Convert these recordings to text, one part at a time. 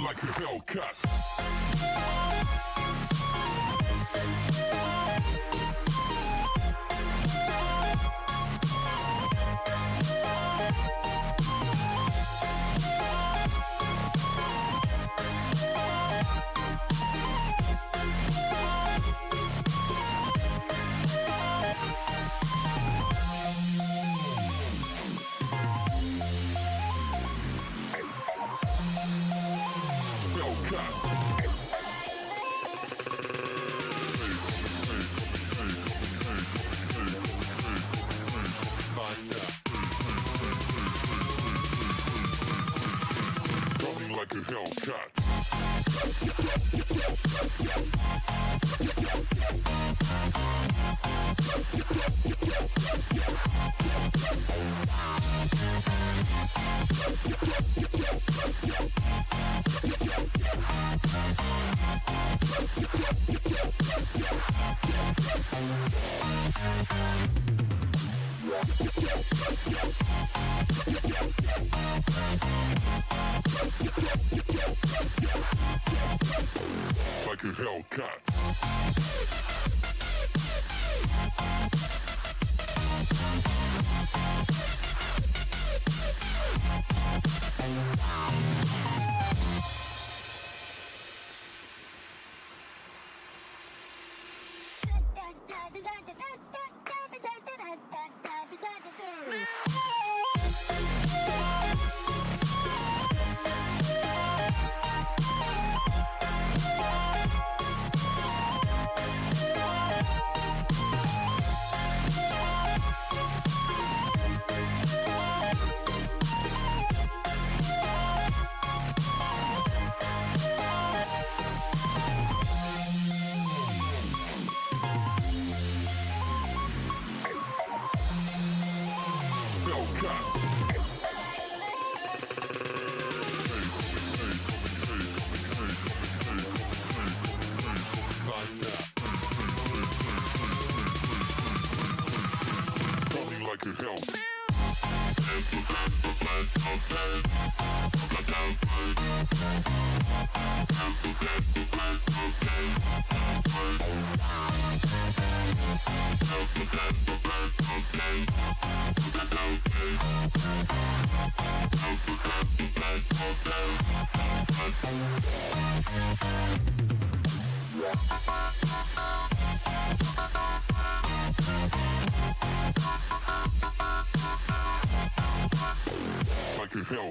like a Hellcat. Faster. Coming like a Hellcat. Like a Hellcat. Hellcat. Reaching for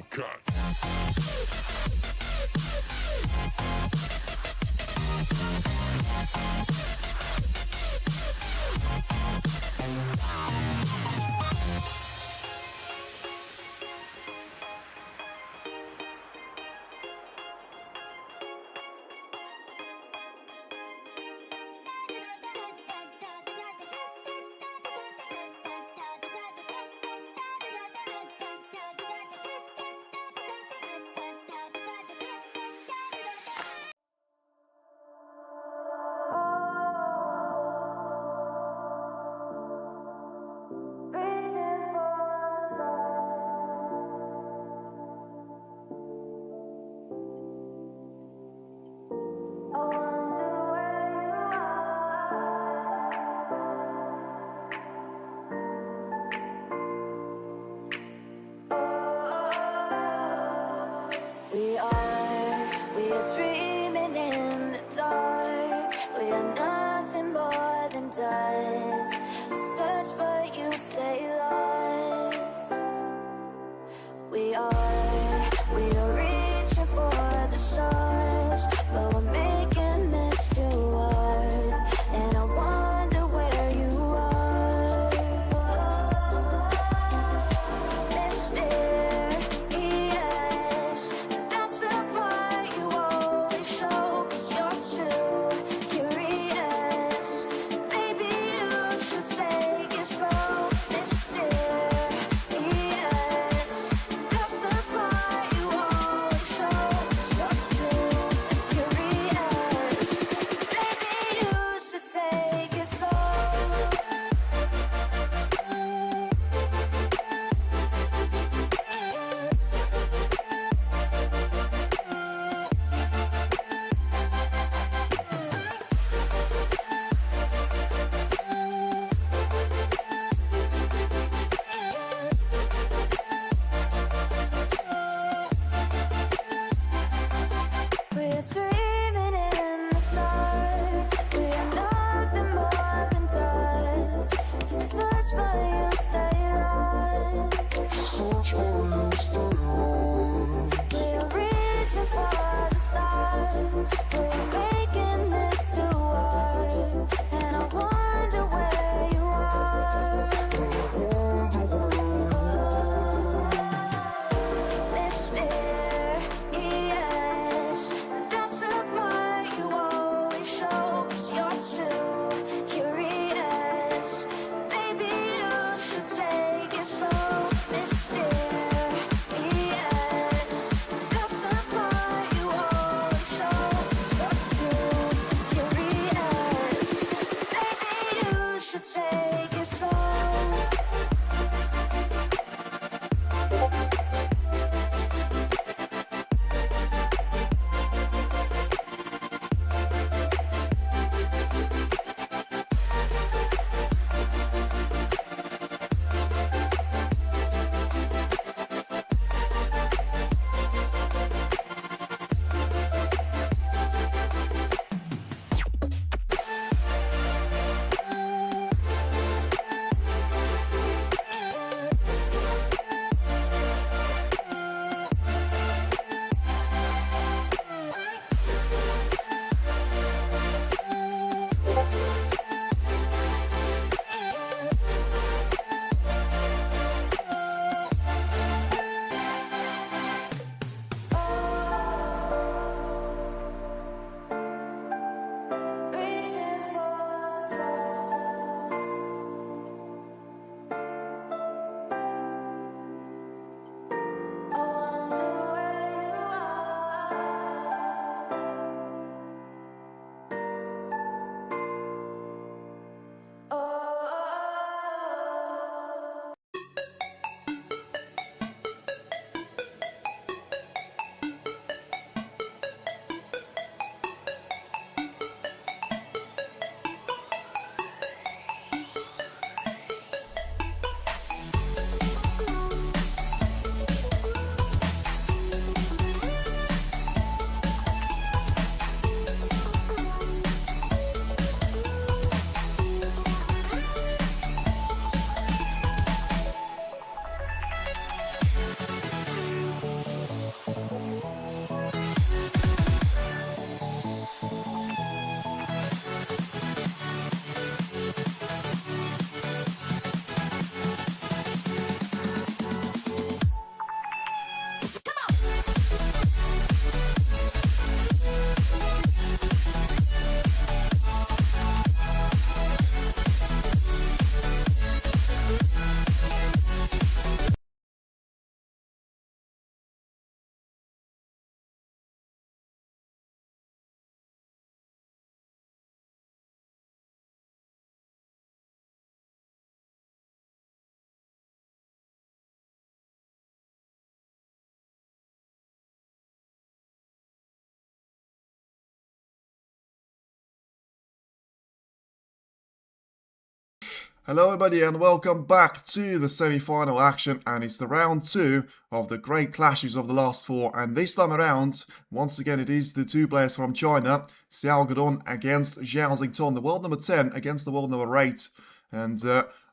Hello everybody and welcome back to the semi-final action, and it's the round 2 of the great clashes of the last 4, and this time around, once again it is the two players from China, Xiao against Zhao, the world number 10 against the world number 8, and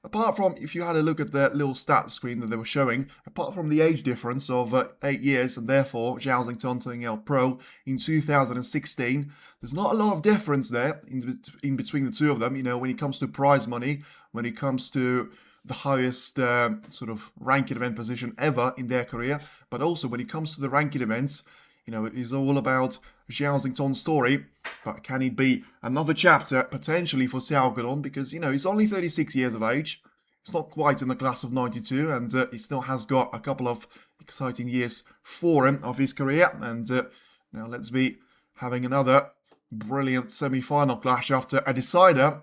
apart from, if you had a look at the little stat screen that they were showing, apart from the age difference of 8 years, and therefore Zhao turning out pro in 2016, there's not a lot of difference there in between the two of them, you know, when it comes to prize money, when it comes to the highest sort of ranking event position ever in their career, but also when it comes to the ranking events, you know, it is all about Zhao story, but can it be another chapter potentially for Xiao, because, you know, he's only 36 years of age, he's not quite in the class of 92, and he still has got a couple of exciting years for him of his career, and now let's be having another brilliant semi-final clash after a decider.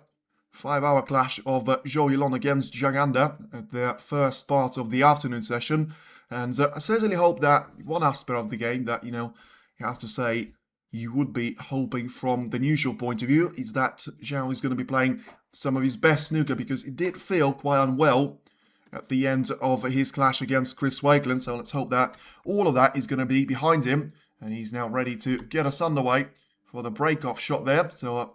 5-hour clash of Zhao against Zhang at the first part of the afternoon session. And I certainly hope that one aspect of the game that, you know, you have to say you would be hoping from the neutral point of view is that Zhao is going to be playing some of his best snooker, because it did feel quite unwell at the end of his clash against Chris Wakeland. So let's hope that all of that is going to be behind him and he's now ready to get us underway for the break-off shot there. So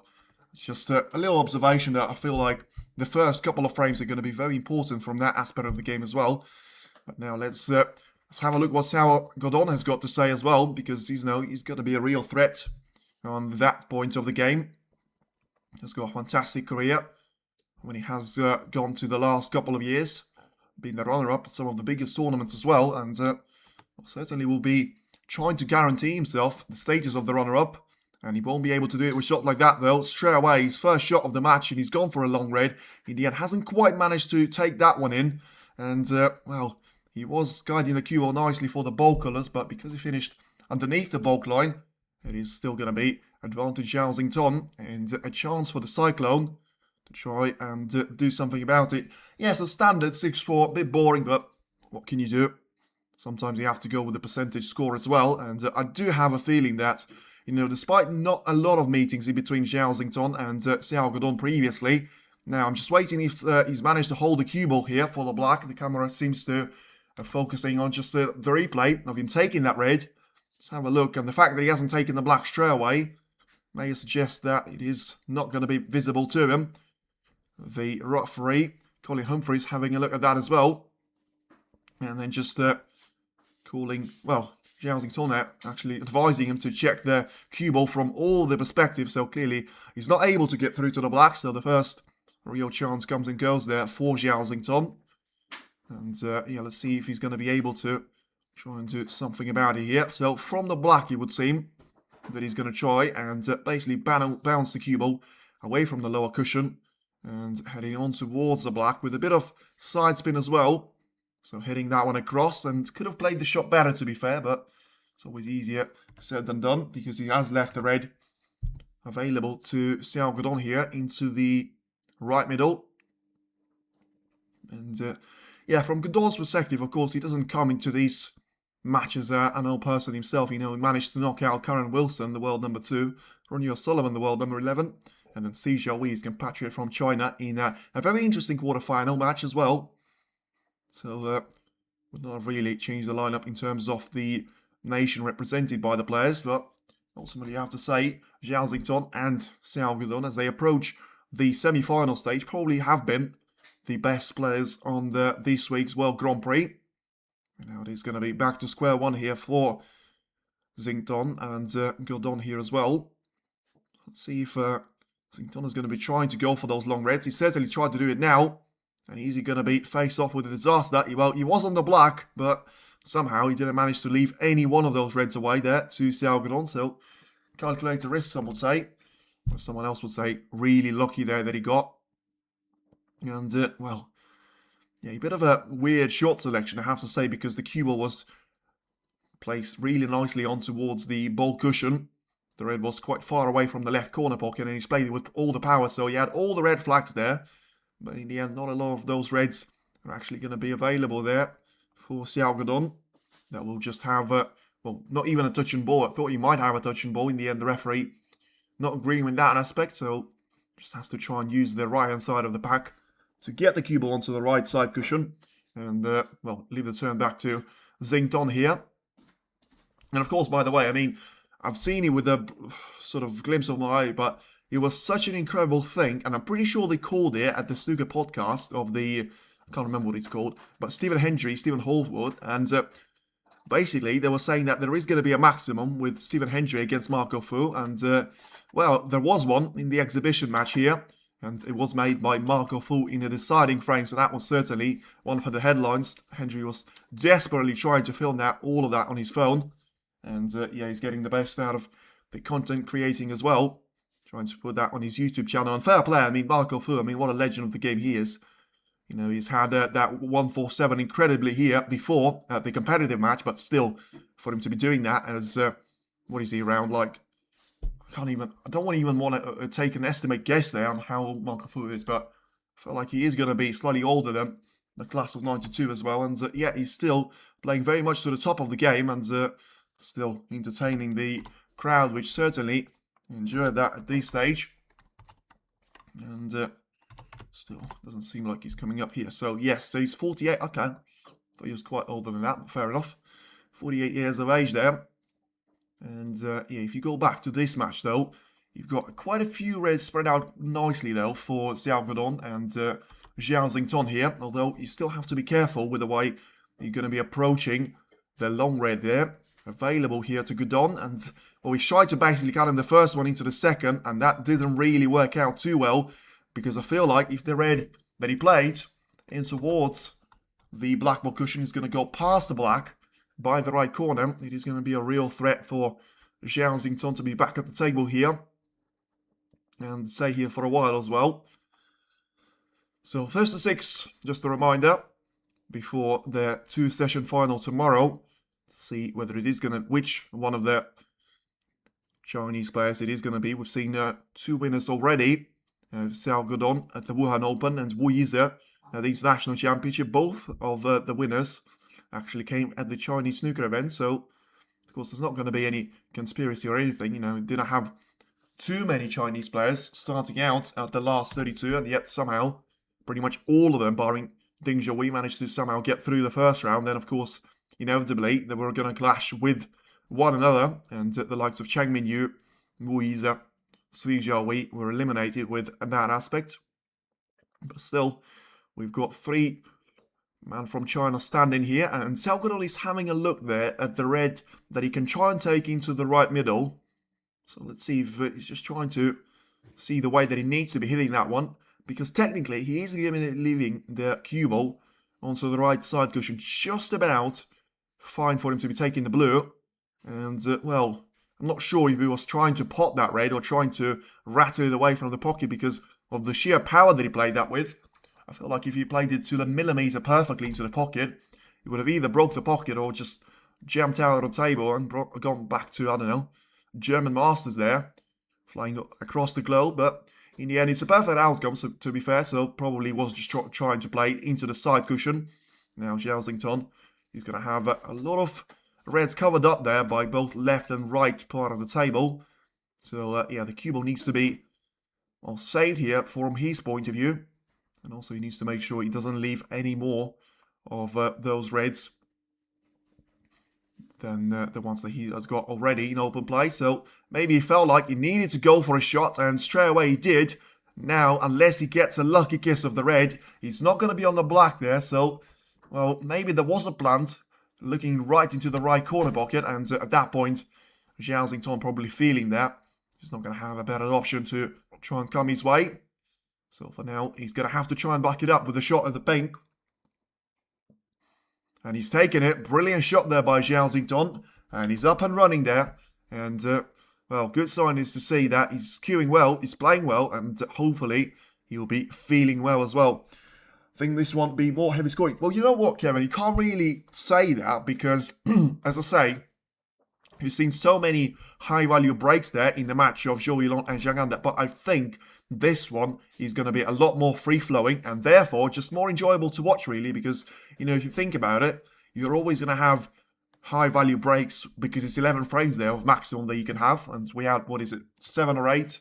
it's just a little observation that I feel like the first couple of frames are going to be very important from that aspect of the game as well. But now let's have a look what Xiao has got to say as well, because he's got to be a real threat on that point of the game. He's got a fantastic career when he has gone to the last couple of years, been the runner-up at some of the biggest tournaments as well, and certainly will be trying to guarantee himself the status of the runner-up. And he won't be able to do it with shots like that, though. Straight away, his first shot of the match, and he's gone for a long red. In the end, hasn't quite managed to take that one in. And, well, he was guiding the cue ball nicely for the ball colours, but because he finished underneath the bulk line, it is still going to be advantage Zhao, and a chance for the Cyclone to try and do something about it. Yes, a standard 6-4, a bit boring, but what can you do? Sometimes you have to go with the percentage score as well, and I do have a feeling that, you know, despite not a lot of meetings in between Zhao and Xiao previously, now I'm just waiting if he's managed to hold the cue ball here for the black. The camera seems to focusing on just the replay of him taking that red. Let's have a look, and the fact that he hasn't taken the black straight away may suggest that it is not going to be visible to him. The referee, Colin Humphreys, having a look at that as well, and then just calling, well, Zhao there actually advising him to check the cue ball from all the perspectives. So clearly he's not able to get through to the black. So the first real chance comes and goes there for Zhao. And yeah, let's see if he's going to be able to try and do something about it here. So from the black, it would seem that he's going to try and basically bounce the cue ball away from the lower cushion and heading on towards the black with a bit of side spin as well. So heading that one across, and could have played the shot better, to be fair, but it's always easier said than done, because he has left the red available to Xiao here into the right middle. And yeah, from Godon's perspective, of course, he doesn't come into these matches an old person himself. You know, he managed to knock out Karen Wilson, the world number 2, Ronnie O'Sullivan, the world number 11, and then Xiao, his compatriot from China, in a very interesting quarterfinal match as well. So, would not have really changed the lineup in terms of the nation represented by the players, but ultimately you have to say Zhao and Xiao, as they approach the semi-final stage, probably have been the best players on this week's World Grand Prix. And now it is going to be back to square one here for Xington and Godon here as well. Let's see if Xington is going to be trying to go for those long reds. He certainly tried to do it now. And he's going to be faced off with a disaster. Well, he was on the black, but somehow he didn't manage to leave any one of those reds away there to Xiao. So, calculated risk, some would say. Or someone else would say, really lucky there that he got. And, well, yeah, a bit of a weird shot selection, I have to say, because the cue ball was placed really nicely on towards the ball cushion. The red was quite far away from the left corner pocket, and he's played it with all the power, so he had all the red flags there. But in the end, not a lot of those reds are actually going to be available there for Xiao. That will just have, well, not even a touch and ball. I thought he might have a touch and ball. In the end, the referee not agreeing with that aspect, so just has to try and use the right-hand side of the pack to get the cue ball onto the right side cushion. And, well, leave the turn back to Xington here. And of course, by the way, I mean, I've seen it with a sort of glimpse of my eye, but it was such an incredible thing. And I'm pretty sure they called it at the snooker podcast of the, I can't remember what it's called, but Stephen Hallwood. And basically, they were saying that there is going to be a maximum with Stephen Hendry against Marco Fu. And, well, there was one in the exhibition match here. And it was made by Marco Fu in a deciding frame, so that was certainly one of the headlines. Hendry was desperately trying to film all of that on his phone. And yeah, he's getting the best out of the content creating as well. Trying to put that on his YouTube channel. And fair play, I mean, Marco Fu, I mean, what a legend of the game he is. You know, he's had that 147 incredibly here before the competitive match, but still, for him to be doing that as, what is he, around like, I don't even want to take an estimate guess there on how old Marco Fu is, but I feel like he is going to be slightly older than the class of 92 as well. And yeah, he's still playing very much to the top of the game and still entertaining the crowd, which certainly enjoyed that at this stage. And still doesn't seem like he's coming up here. So yes, so he's 48. Okay, thought he was quite older than that, but fair enough. 48 years of age there. And yeah, if you go back to this match though, you've got quite a few reds spread out nicely though for Xiao and Zhao Xington here. Although you still have to be careful with the way you're going to be approaching the long red there. Available here to Gudon. And well, we tried to basically cut in the first one into the second, and that didn't really work out too well. Because I feel like if the red that he played in towards the black ball cushion is going to go past the black by the right corner, it is going to be a real threat for Zhao Xington to be back at the table here. And stay here for a while as well. So first to 6, just a reminder, before the 2-session final tomorrow, to see whether it is going to, which one of the Chinese players it is going to be. We've seen 2 winners already. Xiao Gudon at the Wuhan Open and Wu Yize at the International Championship. Both of the winners actually came at the Chinese snooker event. So, of course, there's not going to be any conspiracy or anything. You know, didn't have too many Chinese players starting out at the last 32, and yet somehow pretty much all of them, barring Ding Zhouyi, managed to somehow get through the first round. Then, of course, inevitably, they were going to clash with one another, and the likes of Cheng Minyu, Wu Yize, Si Zhaowei were eliminated with that aspect. But still, we've got 3 men from China standing here, and Xiao Gudon is having a look there at the red that he can try and take into the right middle. So let's see if he's just trying to see the way that he needs to be hitting that one, because technically he is leaving the cue ball onto the right side cushion, just about fine for him to be taking the blue. And well, I'm not sure if he was trying to pot that red or trying to rattle it away from the pocket because of the sheer power that he played that with. I feel like if he played it to the millimeter perfectly into the pocket, he would have either broke the pocket or just jumped out of the table and gone back to, I don't know, German masters there, flying across the globe. But in the end, it's a perfect outcome, so, to be fair, so probably was just trying to play it into the side cushion. Now, Zhao Xington, he's going to have a lot of reds covered up there by both left and right part of the table. So, yeah, the cue ball needs to be, well, saved here from his point of view. And also he needs to make sure he doesn't leave any more of those reds than the ones that he has got already in open play. So maybe he felt like he needed to go for a shot, and straight away he did. Now, unless he gets a lucky kiss of the red, he's not going to be on the black there. So, well, maybe there was a plant looking right into the right corner pocket, and at that point, Zhao Xington probably feeling that he's not going to have a better option to try and come his way. So for now, he's going to have to try and back it up with a shot at the pink. And he's taken it. Brilliant shot there by Zhao Xington. And he's up and running there. And, well, good sign is to see that he's cueing well, he's playing well, and hopefully he'll be feeling well as well. I think this won't be more heavy scoring. Well, you know what, Kevin? You can't really say that because, as I say, you've seen so many high-value breaks there in the match of Zhou Yilong and Zhang Anda. But I think this one is going to be a lot more free-flowing and therefore just more enjoyable to watch, really, because, you know, if you think about it, you're always going to have high-value breaks because it's 11 frames there of maximum that you can have. And we had, what is it, 7 or 8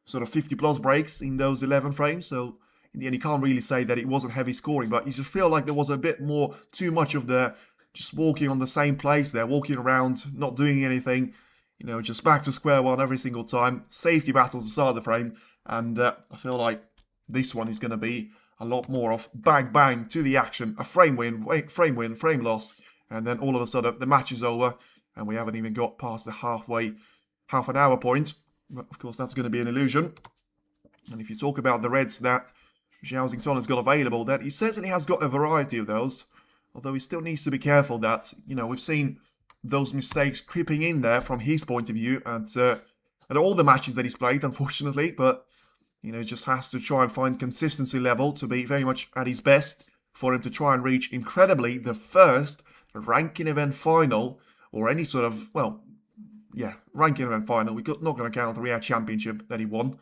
sort of 50-plus breaks in those 11 frames. So in the end, you can't really say that it wasn't heavy scoring, but you just feel like there was a bit more, too much of the just walking on the same place there, walking around, not doing anything, you know, just back to square one every single time. Safety battles to start the frame, and I feel like this one is going to be a lot more of bang bang to the action, a frame win, frame loss, and then all of a sudden the match is over, and we haven't even got past the half an hour point. But of course, that's going to be an illusion. And if you talk about the reds that Zhao Xington has got available, that he certainly has got a variety of those. Although he still needs to be careful that, you know, we've seen those mistakes creeping in there from his point of view at all the matches that he's played, unfortunately. But, you know, he just has to try and find consistency level to be very much at his best for him to try and reach, incredibly, the first ranking event final or any sort of, well, yeah, ranking event final. We're not going to count the Real Championship that he won.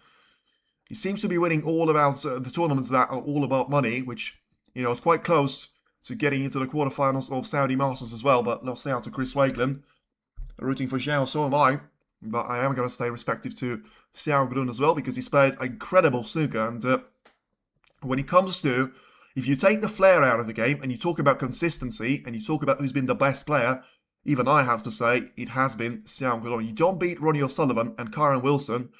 He seems to be winning all about the tournaments that are all about money, which, you know, is quite close to getting into the quarterfinals of Saudi Masters as well, but lost out to Chris Wakeland. Rooting for Xiao, so am I. But I am going to stay respective to Xiao Grun as well, because he's played incredible snooker. And when it comes to, if you take the flair out of the game, and you talk about consistency, and you talk about who's been the best player, even I have to say, it has been Xiao Grun. You don't beat Ronnie O'Sullivan and Karen Wilson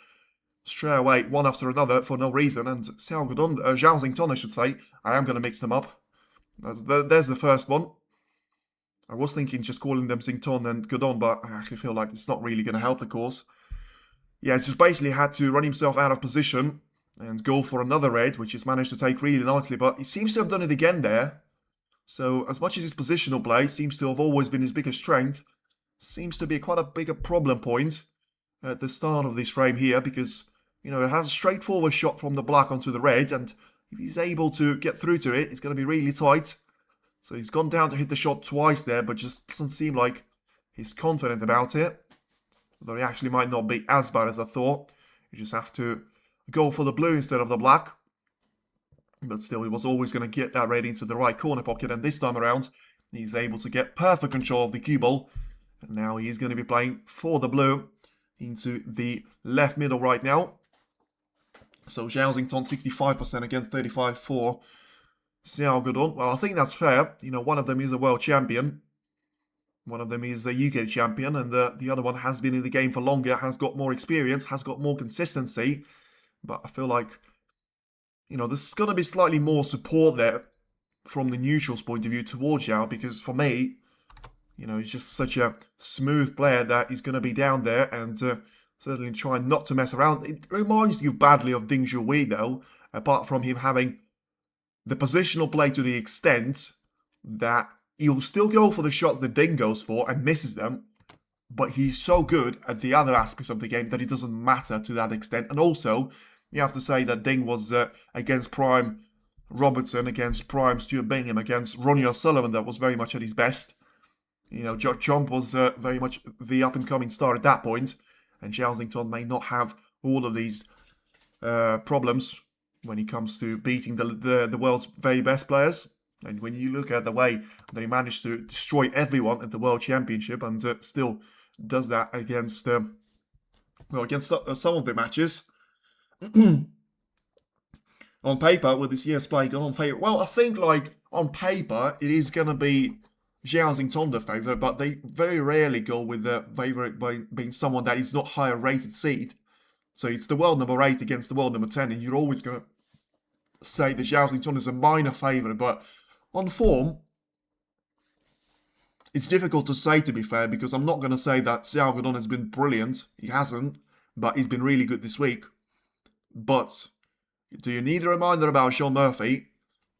straight away, one after another, for no reason. And Zhao Xington, I should say, I am going to mix them up. There's the first one. I was thinking just calling them Xington and Godon, but I actually feel like it's not really going to help the cause. Yeah, it's just basically had to run himself out of position and go for another red, which he's managed to take really nicely, but he seems to have done it again there. So as much as his positional play seems to have always been his biggest strength, seems to be quite a bigger problem point at the start of this frame here, because, you know, it has a straightforward shot from the black onto the red, and if he's able to get through to it, it's going to be really tight. So he's gone down to hit the shot twice there, but just doesn't seem like he's confident about it. Although he actually might not be as bad as I thought. You just have to go for the blue instead of the black. But still, he was always going to get that red into the right corner pocket, and this time around, he's able to get perfect control of the cue ball. And now he's going to be playing for the blue into the left middle right now. So Zhao Xington 65% against 35 for Xiao Godon. Well, I think that's fair. You know, one of them is a world champion. One of them is a UK champion. And the other one has been in the game for longer, has got more experience, has got more consistency. But I feel like, you know, there's going to be slightly more support there from the neutral's point of view towards Zhao. Because for me, you know, he's just such a smooth player that he's going to be down there and certainly trying not to mess around. It reminds you badly of Ding Zhuhui, though, apart from him having the positional play to the extent that he'll still go for the shots that Ding goes for and misses them, but he's so good at the other aspects of the game that it doesn't matter to that extent. And also, you have to say that Ding was against Prime Robertson, against Prime Stuart Bingham, against Ronnie O'Sullivan, that was very much at his best. You know, Jump was very much the up-and-coming star at that point. And Zhao Xington may not have all of these problems when it comes to beating the world's very best players. And when you look at the way that he managed to destroy everyone at the World Championship and still does that against, against some of the matches. On paper, with this year's play on favourite, well, I think, like, on paper, it is going to be Zhao Xington the favourite, but they very rarely go with the favourite by being someone that is not higher rated seed. So it's the world number 8 against the world number 10, and you're always going to say that Zhao Xington is a minor favourite, but on form, it's difficult to say, to be fair, because I'm not going to say that Xiao Godon has been brilliant. He hasn't, but he's been really good this week. But do you need a reminder about Sean Murphy?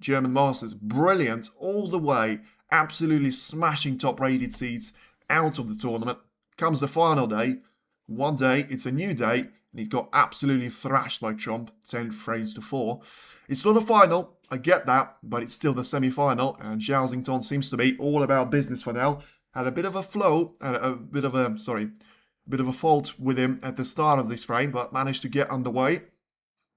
German Masters, brilliant all the way, absolutely smashing top-rated seeds out of the tournament. Comes the final day. One day, it's a new day, and he got absolutely thrashed by Trump, 10 frames to 4. It's not a final, I get that, but it's still the semi-final, and Zhao Xington seems to be all about business for now. Had a bit of a flow, a bit of a fault with him at the start of this frame, but managed to get underway.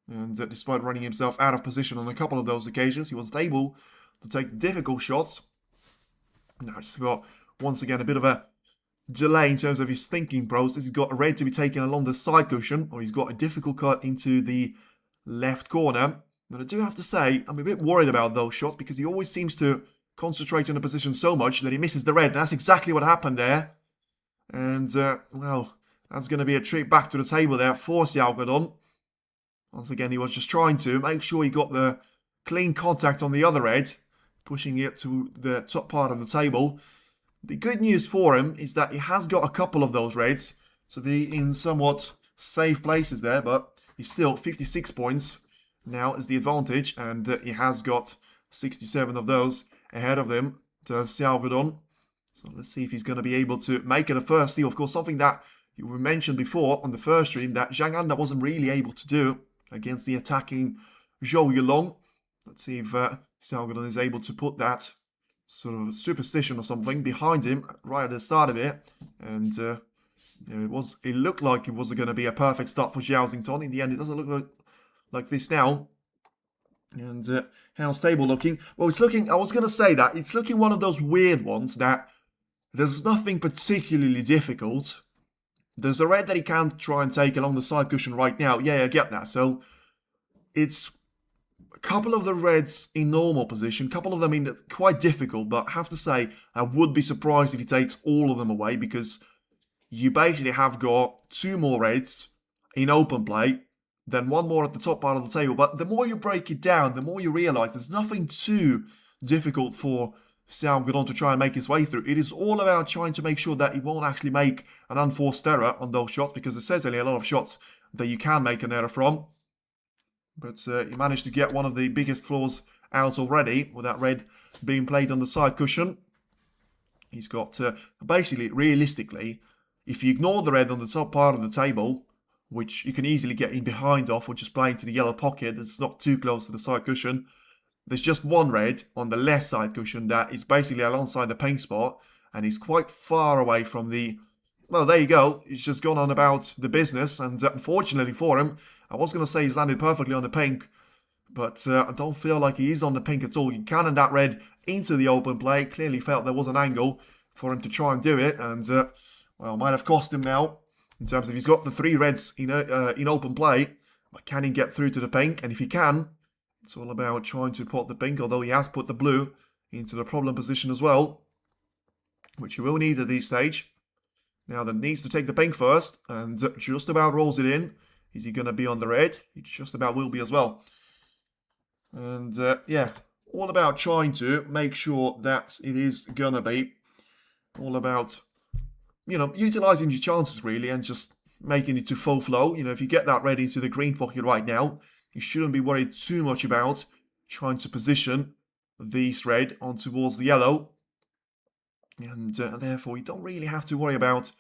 And despite running himself out of position on a couple of those occasions, he was able to take difficult shots. Now, just got, once again, a bit of a delay in terms of his thinking process. He's got a red to be taken along the side cushion, or he's got a difficult cut into the left corner. But I do have to say, I'm a bit worried about those shots because he always seems to concentrate on the position so much that he misses the red. And that's exactly what happened there. And, well, that's going to be a trip back to the table there for Xiao. Once again, he was just trying to make sure he got the clean contact on the other red, pushing it to the top part of the table. The good news for him is that he has got a couple of those reds to be in somewhat safe places there, but he's still 56 points now is the advantage, and he has got 67 of those ahead of him to Xiao. So let's see if he's going to be able to make it a first steal. Of course, something that you mentioned before on the first stream that Zhang Anda wasn't really able to do against the attacking Zhao. Let's see if Xiao is able to put that sort of superstition or something behind him right at the start of it. And it looked like it was going to be a perfect start for Xiao. In the end, it doesn't look like this now. And how stable looking? Well, it's looking, I was going to say that, it's looking one of those weird ones that there's nothing particularly difficult. There's a red that he can try and take along the side cushion right now. Yeah, I get that. So it's a couple of the reds in normal position, a couple of them in quite difficult, but I have to say I would be surprised if he takes all of them away because you basically have got 2 more reds in open play, then 1 more at the top part of the table. But the more you break it down, the more you realize there's nothing too difficult for Xiao to try and make his way through. It is all about trying to make sure that he won't actually make an unforced error on those shots, because there's certainly a lot of shots that you can make an error from. But he managed to get one of the biggest flaws out already with that red being played on the side cushion. He's got, basically, realistically, if you ignore the red on the top part of the table, which you can easily get in behind off or just playing to the yellow pocket that's not too close to the side cushion, there's just 1 red on the left side cushion that is basically alongside the pink spot, and he's quite far away from the... Well, there you go. He's just gone on about the business, and unfortunately for him, I was going to say he's landed perfectly on the pink, but I don't feel like he is on the pink at all. He cannoned that red into the open play, clearly felt there was an angle for him to try and do it, and, well, might have cost him now, in terms of he's got the 3 reds in open play, but can he get through to the pink? And if he can, it's all about trying to put the pink, although he has put the blue into the problem position as well, which he will need at this stage. Now then, needs to take the pink first, and just about rolls it in. Is he going to be on the red? He just about will be as well. And yeah, all about trying to make sure that it is going to be all about, you know, utilizing your chances really and just making it to full flow. You know, if you get that red into the green pocket right now, you shouldn't be worried too much about trying to position these red on towards the yellow. And therefore, you don't really have to worry about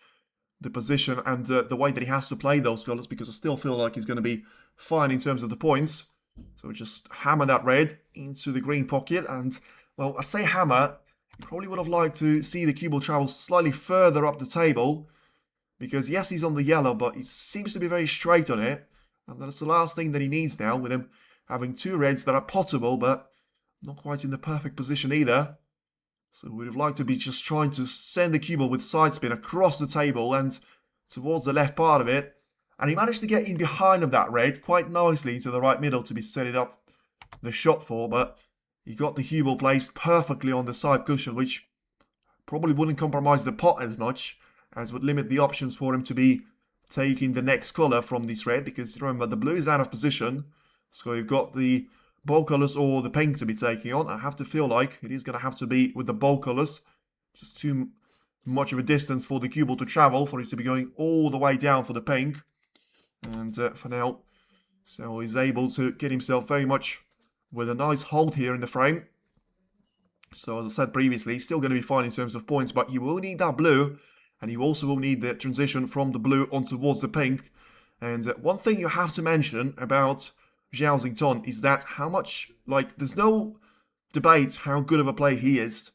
the position and the way that he has to play those colours, because I still feel like he's going to be fine in terms of the points. So just hammer that red into the green pocket. And, well, I say hammer, you probably would have liked to see the cue ball travel slightly further up the table, because yes, he's on the yellow, but he seems to be very straight on it. And that's the last thing that he needs now, with him having 2 reds that are potable, but not quite in the perfect position either. So we'd have liked to be just trying to send the cue ball with side spin across the table and towards the left part of it. And he managed to get in behind of that red quite nicely into the right middle to be set it up the shot for, but he got the cue ball placed perfectly on the side cushion, which probably wouldn't compromise the pot as much, as would limit the options for him to be taking the next colour from this red, because remember, the blue is out of position, so you've got the bold colours or the pink to be taking on. I have to feel like it is going to have to be with the bold colours. Just too much of a distance for the cue ball to travel, for it to be going all the way down for the pink. And for now, so he's able to get himself very much with a nice hold here in the frame. So as I said previously, still going to be fine in terms of points, but you will need that blue, and you also will need the transition from the blue on towards the pink. And one thing you have to mention about Zhao is that how much, like, there's no debate how good of a player he is,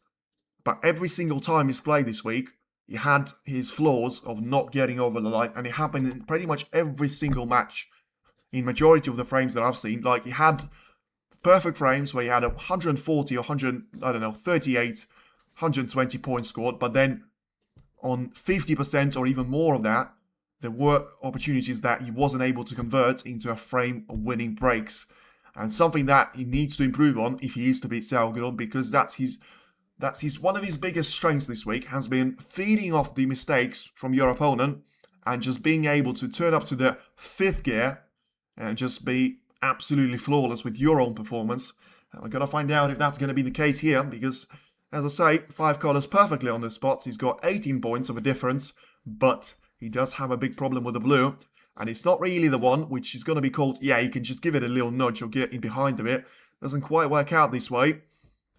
but every single time he's played this week, he had his flaws of not getting over the line, and it happened in pretty much every single match. In majority of the frames that I've seen, like, he had perfect frames where he had 140 or 100, I don't know, 38, 120 points scored, but then on 50% or even more of that, there were opportunities that he wasn't able to convert into a frame of winning breaks. and something that he needs to improve on if he is to beat Xiao Gudong, because that's one of his biggest strengths this week, has been feeding off the mistakes from your opponent and just being able to turn up to the 5th gear and just be absolutely flawless with your own performance. And we're going to find out if that's going to be the case here, because, as I say, 5 colours perfectly on the spots. He's got 18 points of a difference, but he does have a big problem with the blue. And it's not really the one which is going to be called, yeah, you can just give it a little nudge or get in behind of it. Doesn't quite work out this way.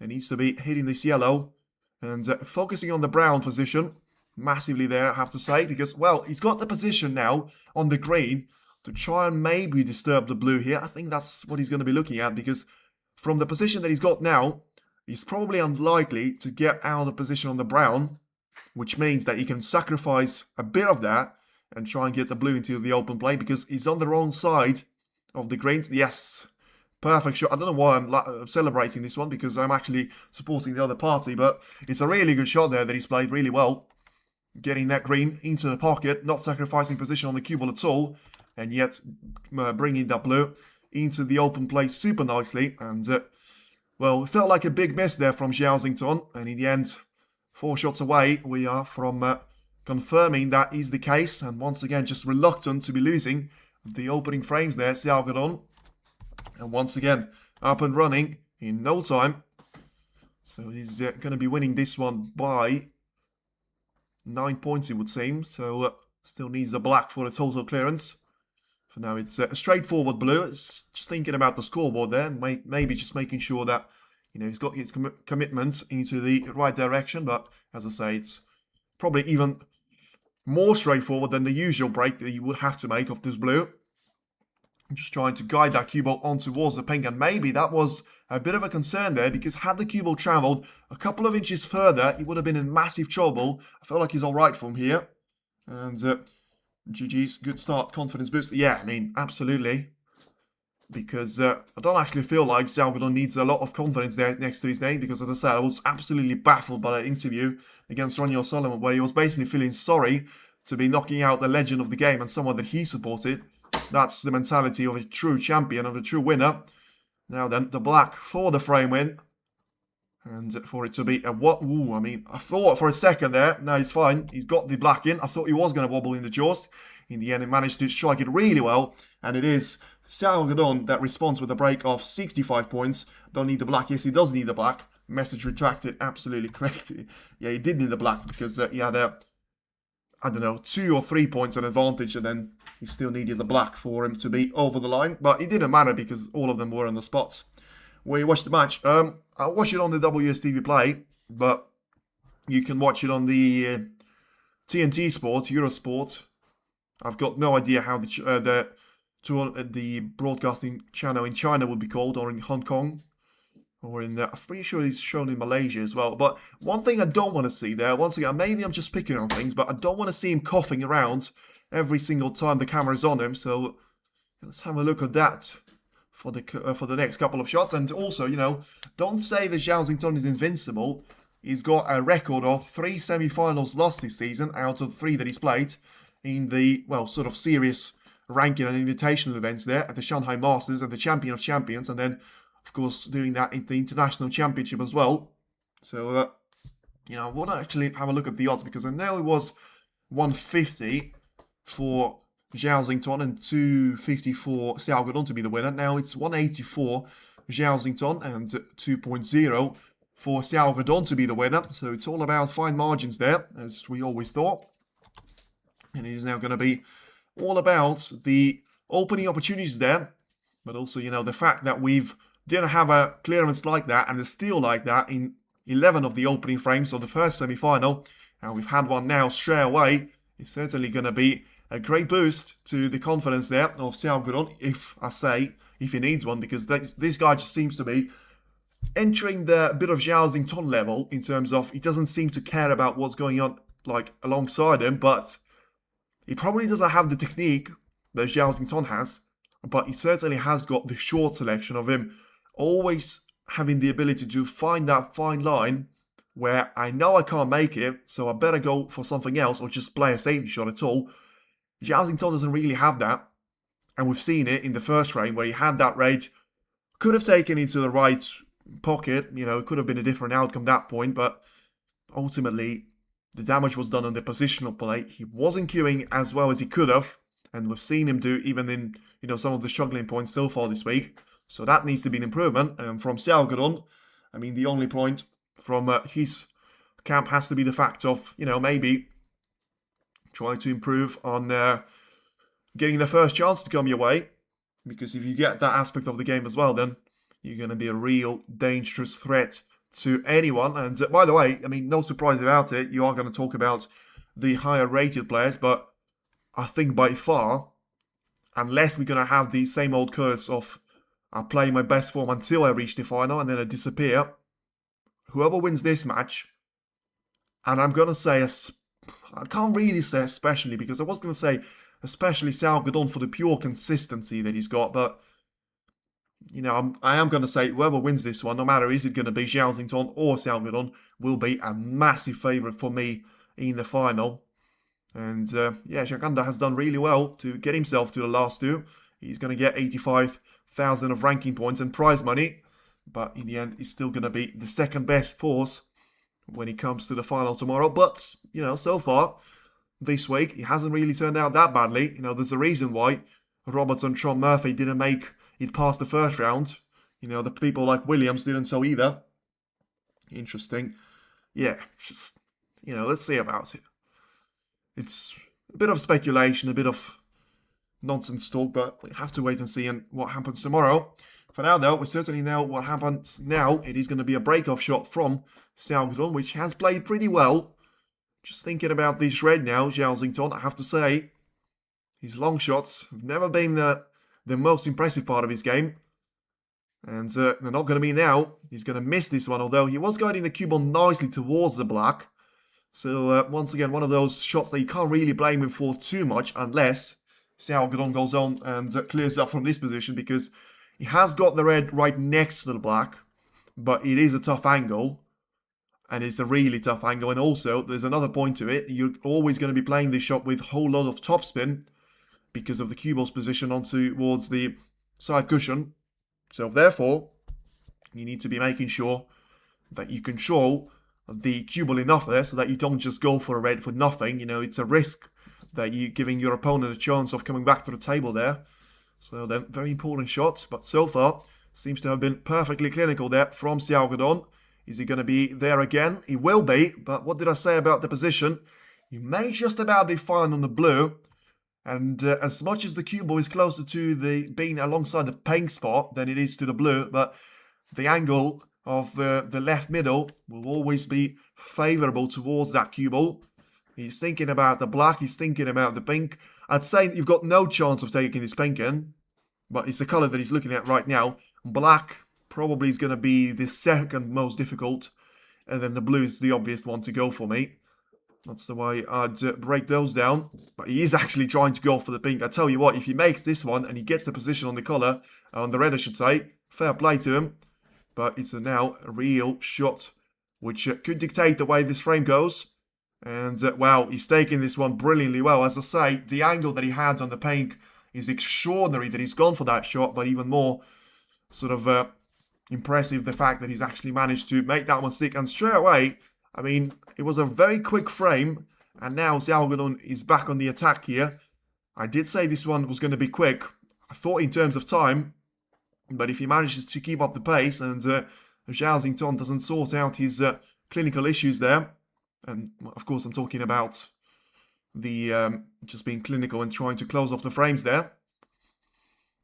It needs to be hitting this yellow and focusing on the brown position. Massively there, I have to say, because, well, he's got the position now on the green to try and maybe disturb the blue here. I think that's what he's going to be looking at, because from the position that he's got now, he's probably unlikely to get out of position on the brown, which means that he can sacrifice a bit of that and try and get the blue into the open play, because he's on the wrong side of the greens. Yes, perfect shot. I don't know why I'm celebrating this one, because I'm actually supporting the other party, but it's a really good shot there that he's played really well. Getting that green into the pocket, not sacrificing position on the cue ball at all, and yet bringing that blue into the open play super nicely. And, well, it felt like a big miss there from Xiao, and in the end, 4 shots away we are from confirming that is the case. And once again, just reluctant to be losing the opening frames there, Xiao Gudong. And once again, up and running in no time. So he's going to be winning this one by 9 points, it would seem. So still needs the black for the total clearance. For now, it's a straightforward blue. It's just thinking about the scoreboard there. Maybe just making sure that, you know, he's got his commitments into the right direction. But as I say, it's probably even more straightforward than the usual break that you would have to make of this blue. Just trying to guide that cue ball on towards the pink, and maybe that was a bit of a concern there, because had the cue ball travelled a couple of inches further, he would have been in massive trouble. I feel like he's alright from here. And GG's, good start, confidence boost. Yeah, I mean, absolutely. Because I don't actually feel like Xiao Gudong needs a lot of confidence there next to his name, because as I said, I was absolutely baffled by that interview against Ronnie O'Sullivan, where he was basically feeling sorry to be knocking out the legend of the game and someone that he supported. That's the mentality of a true champion, of a true winner. Now then, the black for the frame win. And for it to be a what? Ooh, I mean, I thought for a second there, no, it's fine. He's got the black in. I thought he was going to wobble in the jaws. In the end, he managed to strike it really well. And it is Xiao Gudong that responds with a break of 65 points. Don't need the black. Yes, he does need the black. Message retracted. Absolutely correct. Yeah, he did need the black, because he had I don't know, 2 or 3 points on advantage, and then he still needed the black for him to be over the line. But it didn't matter, because all of them were on the spots. Where you watched the match, I watched it on the WSTV Play, but you can watch it on the TNT Sport, Eurosport. I've got no idea how the broadcasting channel in China would be called, or in Hong Kong, or in, I'm pretty sure it's shown in Malaysia as well. But one thing I don't want to see there, once again, maybe I'm just picking on things, but I don't want to see him coughing around every single time the camera's on him. So let's have a look at that for the next couple of shots. And also, you know, don't say that Xiao is invincible. He's got a record of 3 semi-finals lost this season out of 3 that he's played in the, well, sort of serious ranking and invitational events there at the Shanghai Masters and the Champion of Champions, and then, of course, doing that in the International Championship as well. So, you know, I want to actually have a look at the odds, because I know it was 150 for Xiao and 250 for Xiao Gudong to be the winner. Now it's 184 Xiao and 2.0 for Xiao Gudong to be the winner. So it's all about fine margins there, as we always thought. And it is now going to be all about the opening opportunities there. But also, you know, the fact that we've didn't have a clearance like that and a steal like that in 11 of the opening frames of the first semi-final, and we've had one now straight away, it's certainly going to be a great boost to the confidence there of Xiao Gudong, if he needs one, because this guy just seems to be entering the bit of Xiao level, in terms of he doesn't seem to care about what's going on, like, alongside him, but he probably doesn't have the technique that Xiao has, but he certainly has got the short selection of him always having the ability to find that fine line where I know I can't make it, so I better go for something else or just play a safety shot at all. Xiao doesn't really have that, and we've seen it in the first frame where he had that raid Could have taken it to the right pocket, it could have been a different outcome at that point, but ultimately the damage was done on the positional play. He wasn't queuing as well as he could have, and we've seen him do even in, some of the struggling points so far this week. So that needs to be an improvement. And from Xiao, I mean, the only point from his camp has to be the fact of, maybe try to improve on getting the first chance to come your way. Because if you get that aspect of the game as well, then you're going to be a real dangerous threat to anyone. And by the way, I mean, no surprise about it, you are going to talk about the higher rated players, but I think by far, unless we're going to have the same old curse of playing my best form until I reach the final and then I disappear, whoever wins this match, and I'm going to say, I can't really say especially, because I was going to say especially Xiao for the pure consistency that he's got, but I am going to say whoever wins this one, no matter is it going to be Zhao or Xiao, will be a massive favourite for me in the final. And yeah, Xiao has done really well to get himself to the last two. He's going to get 85,000 of ranking points and prize money, but in the end, he's still going to be the second best force when he comes to the final tomorrow. But, so far this week, it hasn't really turned out that badly. There's a reason why Robertson, Tron, Murphy didn't make it past the first round. The people like Williams didn't so either. Interesting. Yeah, just, let's see about it. It's a bit of speculation, a bit of nonsense talk, but we have to wait and see what happens tomorrow. For now, though, we certainly know what happens now. It is going to be a break-off shot from Xiao, which has played pretty well. Just thinking about this red now, Zhao, I have to say, his long shots have never been the most impressive part of his game. And they're not going to be now. He's going to miss this one, although he was guiding the cue ball nicely towards the black. So once again, one of those shots that you can't really blame him for too much, unless Xiao goes on and clears up from this position, because he has got the red right next to the black, but it is a tough angle. And it's a really tough angle. And also, there's another point to it. You're always going to be playing this shot with a whole lot of topspin because of the cue ball's position towards the side cushion. So therefore, you need to be making sure that you control the cue ball enough there so that you don't just go for a red for nothing. It's a risk that you're giving your opponent a chance of coming back to the table there. So then, very important shot. But so far, seems to have been perfectly clinical there from Xiao. Is he going to be there again? He will be, but what did I say about the position? He may just about be fine on the blue. And as much as the cue ball is closer to being alongside the pink spot than it is to the blue, but the angle of the left middle will always be favourable towards that cue ball. He's thinking about the black, he's thinking about the pink. I'd say you've got no chance of taking this pink in, but it's the colour that he's looking at right now. Black probably is going to be the second most difficult, and then the blue is the obvious one to go for me. That's the way I'd break those down. But he is actually trying to go for the pink. I tell you what, if he makes this one and he gets the position on the colour, on the red I should say, fair play to him. But it's now a real shot, which could dictate the way this frame goes. And wow, he's taking this one brilliantly well. As I say, the angle that he had on the pink is extraordinary that he's gone for that shot, but even more sort of impressive the fact that he's actually managed to make that one stick. And straight away, I mean, it was a very quick frame, and now Xiao is back on the attack here. I did say this one was going to be quick. I thought in terms of time, but if he manages to keep up the pace and Zhao doesn't sort out his clinical issues there, and of course I'm talking about the just being clinical and trying to close off the frames there.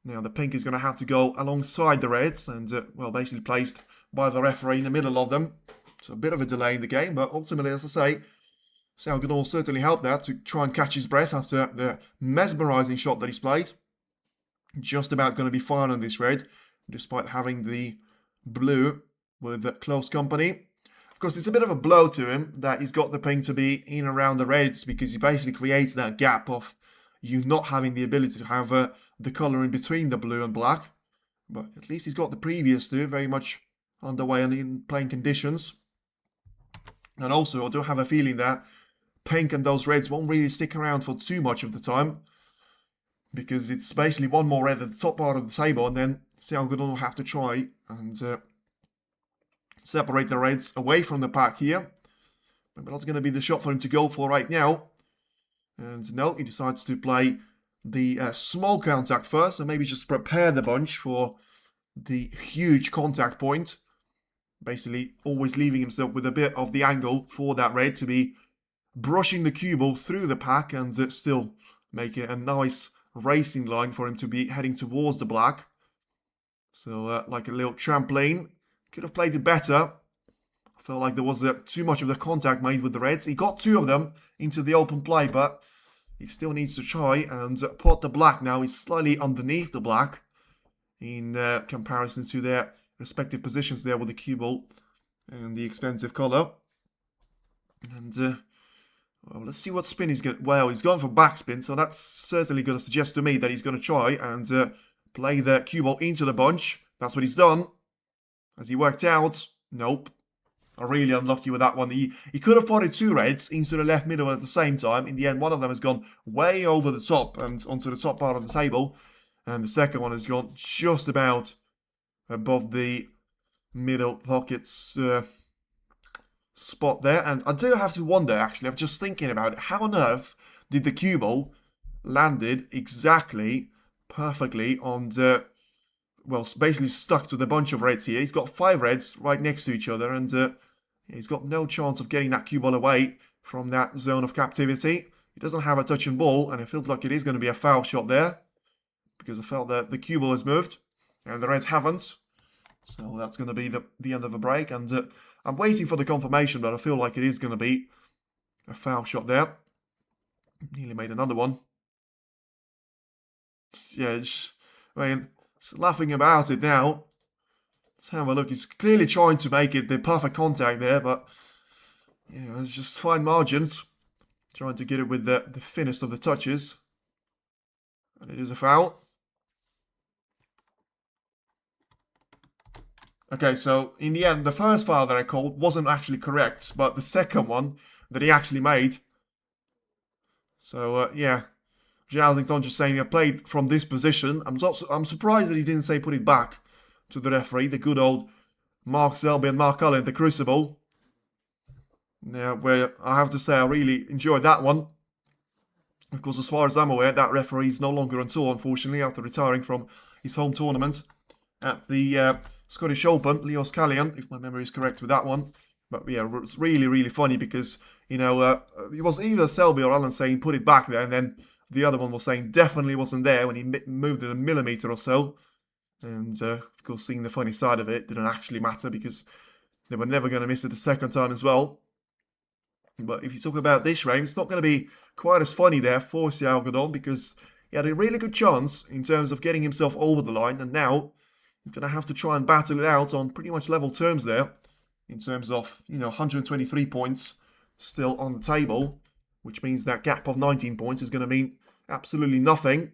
Now the pink is going to have to go alongside the reds and, well, basically placed by the referee in the middle of them. So a bit of a delay in the game, but ultimately, as I say, Xiao certainly helped that to try and catch his breath after the mesmerising shot that he's played. Just about going to be fine on this red, despite having the blue with close company. Of course, it's a bit of a blow to him that he's got the pink to be in around the reds, because he basically creates that gap of you not having the ability to have the colour in between the blue and black. But at least he's got the previous two very much underway and in playing conditions. And also, I do have a feeling that pink and those reds won't really stick around for too much of the time. because it's basically one more red at the top part of the table, and then Xiao Gudong will have to try and separate the reds away from the pack here. But that's going to be the shot for him to go for right now. And no, he decides to play the small contact first, and maybe just prepare the bunch for the huge contact point. Basically, always leaving himself with a bit of the angle for that red to be brushing the cue ball through the pack and still make it a nice racing line for him to be heading towards the black. So, like a little trampoline. Could have played it better. I felt like there was too much of the contact made with the reds. He got 2 of them into the open play, but he still needs to try and pot the black now. He's slightly underneath the black in comparison to their respective positions there with the cue ball and the expensive color. And well, let's see what spin he's going. Well, he's gone for backspin, so that's certainly going to suggest to me that he's going to try and play the cue ball into the bunch. That's what he's done. Has he worked out? Nope. I'm really unlucky with that one. He could have potted 2 reds into the left middle at the same time. In the end, one of them has gone way over the top and onto the top part of the table. And the second one has gone just about above the middle pockets spot there. And I do have to wonder, actually, I'm just thinking about it. How on earth did the cue ball landed exactly, perfectly on the... Well, basically stuck to the bunch of reds here. He's got 5 reds right next to each other, and he's got no chance of getting that cue ball away from that zone of captivity. He doesn't have a touch and ball, and it feels like it is going to be a foul shot there, because I felt that the cue ball has moved, and the reds haven't. So that's going to be the end of the break, and I'm waiting for the confirmation, but I feel like it is going to be a foul shot there. Nearly made another one. Yeah, I mean... laughing about it now. Let's have a look. He's clearly trying to make it the perfect contact there, but yeah, it's just fine margins. Trying to get it with the thinnest of the touches. And it is a foul. Okay, so in the end, the first foul that I called wasn't actually correct, but the second one that he actually made. So, yeah. Zhao just saying I played from this position. I'm surprised that he didn't say put it back to the referee. The good old Mark Selby and Mark Cullen, the Crucible. Yeah, where I have to say I really enjoyed that one. Of course, as far as I'm aware, that referee is no longer on tour, unfortunately, after retiring from his home tournament at the Scottish Open, Leos Callian, if my memory is correct with that one. But yeah, it's really, really funny because, you know, it was either Selby or Allen saying put it back there, and then the other one was saying definitely wasn't there when he moved it a millimetre or so. And, of course, seeing the funny side of it didn't actually matter because they were never going to miss it the second time as well. But if you talk about this frame, it's not going to be quite as funny there for Xiao Gudong because he had a really good chance in terms of getting himself over the line. And now he's going to have to try and battle it out on pretty much level terms there in terms of, you know, 123 points still on the table, which means that gap of 19 points is going to mean absolutely nothing.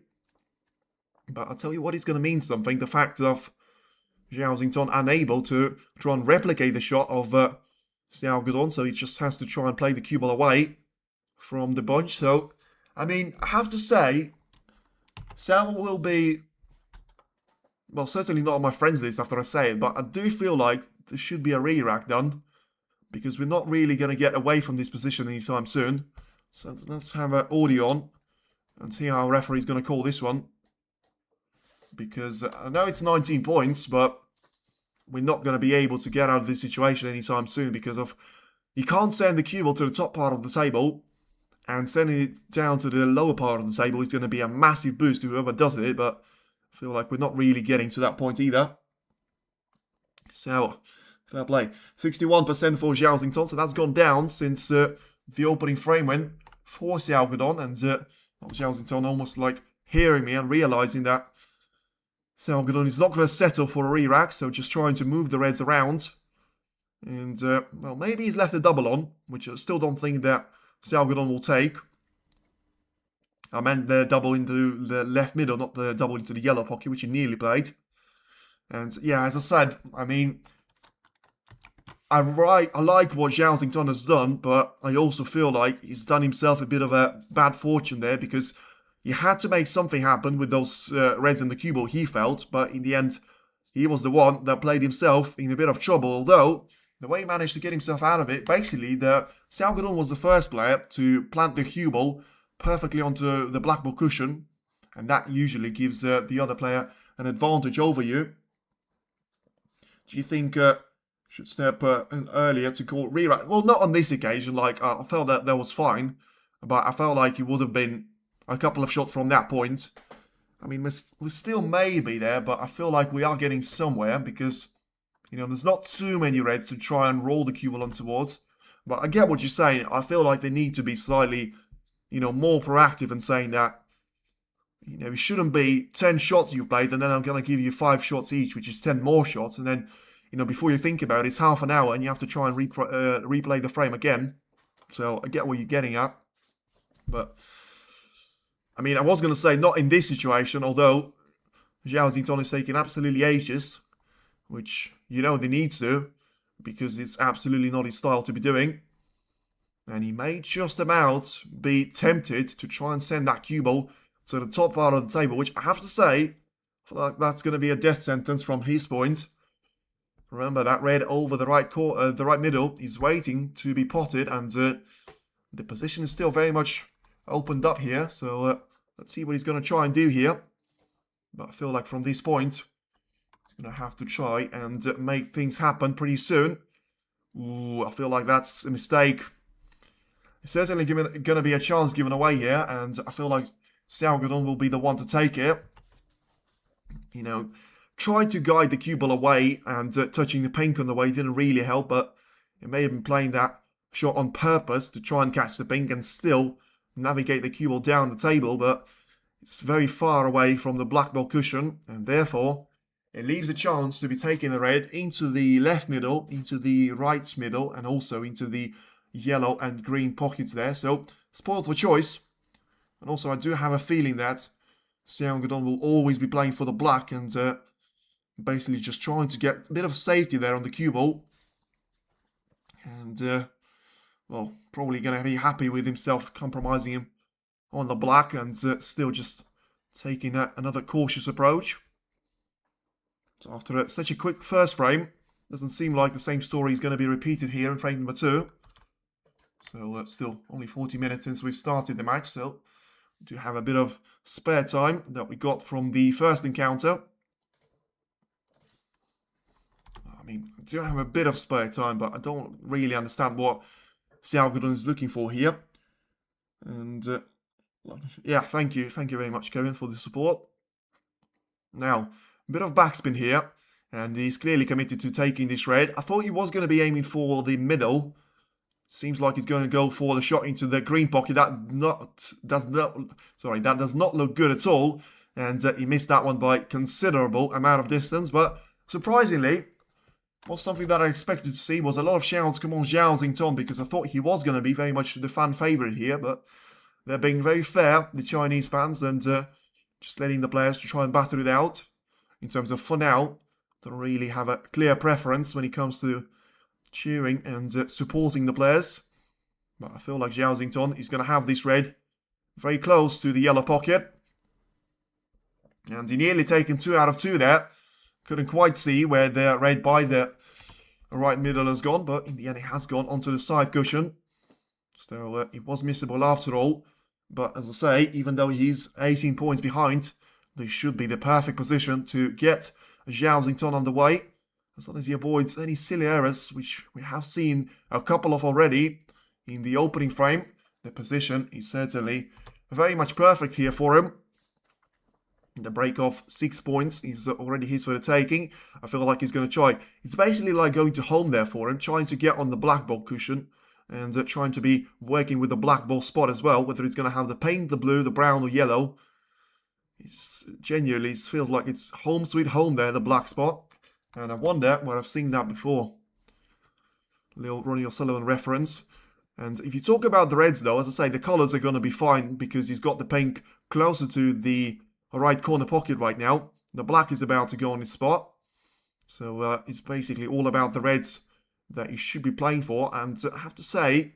But I'll tell you what is going to mean something. The fact of Zhao Xington unable to try and replicate the shot of Xiao Gudong. So he just has to try and play the cue ball away from the bunch. So, I mean, I have to say, Xiao will be, well, certainly not on my friends list after I say it. But I do feel like there should be a re-rack done. Because we're not really going to get away from this position anytime soon. So let's have an audio on and see how our referee's going to call this one. Because I know it's 19 points, but we're not going to be able to get out of this situation anytime soon because of... You can't send the cue ball to the top part of the table, and sending it down to the lower part of the table is going to be a massive boost to whoever does it, but I feel like we're not really getting to that point either. So, fair play. 61% for Zhao Xington, so that's gone down since the opening frame win for Xiao Gudong, and Zhao Xington almost like hearing me and realizing that Xiao Gudong is not going to settle for a re-rack, so just trying to move the reds around. And, well, maybe he's left a double on, which I still don't think that Xiao Gudong will take. I meant the double into the left middle, not the double into the yellow pocket, which he nearly played. And, yeah, as I said, I mean, I like what Zhao Xington has done, but I also feel like he's done himself a bit of a bad fortune there, because he had to make something happen with those reds in the cue ball, he felt, but in the end, he was the one that played himself in a bit of trouble, although the way he managed to get himself out of it, basically, Xiao Guodong was the first player to plant the cue ball perfectly onto the black ball cushion, and that usually gives the other player an advantage over you. Do you think should step in earlier to call rewrite? Well, not on this occasion. Like I felt that was fine, but I felt like it would have been a couple of shots from that point. I mean, we're still maybe there, but I feel like we are getting somewhere because, you know, there's not too many reds to try and roll the cue ball on towards. But I get what you're saying. I feel like they need to be slightly, you know, more proactive in saying that, you know, it shouldn't be 10 shots you've played and then I'm going to give you 5 shots each, which is 10 more shots. And then, you know, before you think about it, it's half an hour and you have to try and replay the frame again. So I get what you're getting at. But, I mean, I was going to say not in this situation, although Zhao Xington is taking absolutely ages, which, you know, they need to, because it's absolutely not his style to be doing. And he may just about be tempted to try and send that cue ball to the top part of the table, which I have to say, I feel like that's going to be a death sentence from his point. Remember, that red over the right middle is waiting to be potted, and the position is still very much opened up here. So let's see what he's going to try and do here. But I feel like from this point, he's going to have to try and make things happen pretty soon. Ooh, I feel like that's a mistake. It's certainly going to be a chance given away here, and I feel like Xiao Guodong will be the one to take it. You know, trying to guide the cue ball away and touching the pink on the way didn't really help, but it may have been playing that shot on purpose to try and catch the pink and still navigate the cue ball down the table, but it's very far away from the black ball cushion, and therefore it leaves a chance to be taking the red into the left middle, into the right middle, and also into the yellow and green pockets there. So, spoiled for choice. And also, I do have a feeling that Xiao Guodong will always be playing for the black and basically just trying to get a bit of safety there on the cue ball. And, well, probably going to be happy with himself compromising him on the black and still just taking another cautious approach. So after such a quick first frame, doesn't seem like the same story is going to be repeated here in frame number 2. So still only 40 minutes since we've started the match, so we do have a bit of spare time that we got from the first encounter. I mean, I do have a bit of spare time, but I don't really understand what Xiao Guodong is looking for here. And yeah, thank you very much, Kevin, for the support. Now, a bit of backspin here, and he's clearly committed to taking this red. I thought he was going to be aiming for the middle. Seems like he's going to go for the shot into the green pocket. That does not look good at all. And he missed that one by considerable amount of distance. But surprisingly, was something that I expected to see was a lot of shouts, come on Zhao Xington, because I thought he was going to be very much the fan favourite here. But they're being very fair, the Chinese fans, and just letting the players to try and battle it out. In terms of, for now, don't really have a clear preference when it comes to cheering and supporting the players. But I feel like Zhao Xington is going to have this red very close to the yellow pocket. And he nearly taken 2 out of 2 there. Couldn't quite see where the red by the right middle has gone, but in the end it has gone onto the side cushion. So it was missable after all. But as I say, even though he's 18 points behind, this should be the perfect position to get Zhao Xington on the way. As long as he avoids any silly errors, which we have seen a couple of already in the opening frame. The position is certainly very much perfect here for him. The break of 6 points is already his for the taking. I feel like he's going to try. It's basically like going to home there for him, trying to get on the black ball cushion and trying to be working with the black ball spot as well. Whether it's going to have the pink, the blue, the brown or yellow. It's genuinely feels like it's home sweet home there, the black spot. And I wonder where I've seen that before. Little Ronnie O'Sullivan reference. And if you talk about the reds though, as I say, the colours are going to be fine because he's got the pink closer to the right corner pocket right now. The black is about to go on his spot. So it's basically all about the reds that he should be playing for. And I have to say,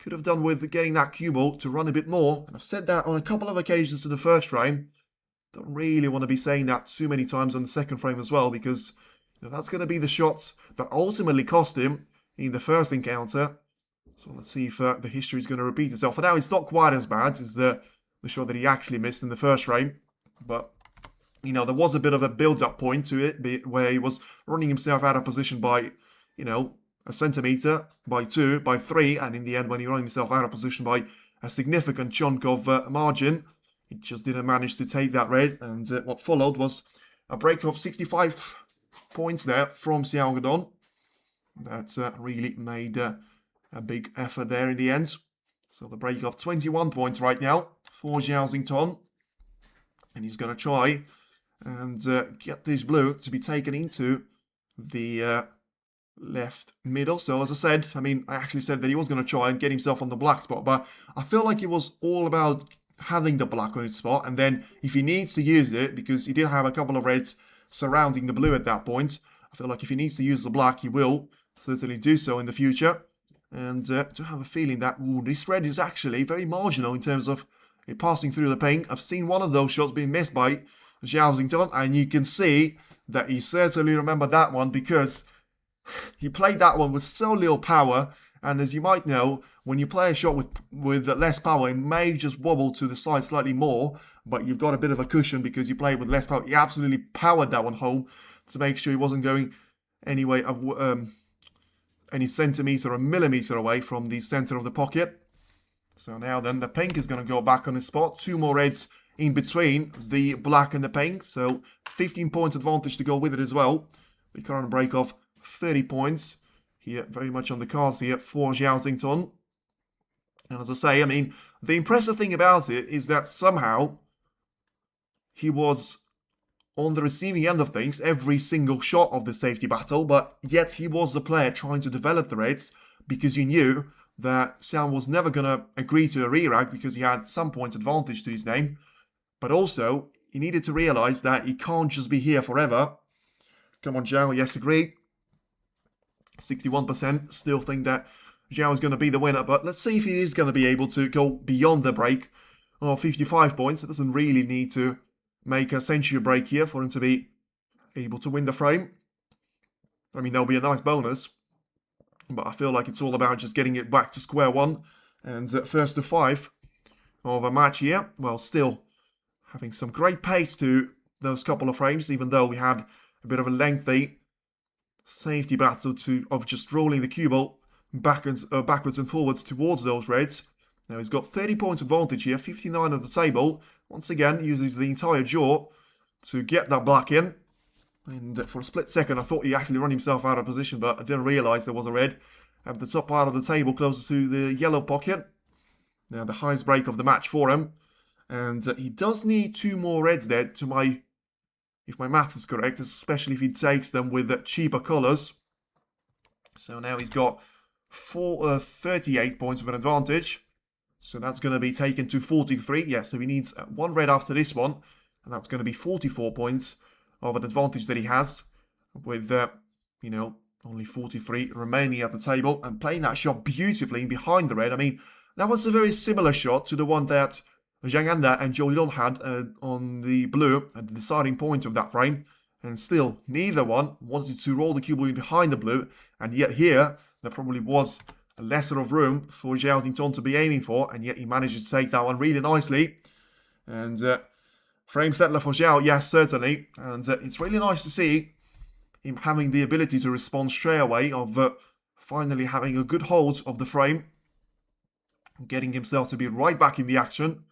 could have done with getting that cue ball to run a bit more. And I've said that on a couple of occasions in the first frame. Don't really want to be saying that too many times on the second frame as well, because that's going to be the shots that ultimately cost him in the first encounter. So let's see if the history is going to repeat itself. For now, it's not quite as bad as the shot that he actually missed in the first frame. But, there was a bit of a build-up point to it, where he was running himself out of position by, a centimetre, by 2, by 3. And in the end, when he ran himself out of position by a significant chunk of margin, he just didn't manage to take that red. And what followed was a break of 65 points there from Xiao. That really made a big effort there in the end. So the break of 21 points right now for Zhao. And he's going to try and get this blue to be taken into the left middle. So as I said, I actually said that he was going to try and get himself on the black spot, but I feel like it was all about having the black on its spot, and then if he needs to use it, because he did have a couple of reds surrounding the blue at that point, I feel like if he needs to use the black, he will certainly do so in the future. And to have a feeling that this red is actually very marginal in terms of it passing through the paint. I've seen one of those shots being missed by Zhao, and you can see that he certainly remembered that one, because he played that one with so little power. And as you might know, when you play a shot with less power, it may just wobble to the side slightly more, but you've got a bit of a cushion because you play it with less power. He absolutely powered that one home to make sure he wasn't going anyway of any centimetre or millimetre away from the centre of the pocket. So now then, the pink is going to go back on his spot. 2 more reds in between the black and the pink. So 15 points advantage to go with it as well. The current break of 30 points here, very much on the cards here for Zhao. And as I say, the impressive thing about it is that somehow he was on the receiving end of things every single shot of the safety battle, but yet he was the player trying to develop the reds, because he knew that Xiao was never going to agree to a re-rag because he had some points advantage to his name. But also, he needed to realize that he can't just be here forever. Come on, Zhao, yes, agree. 61% still think that Zhao is going to be the winner, but let's see if he is going to be able to go beyond the break of 55 points. It doesn't really need to make a century break here for him to be able to win the frame. There'll be a nice bonus, but I feel like it's all about just getting it back to square one. And first to 5 of a match here. Well, still having some great pace to those couple of frames, even though we had a bit of a lengthy safety battle of just rolling the cue ball backwards and forwards towards those reds. Now he's got 30 points advantage here, 59 at the table. Once again, uses the entire jaw to get that black in. And for a split second, I thought he actually run himself out of position, but I didn't realise there was a red at the top part of the table, closer to the yellow pocket. Now the highest break of the match for him. And he does need 2 more reds there if my math is correct, especially if he takes them with cheaper colours. So now he's got 38 points of an advantage. So that's going to be taken to 43. Yes, so he needs 1 red after this one. And that's going to be 44 points of an advantage that he has. With, only 43 remaining at the table. And playing that shot beautifully behind the red. That was a very similar shot to the one that Zhang Anda and Zhao Yilong had on the blue at the deciding point of that frame. And still, neither one wanted to roll the cue ball behind the blue. And yet here, there probably was a lesser of room for Zhao to be aiming for. And yet he manages to take that one really nicely. And frame settler for Xiao, yes, certainly. And it's really nice to see him having the ability to respond straight away, of finally having a good hold of the frame. Getting himself to be right back in the action.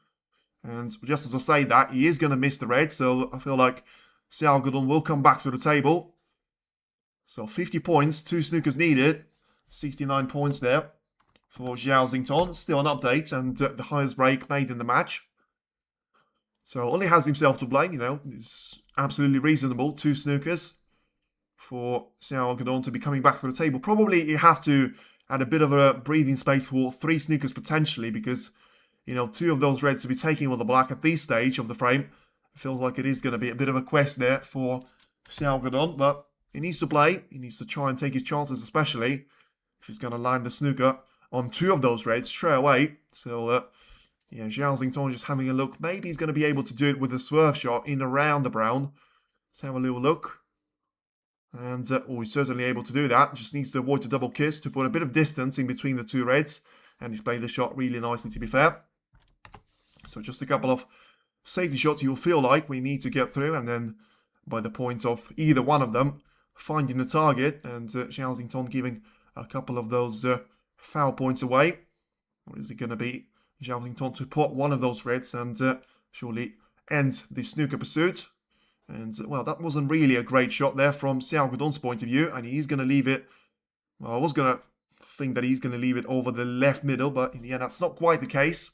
And just as I say that, he is going to miss the red. So I feel like Xiao will come back to the table. So 50 points, 2 snookers needed. 69 points there for Zhao. Still an update and the highest break made in the match. So only has himself to blame, It's absolutely reasonable. 2 snookers for Xiao to be coming back to the table. Probably you have to add a bit of a breathing space for 3 snookers potentially, because 2 of those reds to be taking with the black at this stage of the frame. It feels like it is going to be a bit of a quest there for Xiao, but he needs to play. He needs to try and take his chances, especially if he's going to land the snooker on 2 of those reds straight away. So, yeah, Zhao Xingtong just having a look. Maybe he's going to be able to do it with a swerve shot in around the brown. Let's have a little look. And, he's certainly able to do that. Just needs to avoid the double kiss to put a bit of distance in between the 2 reds. And he's played the shot really nicely, to be fair. So just a couple of safety shots you'll feel like we need to get through. And then by the point of either one of them finding the target. And Zhao Xingtong giving a couple of those foul points away. Or is it going to be Zhao Xingtong to put one of those reds and surely end the snooker pursuit? And, well, that wasn't really a great shot there from Xiao Guodong's point of view. And he's going to leave it. Well, I was going to think that he's going to leave it over the left middle. But in the end, that's not quite the case.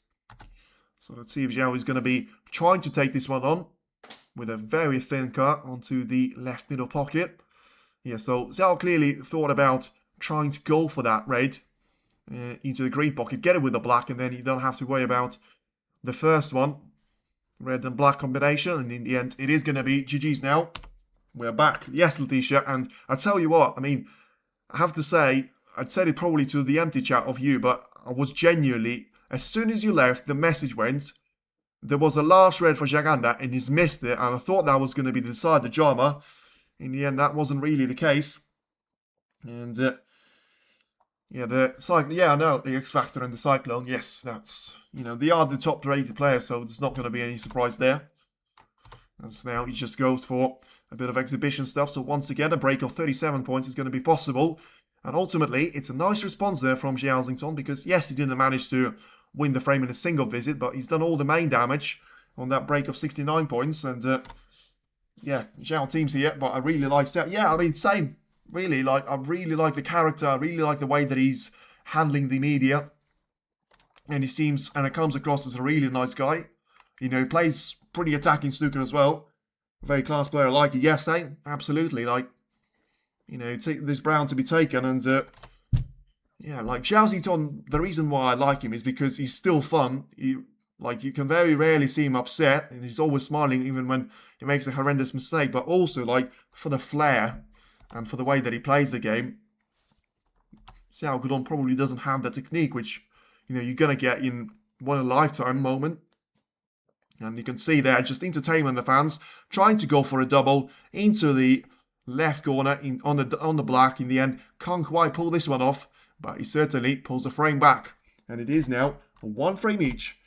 So let's see if Xiao is going to be trying to take this one on with a very thin cut onto the left middle pocket. Yeah, so Xiao clearly thought about trying to go for that red into the green pocket, get it with the black, and then you don't have to worry about the first one. Red and black combination, and in the end, it is going to be GG's now. We're back. Yes, Letitia, and I tell you what, I mean, I have to say, I'd said it probably to the empty chat of you, but I was genuinely, as soon as you left, the message went, there was a last red for Jaganda, and he's missed it, and I thought that was going to be the decided drama. In the end, that wasn't really the case. And, yeah, I know, the X Factor and the Cyclone, yes, that's, they are the top rated players, so there's not going to be any surprise there. And now he just goes for a bit of exhibition stuff, so once again, a break of 37 points is going to be possible. And ultimately, it's a nice response there from Zhao Xingtong, because yes, he didn't manage to win the frame in a single visit, but he's done all the main damage on that break of 69 points, and yeah, Xiao team's here, but I really like Xiao. Yeah, I mean, same. Really, I really like the character. I really like the way that he's handling the media. And he seems, and it comes across as a really nice guy. He plays pretty attacking snooker as well. Very class player, I like it. Yes, same. Absolutely. There's Brown to be taken. And, yeah, Zhao Xingtong, the reason why I like him is because he's still fun. You can very rarely see him upset. And he's always smiling even when he makes a horrendous mistake. But also, for the flair and for the way that he plays the game, Xiao Guodong probably doesn't have the technique which, you're going to get in one-in-a-lifetime moment. And you can see there, just entertainment the fans, trying to go for a double into the left corner on the black. In the end, can't quite pull this one off, but he certainly pulls a frame back. And it is now a 1 frame each.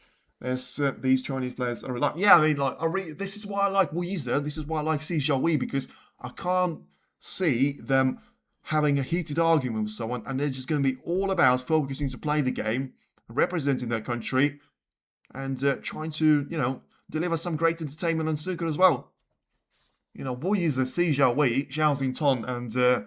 As these Chinese players are like, yeah, I mean, this is why I like Wu Yize, this is why I like Xi Xiaowei, because I can't see them having a heated argument with someone, and they're just going to be all about focusing to play the game, representing their country, and trying to, deliver some great entertainment and snooker as well. Wu Yize, Xi Xiaowei, Zhao Xingtong, and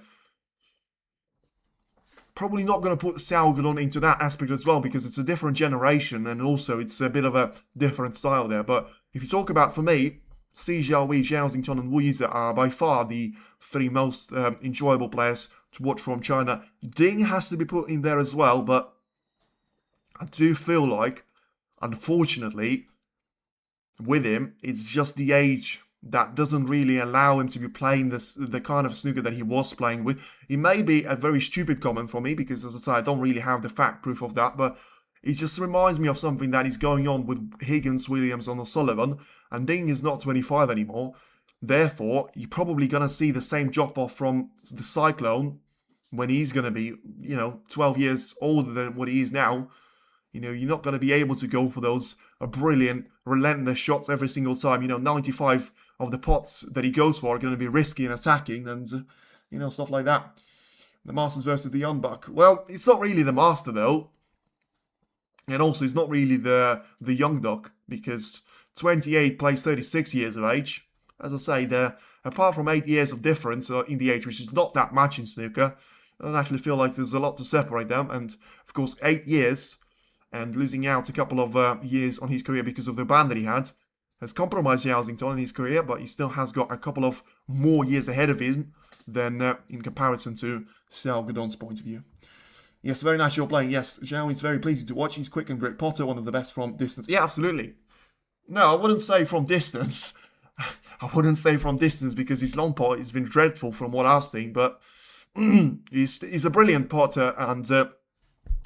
probably not going to put Xiao Guodong into that aspect as well, because it's a different generation, and also it's a bit of a different style there. But if you talk about, for me, Xi Xiaowei, Zhao Xingtong, and Wu Yize are by far the 3 most enjoyable players to watch from China. Ding has to be put in there as well, but I do feel like, unfortunately, with him, it's just the age that doesn't really allow him to be playing the kind of snooker that he was playing with. It may be a very stupid comment for me, because as I say, I don't really have the fact proof of that, but it just reminds me of something that is going on with Higgins, Williams, and O'Sullivan, and Ding is not 25 anymore. Therefore, you're probably going to see the same drop-off from the Cyclone when he's going to be, 12 years older than what he is now. You're not going to be able to go for those brilliant, relentless shots every single time. 95 of the pots that he goes for are going to be risky and attacking, and, stuff like that. The Masters versus the Young Buck. Well, it's not really the Master, though. And also, it's not really the Young Duck, because 28 plays 36 years of age. As I say, apart from 8 years of difference in the age, which is not that much in snooker, I don't actually feel like there's a lot to separate them. And, of course, 8 years, and losing out a couple of years on his career because of the ban that he had, has compromised Zhao Xingtong in his career, but he still has got a couple of more years ahead of him than in comparison to Xiao Guodong's point of view. Yes, very nice you're playing. Yes, Zhao is very pleasing to watch. He's quick and great potter, one of the best from distance. Yeah, absolutely. No, I wouldn't say from distance. I wouldn't say from distance, because his long pot has been dreadful from what I've seen, but he's a brilliant potter, and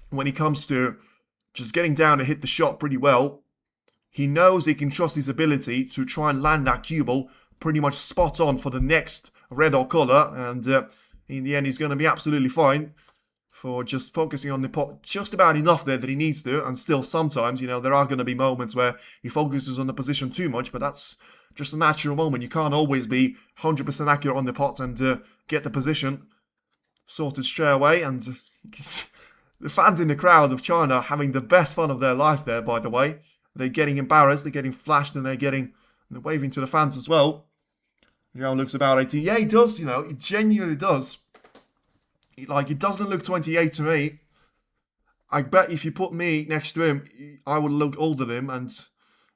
when it comes to just getting down and hit the shot pretty well. He knows he can trust his ability to try and land that cue ball pretty much spot on for the next red or colour, and in the end he's going to be absolutely fine for just focusing on the pot just about enough there that he needs to. And still sometimes, you know, there are going to be moments where he focuses on the position too much, but that's just a natural moment. You can't always be 100% accurate on the pot and get the position sorted straight away. And the fans in the crowd of China are having the best fun of their life there, by the way. They're getting embarrassed, they're getting flashed, and they're waving to the fans as well. Xiao looks about 18. Yeah, he does, you know, he genuinely does. It doesn't look 28 to me. I bet if you put me next to him, I would look older than him. And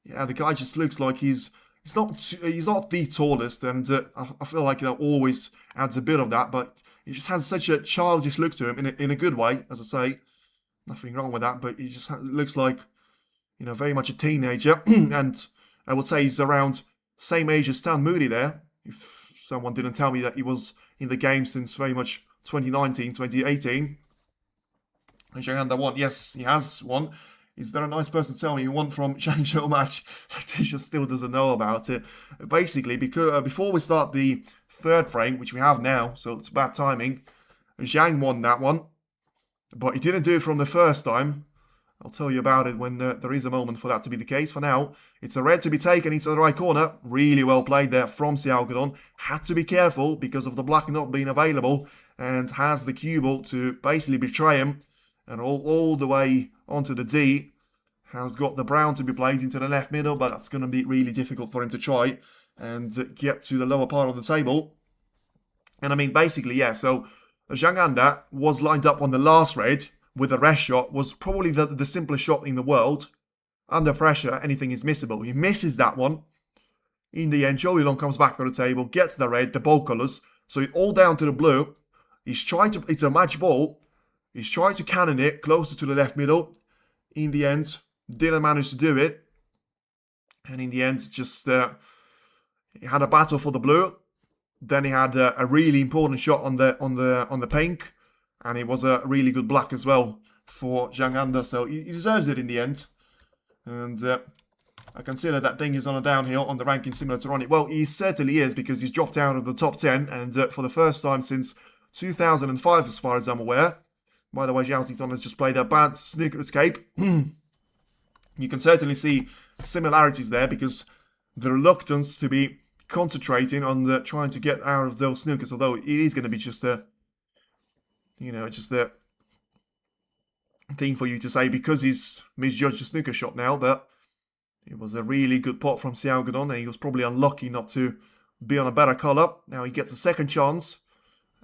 yeah, the guy just looks like he's not the tallest, and I feel like that always adds a bit of that. But he just has such a childish look to him in a good way, as I say. Nothing wrong with that, but he just looks like, you know, very much a teenager. And I would say he's around same age as Stan Moody there. If someone didn't tell me that he was in the game since very much 2019, 2018. And Zhang won. Yes, he has won. Is there a nice person telling me he won from Zhang match? Tisha still doesn't know about it. Basically, because before we start the third frame, which we have now, so it's bad timing, Zhang won that one. But he didn't do it from the first time. I'll tell you about it when there is a moment for that to be the case. For now, it's a red to be taken into the right corner. Really well played there from Xiao. Had to be careful because of the black not being available, and has the cue ball to basically betray him. And all the way onto the D. Has got the brown to be played into the left middle, but that's going to be really difficult for him to try and get to the lower part of the table. And I mean, basically, yeah, so Zhang was lined up on the last red with a rest shot, was probably the simplest shot in the world. Under pressure, anything is missable. He misses that one. In the end, Watchalong comes back to the table, gets the red, the ball colours. So it's all down to the blue. It's a match ball. He's trying to cannon it closer to the left middle. In the end, didn't manage to do it. And in the end, just he had a battle for the blue. Then he had a really important shot on the pink. And it was a really good black as well for Zhang. So he deserves it in the end. And I consider that Ding is on a downhill on the ranking similar to Ronnie. Well, he certainly is, because he's dropped out of the top 10. And for the first time since 2005, as far as I'm aware. By the way, Xiao Zhang has just played a bad snooker escape. You can certainly see similarities there, because the reluctance to be concentrating on trying to get out of those snookers, although it is going to be just a thing for you to say because he's misjudged the snooker shot now. But it was a really good pot from Xiao, and he was probably unlucky not to be on a better colour. Now he gets a second chance.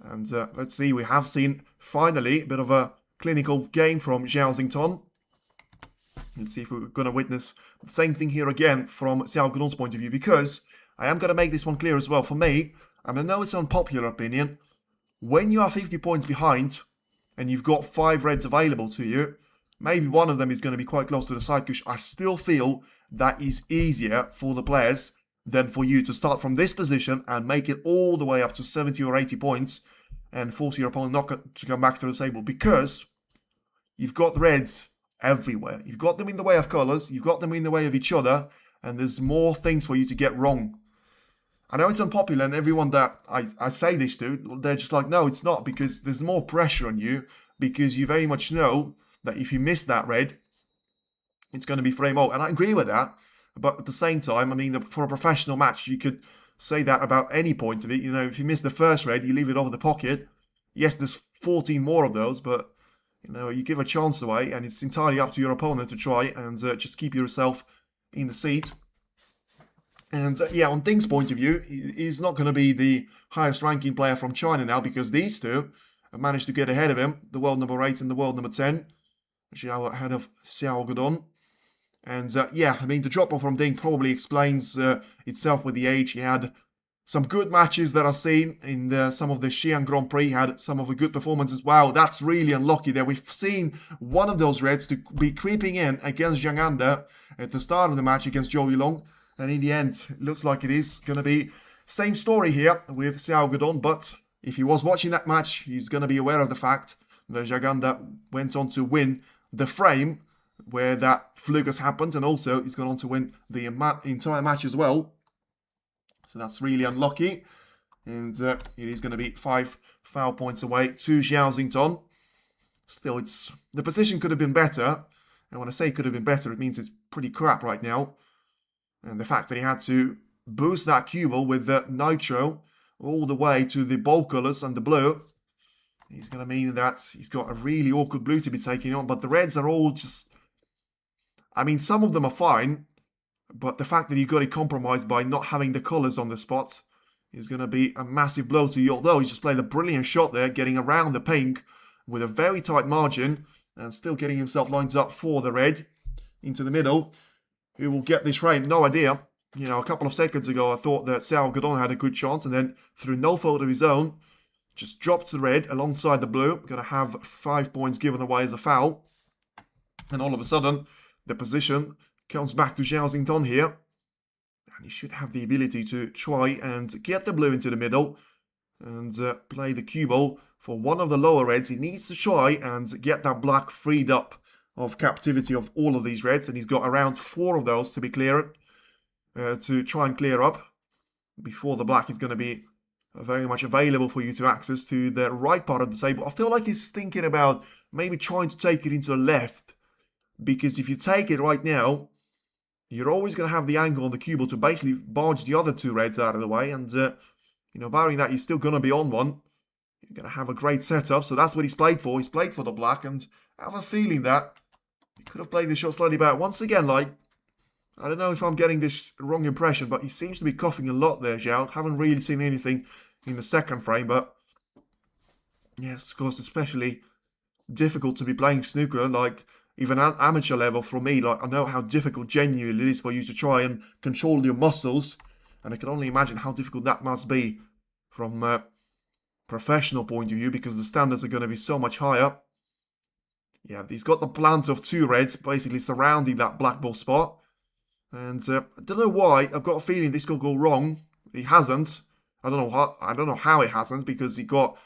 And let's see, we have seen finally a bit of a clinical game from Zhao Zington. Let's see if we're going to witness the same thing here again from Xiao Gudong's point of view, because I am going to make this one clear as well. For me, and I know it's an unpopular opinion, when you are 50 points behind and you've got 5 reds available to you, maybe one of them is going to be quite close to the side push. I still feel that is easier for the players than for you to start from this position and make it all the way up to 70 or 80 points and force your opponent not to come back to the table, because you've got reds everywhere. You've got them in the way of colours, you've got them in the way of each other, and there's more things for you to get wrong. I know it's unpopular, and everyone that I say this to, they're just like, no, it's not, because there's more pressure on you, because you very much know that if you miss that red, it's going to be frame out. And I agree with that. But at the same time, I mean, for a professional match, you could say that about any point of it. You know, if you miss the first red, you leave it over the pocket. Yes, there's 14 more of those, but, you know, you give a chance away, and it's entirely up to your opponent to try and just keep yourself in the seat. And, yeah, on Ding's point of view, he's not going to be the highest ranking player from China now, because these two have managed to get ahead of him, the world number 8 and the world number 10. Xiao ahead of Xiao Gudong. And, yeah, I mean, the drop-off from Ding probably explains itself with the age. He had some good matches that I've seen in some of the Xi'an Grand Prix. He had some of the good performances. Wow, that's really unlucky there. We've seen one of those reds to be creeping in against Zhang Anda at the start of the match against Watchalong. And in the end, it looks like it is going to be same story here with Xiao Gudong. But if he was watching that match, he's going to be aware of the fact the Zhao that went on to win the frame where that fluke has happened, and also he's gone on to win the entire match as well. So that's really unlucky. And it is going to be 5 foul points away to Xiao. Still, the position could have been better. And when I say could have been better, it means it's pretty crap right now. And the fact that he had to boost that cue ball with the nitro all the way to the ball colors and the blue is going to mean that he's got a really awkward blue to be taking on. But the reds are all just... I mean, some of them are fine. But the fact that you got it compromised by not having the colors on the spots is going to be a massive blow to you. Although he's just played a brilliant shot there, getting around the pink with a very tight margin and still getting himself lined up for the red into the middle. Who will get this frame? No idea. You know, a couple of seconds ago, I thought that Xiao had a good chance, and then through no fault of his own, just drops the red alongside the blue. Going to have 5 points given away as a foul. And all of a sudden, the position comes back to Xiao here. And he should have the ability to try and get the blue into the middle and play the cue ball for one of the lower reds. He needs to try and get that black freed up of captivity of all of these reds, and he's got around 4 of those to be cleared, to try and clear up before the black is going to be very much available for you to access to the right part of the table. I feel like he's thinking about maybe trying to take it into the left, because if you take it right now, you're always going to have the angle on the cue ball to basically barge the other 2 reds out of the way, and you know, barring that, you're still going to be on one. You're going to have a great setup, so that's what he's played for. He's played for the black, and I have a feeling that he could have played the shot slightly better. Once again, like, I don't know if I'm getting this wrong impression, but he seems to be coughing a lot there, Zhao. Haven't really seen anything in the second frame, but yes, of course, especially difficult to be playing snooker, like, even at amateur level for me. Like, I know how difficult genuinely it is for you to try and control your muscles, and I can only imagine how difficult that must be from a professional point of view, because the standards are going to be so much higher. Yeah, he's got the plant of 2 reds basically surrounding that black ball spot. And I don't know why. I've got a feeling this could go wrong. He hasn't. I don't know how it hasn't, because he got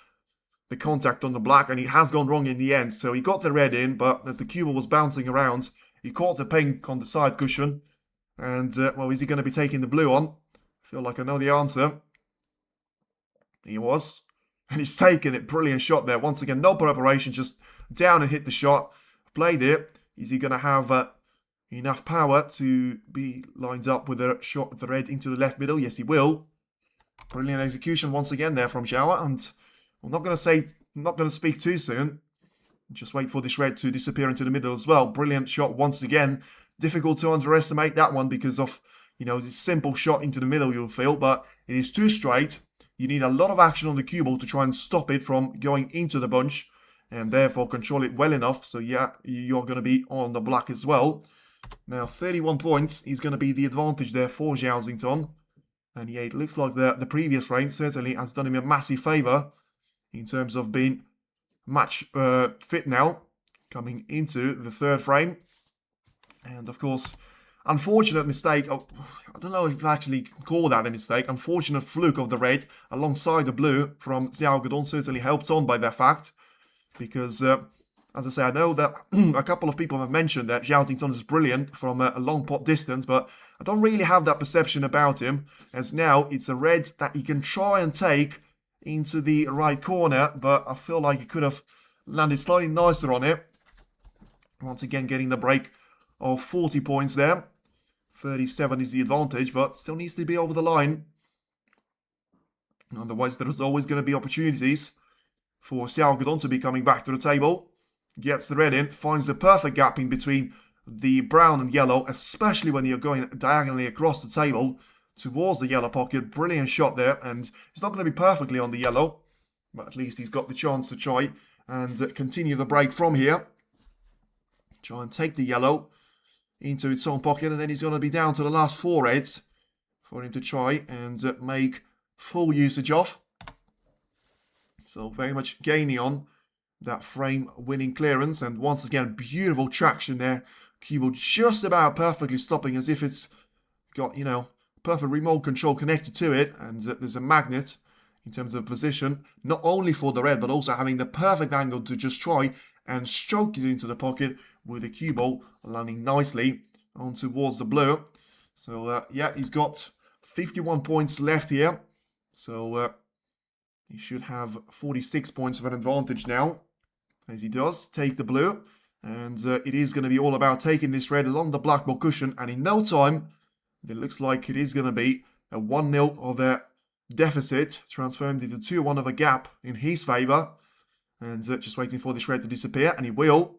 the contact on the black and he has gone wrong in the end. So he got the red in, but as the cue ball was bouncing around, he caught the pink on the side cushion. And, well, is he going to be taking the blue on? I feel like I know the answer. He was. And he's taken it. Brilliant shot there. Once again, no preparation, just down and hit the shot. Played it. Is he going to have enough power to be lined up with a shot with the red into the left middle? Yes, he will. Brilliant execution once again there from Xiao. And I'm not going to speak too soon. Just wait for this red to disappear into the middle as well. Brilliant shot once again. Difficult to underestimate that one because of, you know, this simple shot into the middle, you'll feel. But it is too straight. You need a lot of action on the cue ball to try and stop it from going into the bunch, and therefore control it well enough. So yeah, you're going to be on the black as well. Now 31 points is going to be the advantage there for Xiao. And yeah, it looks like the previous frame certainly has done him a massive favour in terms of being match fit now, coming into the 3rd frame. And of course, unfortunate mistake. I don't know if I actually call that a mistake. Unfortunate fluke of the red alongside the blue from Xiao, certainly helped on by that fact. Because, as I say, I know that a couple of people have mentioned that Xiao is brilliant from a long pot distance, but I don't really have that perception about him, as now it's a red that he can try and take into the right corner, but I feel like he could have landed slightly nicer on it. Once again, getting the break of 40 points there. 37 is the advantage, but still needs to be over the line. Otherwise, there's always going to be opportunities for Xiao to be coming back to the table. Gets the red in, finds the perfect gap in between the brown and yellow, especially when you're going diagonally across the table towards the yellow pocket. Brilliant shot there, and it's not going to be perfectly on the yellow, but at least he's got the chance to try and continue the break from here. Try and take the yellow into its own pocket, and then he's going to be down to the last 4 reds for him to try and make full usage of. So very much gaining on that frame winning clearance, and once again beautiful traction there. Cue ball just about perfectly stopping, as if it's got, you know, perfect remote control connected to it, and there's a magnet in terms of position, not only for the red, but also having the perfect angle to just try and stroke it into the pocket with the cue ball landing nicely on towards the blue. So, yeah, he's got 51 points left here. So, he should have 46 points of an advantage now, as he does take the blue. And it is going to be all about taking this red along the black ball cushion. And in no time, it looks like it is going to be a 1-0 of a deficit, transformed into 2-1 of a gap in his favour. And just waiting for this red to disappear, and he will.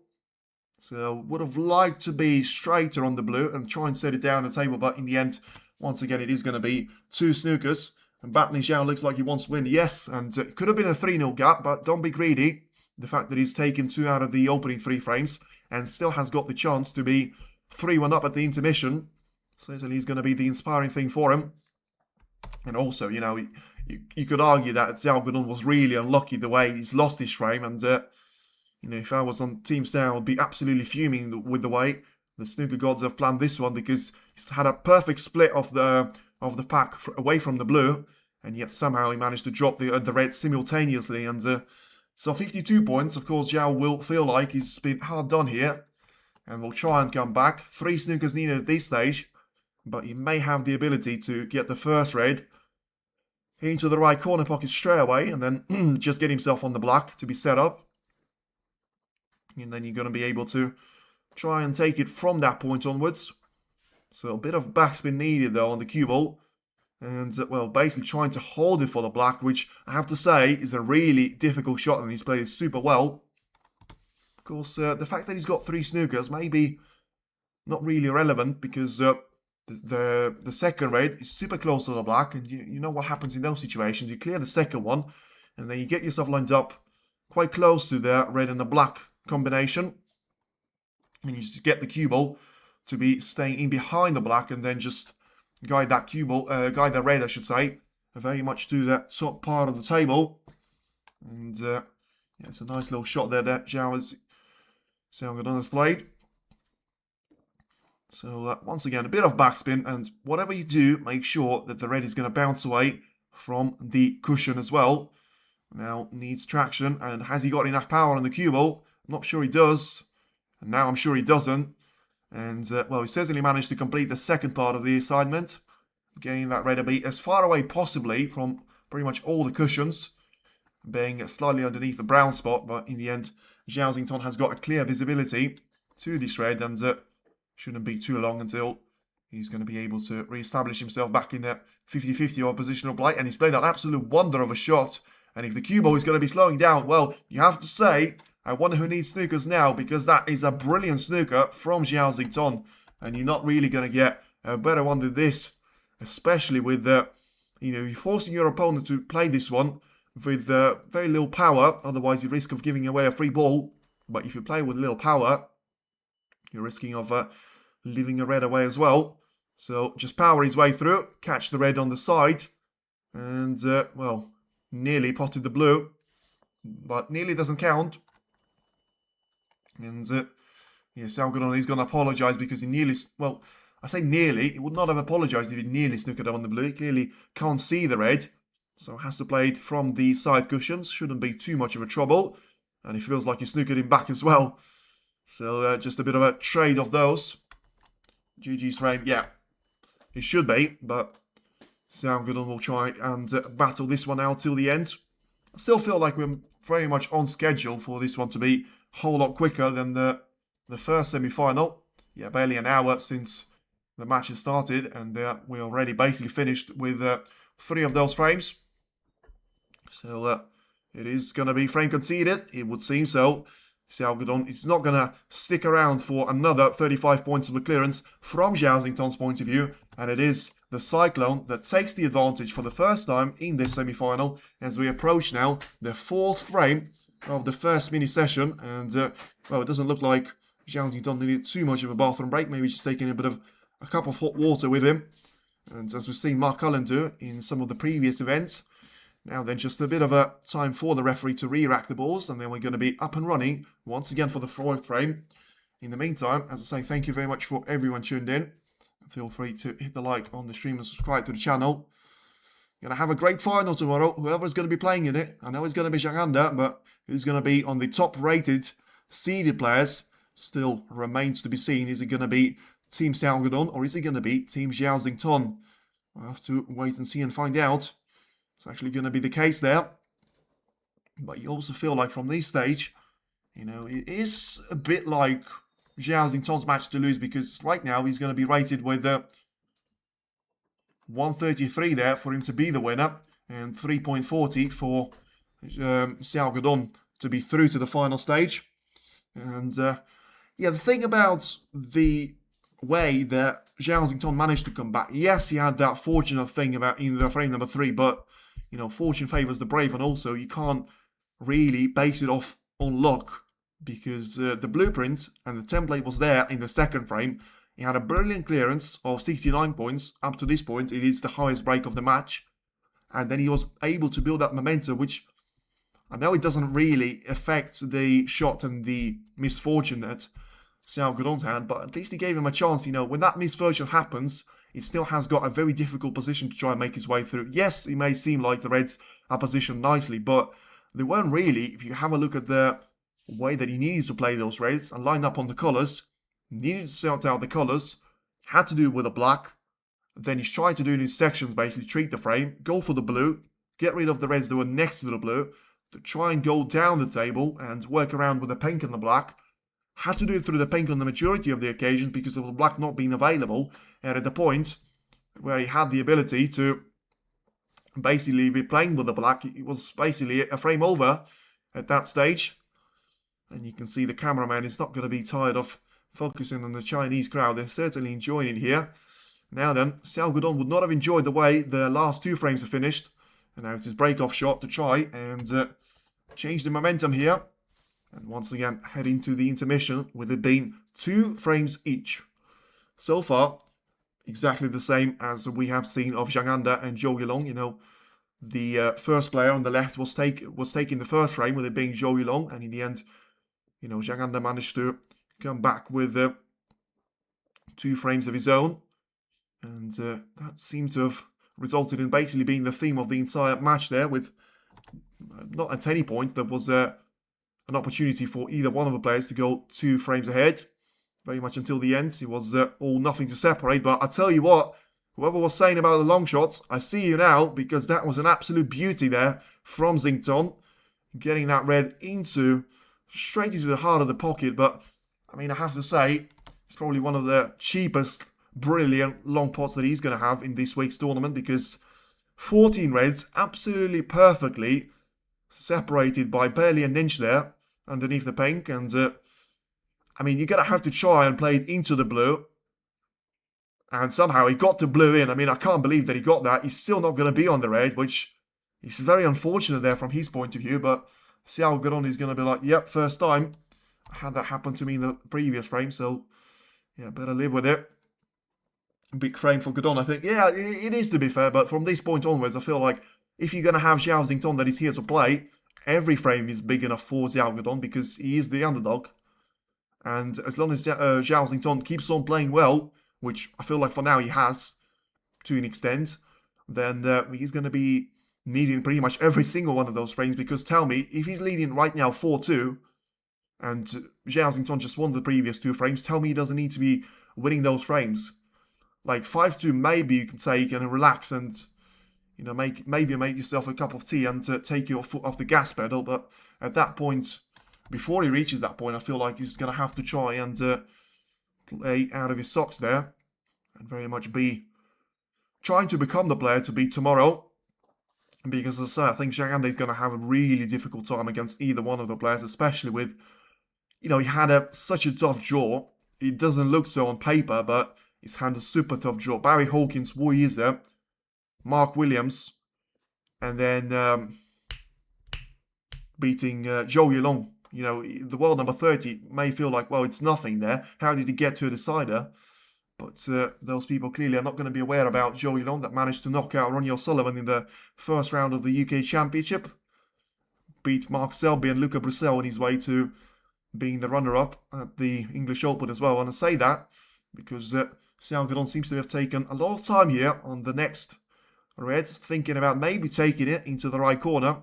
So would have liked to be straighter on the blue and try and set it down the table, but in the end, once again, it is going to be 2 snookers. And battling Xiao looks like he wants to win. Yes, and it could have been a 3-0 gap, but don't be greedy. The fact that he's taken 2 out of the opening 3 frames and still has got the chance to be 3-1 up at the intermission, certainly is going to be the inspiring thing for him. And also, you know, you could argue that Zhao was really unlucky the way he's lost his frame. And, you know, if I was on Team Xiao, I'd be absolutely fuming with the way the snooker gods have planned this one, because he's had a perfect split of the pack away from the blue, and yet somehow he managed to drop the red simultaneously. And so 52 points. Of course, Zhao will feel like he's been hard done here, and will try and come back. 3 snookers needed at this stage, but he may have the ability to get the first red into the right corner pocket straight away, and then just get himself on the black to be set up. And then you're going to be able to try and take it from that point onwards. So a bit of backspin needed though on the cue ball. And, well, basically trying to hold it for the black, which I have to say is a really difficult shot, and he's played it super well. Of course, the fact that he's got 3 snookers may be not really relevant, because the second red is super close to the black, and you know what happens in those situations. You clear the second one, and then you get yourself lined up quite close to the red and the black combination, and you just get the cue ball to be staying in behind the black, and then just guide that cue ball, guide the red, I should say, very much to that top part of the table. And yeah, it's a nice little shot there that Xiao has played. So once again, a bit of backspin, and whatever you do, make sure that the red is going to bounce away from the cushion as well. Now needs traction, and has he got enough power on the cue ball? I'm not sure he does, and now I'm sure he doesn't. And, well, he certainly managed to complete the second part of the assignment, getting that red to be as far away possibly from pretty much all the cushions, being slightly underneath the brown spot, but in the end, Zhao has got a clear visibility to this red, and shouldn't be too long until he's going to be able to re-establish himself back in that 50-50 or positional play. And he's played an absolute wonder of a shot, and if the cue ball is going to be slowing down, well, you have to say, I wonder who needs snookers now, because that is a brilliant snooker from Xiao Xington, and you're not really going to get a better one than this, especially with you know, you're forcing your opponent to play this one with very little power. Otherwise, you risk of giving away a free ball. But if you play with little power, you're risking of leaving a red away as well. So just power his way through, catch the red on the side, and well, nearly potted the blue, but nearly doesn't count. And yeah, Xiao he's going to apologise because he nearly, well, I say nearly, he would not have apologised if he nearly snookered on the blue. He clearly can't see the red, so has to play it from the side cushions. Shouldn't be too much of a trouble, and he feels like he snookered him back as well. So just a bit of a trade of those. GG's frame, yeah, it should be, but Xiao will try and battle this one out till the end. I still feel like we're very much on schedule for this one to be a whole lot quicker than the first semi-final. Yeah, barely an hour since the match has started, and we're already basically finished with 3 of those frames. So it is going to be frame conceded, it would seem so. Xiao is not going to stick around for another 35 points of the clearance from Zhao Xington's point of view, and it is the Cyclone that takes the advantage for the first time in this semi-final as we approach now the 4th frame of the first mini-session. And, well, it doesn't look like Zhao Xington needed too much of a bathroom break, maybe just taking a cup of hot water with him. And as we've seen Mark Cullen do in some of the previous events. Now then, just a bit of a time for the referee to re-rack the balls, and then we're going to be up and running once again for the 4th frame. In the meantime, as I say, thank you very much for everyone tuned in. Feel free to hit the like on the stream and subscribe to the channel. Going to have a great final tomorrow. Whoever's going to be playing in it, I know it's going to be Zhao, but who's going to be on the top-rated seeded players still remains to be seen. Is it going to be Team Xiao or is it going to be Team Zhao Xington? We'll have to wait and see and find out. It's actually going to be the case there. But you also feel like from this stage, you know, it is a bit like Zhao Xington's match to lose, because right now he's going to be rated with 133 there for him to be the winner, and 3.40 for Xiao to be through to the final stage. And yeah, the thing about the way that Zhao Xington managed to come back, yes, he had that fortunate thing about in the frame number 3, but you know, fortune favors the brave, and also you can't really base it off on luck, because the blueprint and the template was there in the second frame. He had a brilliant clearance of 69 points. Up to this point, it is the highest break of the match. And then he was able to build up momentum, which I know it doesn't really affect the shot and the misfortune that Xiao Guodong's had, but at least he gave him a chance. You know, when that misfortune happens, he still has got a very difficult position to try and make his way through. Yes, it may seem like the Reds are positioned nicely, but they weren't really. If you have a look at the way that he needed to play those Reds and line up on the colours, needed to sort out the colours, had to do it with a black. Then he's tried to do in his sections, basically treat the frame, go for the blue, get rid of the Reds that were next to the blue, to try and go down the table and work around with the pink and the black. Had to do it through the pink on the majority of the occasions because of the black not being available, and at the point where he had the ability to basically be playing with the black, it was basically a frame over at that stage. And you can see the cameraman is not going to be tired of focusing on the Chinese crowd. They're certainly enjoying it here. Now then, Xiao Guodong would not have enjoyed the way the last two frames are finished. And now it's his break-off shot to try and change the momentum here. And once again, head into the intermission with it being 2 frames each. So far, exactly the same as we have seen of Zhang Anda and Zhou Yulong. You know, the first player on the left was taking the first frame with it being Zhou Yulong. And in the end, you know, Zhang Anda managed to come back with 2 frames of his own. And that seemed to have resulted in basically being the theme of the entire match there, with not at any point there was an opportunity for either one of the players to go 2 frames ahead. Very much until the end, it was all nothing to separate. But I tell you what, whoever was saying about the long shots, I see you now, because that was an absolute beauty there from Xington. Getting that red straight into the heart of the pocket. But, I mean, I have to say, it's probably one of the cheapest brilliant long pots that he's going to have in this week's tournament, because 14 reds absolutely perfectly separated by barely an inch there underneath the pink. And I mean, you're going to have to try and play it into the blue, and somehow he got the blue in. I mean, I can't believe that he got that. He's still not going to be on the red, which is very unfortunate there from his point of view. But Xiao Guodong is going to be like, yep, first time I had that happen to me in the previous frame, so yeah, better live with it. Big frame for Guodong, I think. Yeah, it is, to be fair, but from this point onwards, I feel like if you're going to have Zhao Xington that is here to play, every frame is big enough for Xiao Guodong, because he is the underdog. And as long as Zhao Xington keeps on playing well, which I feel like for now he has, to an extent, then he's going to be needing pretty much every single one of those frames, because tell me, if he's leading right now 4-2, and Zhao Xington just won the previous 2 frames, tell me he doesn't need to be winning those frames. Like 5-2, maybe you can say you can relax and, you know, maybe make yourself a cup of tea and take your foot off the gas pedal. But at that point, before he reaches that point, I feel like he's going to have to try and play out of his socks there, and very much be trying to become the player to beat tomorrow. Because as I say, I think Zhang Anda is going to have a really difficult time against either one of the players, especially with, you know, he had such a tough draw. It doesn't look so on paper, but he's had a super tough draw. Barry Hawkins, Wu Yize, Mark Williams, and then beating Zhou Yulong. You know, the world number 30 may feel like, well, it's nothing there. How did he get to a decider? But those people clearly are not going to be aware about Zhou Yulong, that managed to knock out Ronnie O'Sullivan in the first round of the UK Championship. Beat Mark Selby and Luca Brissell on his way to being the runner-up at the English Open as well. And I say that because Xiao Guodong seems to have taken a lot of time here on the next Red thinking about maybe taking it into the right corner.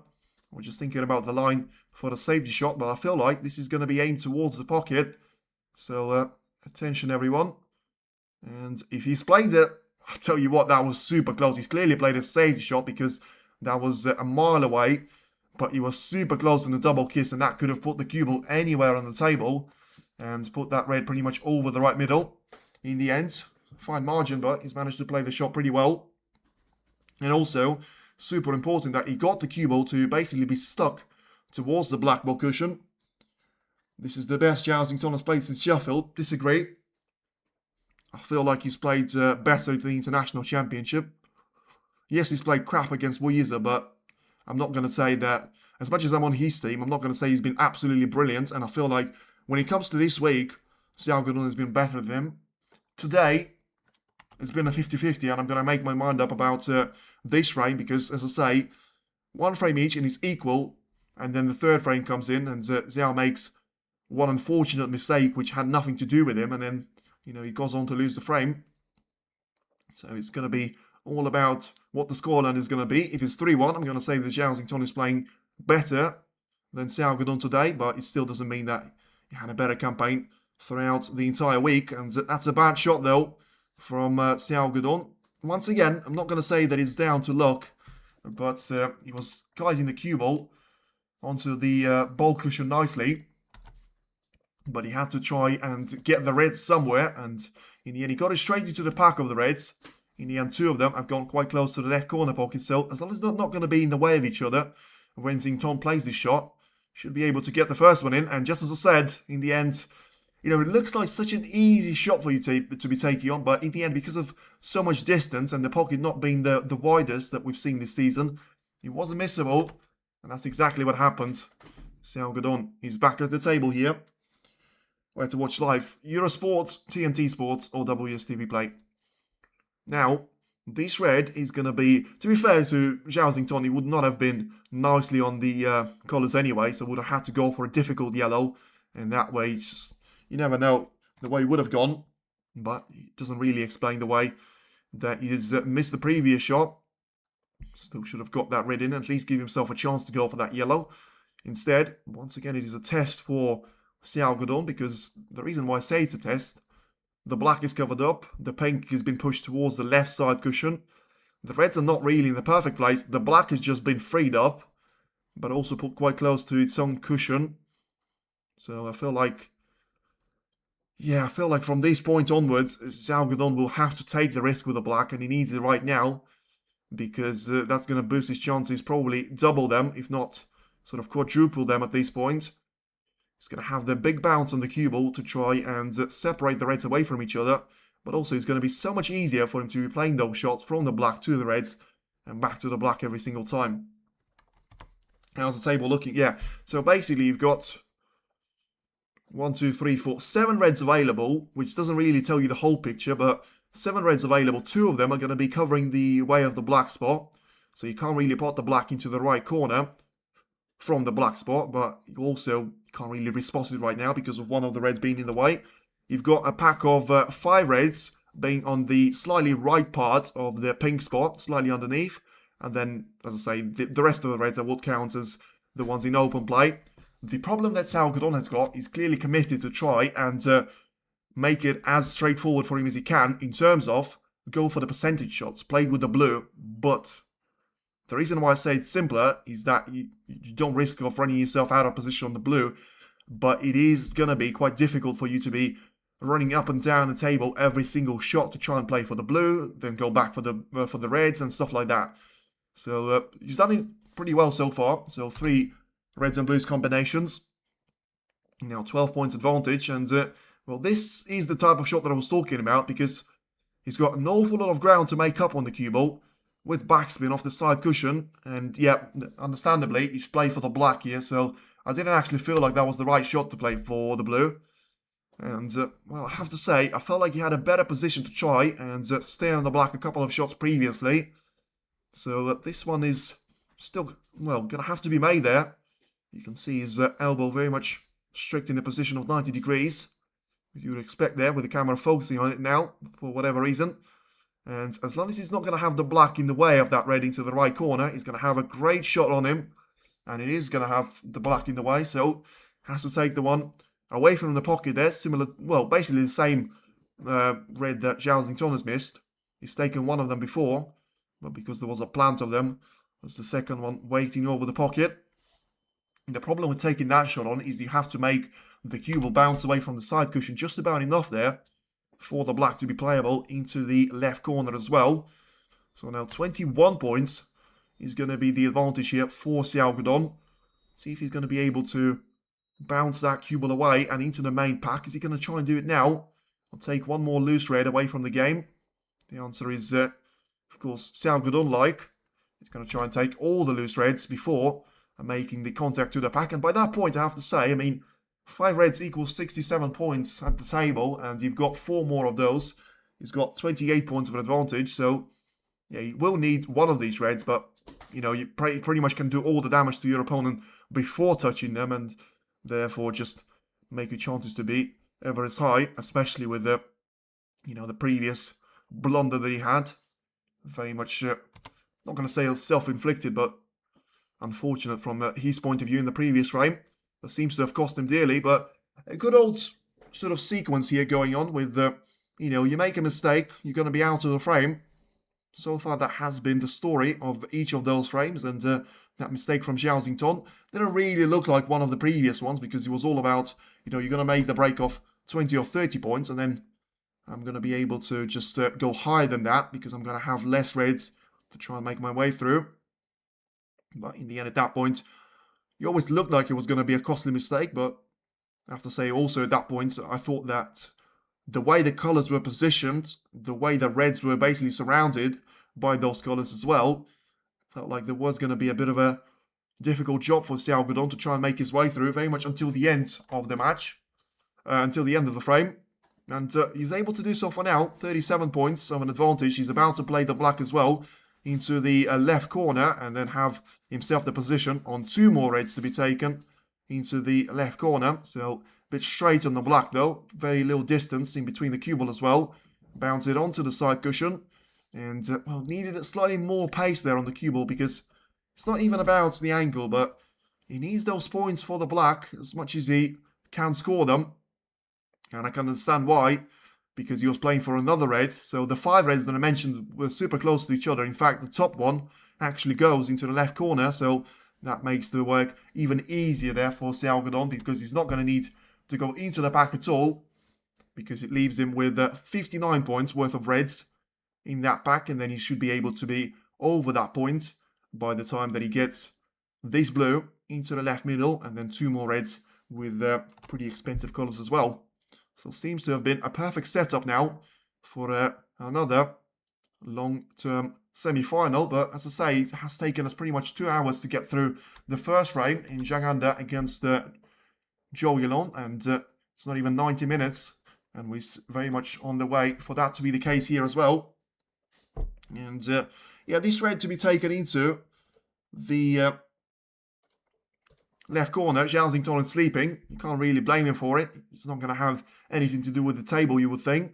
Or just thinking about the line for the safety shot. But I feel like this is going to be aimed towards the pocket. So attention everyone. And if he's played it, I'll tell you what, that was super close. He's clearly played a safety shot because that was a mile away. But he was super close in the double kiss, and that could have put the cue ball anywhere on the table and put that red pretty much over the right middle. In the end, fine margin, but he's managed to play the shot pretty well. And also, super important that he got the cue ball to basically be stuck towards the black ball cushion. This is the best Zhao has played since Sheffield. Disagree. I feel like he's played better at the International Championship. Yes, he's played crap against Weezer, but I'm not going to say that, as much as I'm on his team, I'm not going to say he's been absolutely brilliant. And I feel like when it comes to this week, Xiao has been better than him. Today, it's been a 50-50, and I'm going to make my mind up about this frame because, as I say, one frame each and it's equal. And then the third frame comes in and Xiao makes one unfortunate mistake which had nothing to do with him. And then, you know, he goes on to lose the frame. So it's going to be all about what the scoreline is going to be. If it's 3-1, I'm going to say that Zhao is playing better than Xiao today, but it still doesn't mean that he had a better campaign throughout the entire week. And that's a bad shot, though, from Xiao. Once again, I'm not going to say that it's down to luck, but he was guiding the cue ball onto the ball cushion nicely. But he had to try and get the reds somewhere, and in the end, he got it straight into the pack of the reds. In the end, two of them have gone quite close to the left corner pocket, so as long as they're not going to be in the way of each other, when Xington plays this shot, should be able to get the first one in. And just as I said, in the end, you know, it looks like such an easy shot for you to be taking on, but in the end, because of so much distance and the pocket not being the widest that we've seen this season, it was missable, and that's exactly what happened. Xiao is back at the table here. Where to watch live, Eurosport, TNT Sports, or WSTV Play. Now, this red is going to be, to be fair to Zhao Xington, he would not have been nicely on the colours anyway, so would have had to go for a difficult yellow, and that way, just, you never know the way he would have gone, but it doesn't really explain the way that he's missed the previous shot. Still should have got that red in, at least give himself a chance to go for that yellow. Instead, once again, it is a test for Xiao because the reason why I say it's a test, the black is covered up, the pink has been pushed towards the left side cushion, the reds are not really in the perfect place, the black has just been freed up, but also put quite close to its own cushion. So I feel like, yeah, from this point onwards, Xiao will have to take the risk with the black, and he needs it right now, because that's going to boost his chances, probably double them, if not sort of quadruple them at this point. He's going to have the big bounce on the cue ball to try and separate the reds away from each other. But also it's going to be so much easier for him to be playing those shots from the black to the reds and back to the black every single time. How's the table looking? Yeah, so basically you've got 1, 2, 3, 4, 7 reds available, which doesn't really tell you the whole picture, but 7 reds available. 2 of them are going to be covering the way of the black spot. So you can't really pot the black into the right corner from the black spot, but you also can't really respot it right now because of one of the reds being in the way. You've got a pack of 5 reds being on the slightly right part of the pink spot, slightly underneath. And then, as I say, the rest of the reds are what counts as the ones in open play. The problem that Xiao has got is clearly committed to try and make it as straightforward for him as he can in terms of go for the percentage shots, play with the blue, but the reason why I say it's simpler is that you don't risk of running yourself out of position on the blue, but it is going to be quite difficult for you to be running up and down the table every single shot to try and play for the blue, then go back for the reds and stuff like that. So he's done it pretty well so far. So 3 reds and blues combinations. Now 12 points advantage, and well, this is the type of shot that I was talking about because he's got an awful lot of ground to make up on the cue ball, with backspin off the side cushion, and yeah, understandably, he's played for the black here, so I didn't actually feel like that was the right shot to play for the blue. And, well, I have to say, I felt like he had a better position to try and stay on the black a couple of shots previously. So this one is still, well, going to have to be made there. You can see his elbow very much strict in the position of 90 degrees. You would expect there with the camera focusing on it now, for whatever reason. And as long as he's not going to have the black in the way of that red into the right corner, he's going to have a great shot on him. And it is going to have the black in the way, so has to take the one away from the pocket there. Similar, well, basically the same red that Zhao Xington has missed. He's taken one of them before, but because there was a plant of them, there's the second one waiting over the pocket. And the problem with taking that shot on is you have to make the cue will bounce away from the side cushion just about enough there for the black to be playable into the left corner as well. So now 21 points is going to be the advantage here for Xiao Guodong. See if he's going to be able to bounce that cue ball away and into the main pack. Is he going to try and do it now? I'll take one more loose red away from the game. The answer is, of course, Xiao Guodong-like. He's going to try and take all the loose reds before making the contact to the pack. And by that point, I have to say, I mean, 5 reds equals 67 points at the table, and you've got 4 more of those. He's got 28 points of an advantage, so yeah, you will need one of these reds, but you know, you pretty much can do all the damage to your opponent before touching them, and therefore just make your chances to be ever as high, especially with the, you know, the previous blunder that he had. Very much, not going to say self-inflicted, but unfortunate from his point of view in the previous frame. That seems to have cost him dearly, but a good old sort of sequence here going on with, you know, you make a mistake, you're going to be out of the frame. So far, that has been the story of each of those frames, and that mistake from Zhao Xington didn't really look like one of the previous ones, because it was all about, you know, you're going to make the break of 20 or 30 points, and then I'm going to be able to just go higher than that, because I'm going to have less reds to try and make my way through. But in the end, at that point, it always looked like it was going to be a costly mistake, but I have to say also at that point, I thought that the way the colours were positioned, the way the reds were basically surrounded by those colours as well, felt like there was going to be a bit of a difficult job for Xiao Guodong to try and make his way through, very much until the end of the match, until the end of the frame. And he's able to do so for now, 37 points of an advantage. He's about to play the black as well into the left corner, and then have himself the position on 2 more reds to be taken into the left corner. So a bit straight on the black though, very little distance in between the cue ball as well. Bounce it onto the side cushion, and well, needed a slightly more pace there on the cue ball, because it's not even about the angle, but he needs those points for the black as much as he can score them. And I can understand why, because he was playing for another red. So the 5 reds that I mentioned were super close to each other. In fact, the top one actually goes into the left corner, so that makes the work even easier there for Xiao Guodong, because he's not going to need to go into the pack at all, because it leaves him with 59 points worth of reds in that pack, and then he should be able to be over that point by the time that he gets this blue into the left middle, and then 2 more reds with pretty expensive colours as well. So seems to have been a perfect setup now for another long-term semi-final. But as I say, it has taken us pretty much 2 hours to get through the first frame in Zhang Anda against Zhao Yilong, and it's not even 90 minutes, and we're very much on the way for that to be the case here as well. And yeah, this red to be taken into the left corner. Zhao Xington is sleeping. You can't really blame him for it. It's not going to have anything to do with the table, you would think.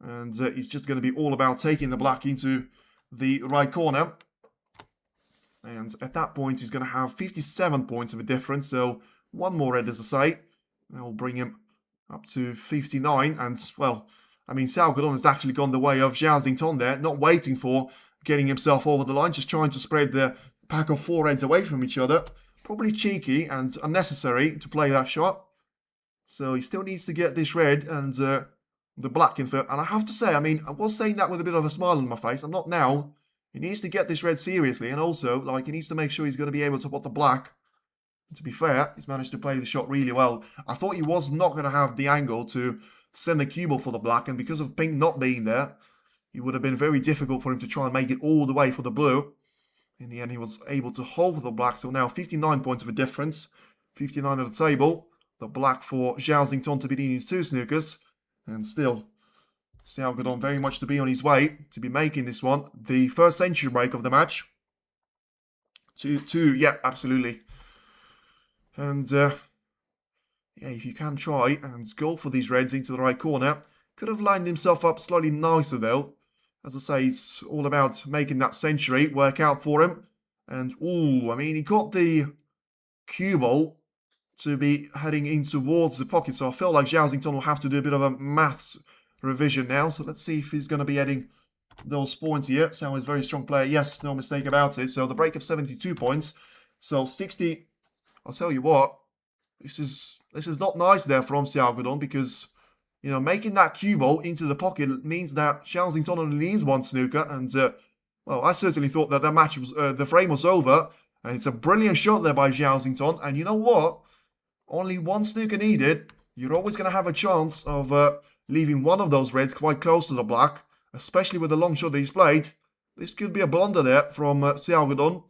And it's just going to be all about taking the black into the right corner. And at that point, he's going to have 57 points of a difference. So 1 more red, as I say. That will bring him up to 59. And, well, I mean, Xiao Guodong has actually gone the way of Zhao Xington there. Not waiting for getting himself over the line. Just trying to spread the pack of 4 reds away from each other. Probably cheeky and unnecessary to play that shot. So he still needs to get this red and the black in third. And I have to say, I mean, I was saying that with a bit of a smile on my face. I'm not now. He needs to get this red seriously. And also, like, he needs to make sure he's going to be able to put the black. And to be fair, he's managed to play the shot really well. I thought he was not going to have the angle to send the cue ball for the black. And because of pink not being there, it would have been very difficult for him to try and make it all the way for the blue. In the end, he was able to hold the black. So now 59 points of a difference. 59 at the table. The black for Zhao Xington to be in his 2 snookers. And still, Xiao Guodong very much to be on his way to be making this one the first century break of the match. 2-2, yeah, absolutely. And, yeah, if you can try and go for these reds into the right corner. Could have lined himself up slightly nicer, though. As I say, it's all about making that century work out for him. And, ooh, I mean, he got the cue ball to be heading in towards the pocket. So I feel like Zhao will have to do a bit of a maths revision now. So let's see if he's going to be adding those points here. Xiao is a very strong player. Yes, no mistake about it. So the break of 72 points. So 60. I'll tell you what. This is not nice there from Xiao because, you know, making that cue ball into the pocket means that Xiao Xingtong only needs one snooker. And, well, I certainly thought that match was, the frame was over. And it's a brilliant shot there by Xiao Xingtong. And you know what? Only one snooker needed. You're always going to have a chance of leaving one of those reds quite close to the black, especially with the long shot that he's played. This could be a blunder there from Xiao.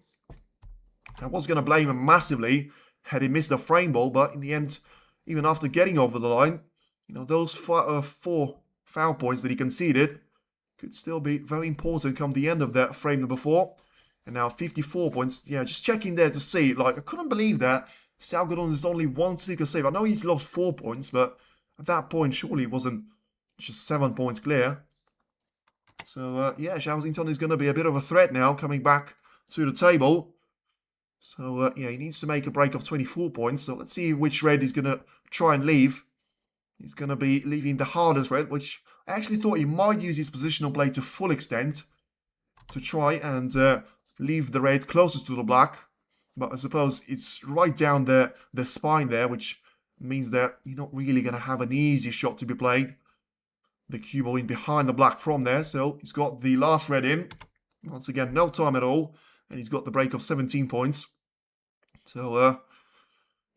I was going to blame him massively had he missed the frame ball, but in the end, even after getting over the line, you know, those 4 foul points that he conceded could still be very important come the end of that frame number 4. And now 54 points. Yeah, just checking there to see. Like, I couldn't believe that Xiao is only one snooker save. I know he's lost 4 points, but at that point, surely it wasn't just 7 points clear. So, yeah, Xiao Xingtong is going to be a bit of a threat now, coming back to the table. So, yeah, he needs to make a break of 24 points. So, let's see which red he's going to try and leave. He's going to be leaving the hardest red, which I actually thought he might use his positional play to full extent to try and leave the red closest to the black. But I suppose it's right down the spine there, which means that you're not really going to have an easy shot to be played. The cue ball in behind the black from there. So he's got the last red in. Once again, no time at all. And he's got the break of 17 points. So,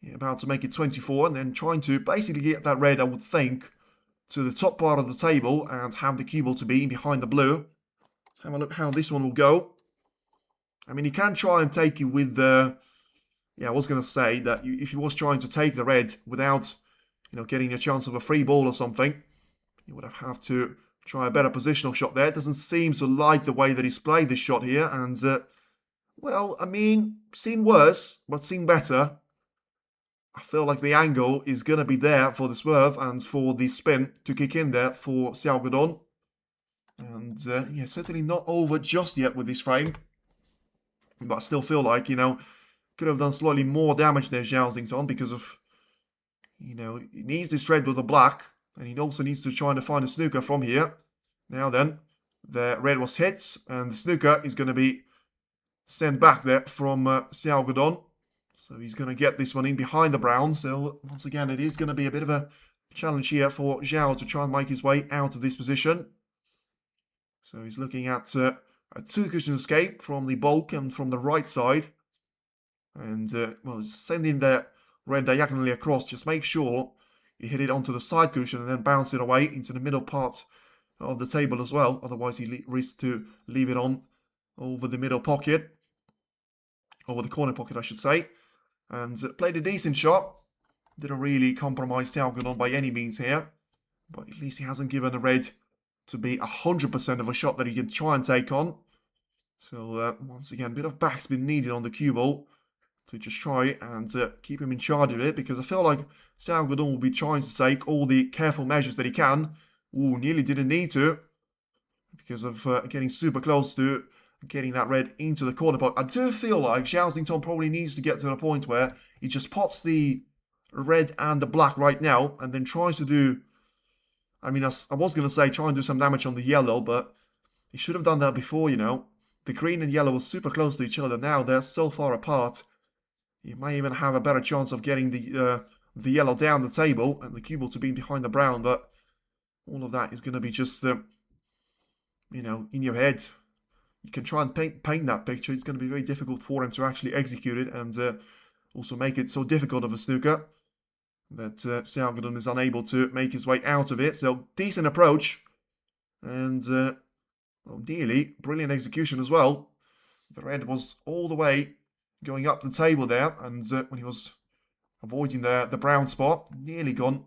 yeah, about to make it 24. And then trying to basically get that red, I would think, to the top part of the table and have the cue ball to be in behind the blue. Have a look how this one will go. I mean, he can try and take it with the... Yeah, I was going to say that if he was trying to take the red without, you know, getting a chance of a free ball or something, he would have to try a better positional shot there. It doesn't seem to like the way that he's played this shot here. And, well, I mean, seen worse, but seen better. I feel like the angle is going to be there for the swerve and for the spin to kick in there for Xiao. And, yeah, certainly not over just yet with this frame. But I still feel like, you know, could have done slightly more damage there, Xiao Xingtong, because of, you know, he needs this red with the black. And he also needs to try to find a snooker from here. Now then, the red was hit. And the snooker is going to be sent back there from Xiao. So he's going to get this one in behind the brown. So once again, it is going to be a bit of a challenge here for Zhao to try and make his way out of this position. So he's looking at a 2-cushion escape from the bulk and from the right side. And, well, sending the red diagonally across. Just make sure you hit it onto the side cushion and then bounce it away into the middle part of the table as well. Otherwise, he risks to leave it on over the middle pocket. Over the corner pocket, I should say. And played a decent shot. Didn't really compromise Xiao by any means here. But at least he hasn't given the red to be 100% of a shot that he can try and take on. So, once again, a bit of backspin needed on the cue ball to just try and keep him in charge of it. Because I feel like Xiao will be trying to take all the careful measures that he can. Ooh, nearly didn't need to. Because of getting super close to getting that red into the corner pocket. I do feel like Xiao Xingtong probably needs to get to the point where he just pots the red and the black right now. And then tries to do... I mean, I was going to say try and do some damage on the yellow. But he should have done that before, you know. The green and yellow were super close to each other. Now they're so far apart. You may even have a better chance of getting the yellow down the table and the cue ball to be behind the brown. But all of that is going to be just, you know, in your head. You can try and paint that picture. It's going to be very difficult for him to actually execute it and also make it so difficult of a snooker that Xiao is unable to make his way out of it. So, decent approach. And, well, nearly brilliant execution as well. The red was all the way going up the table there. And when he was avoiding the brown spot, nearly gone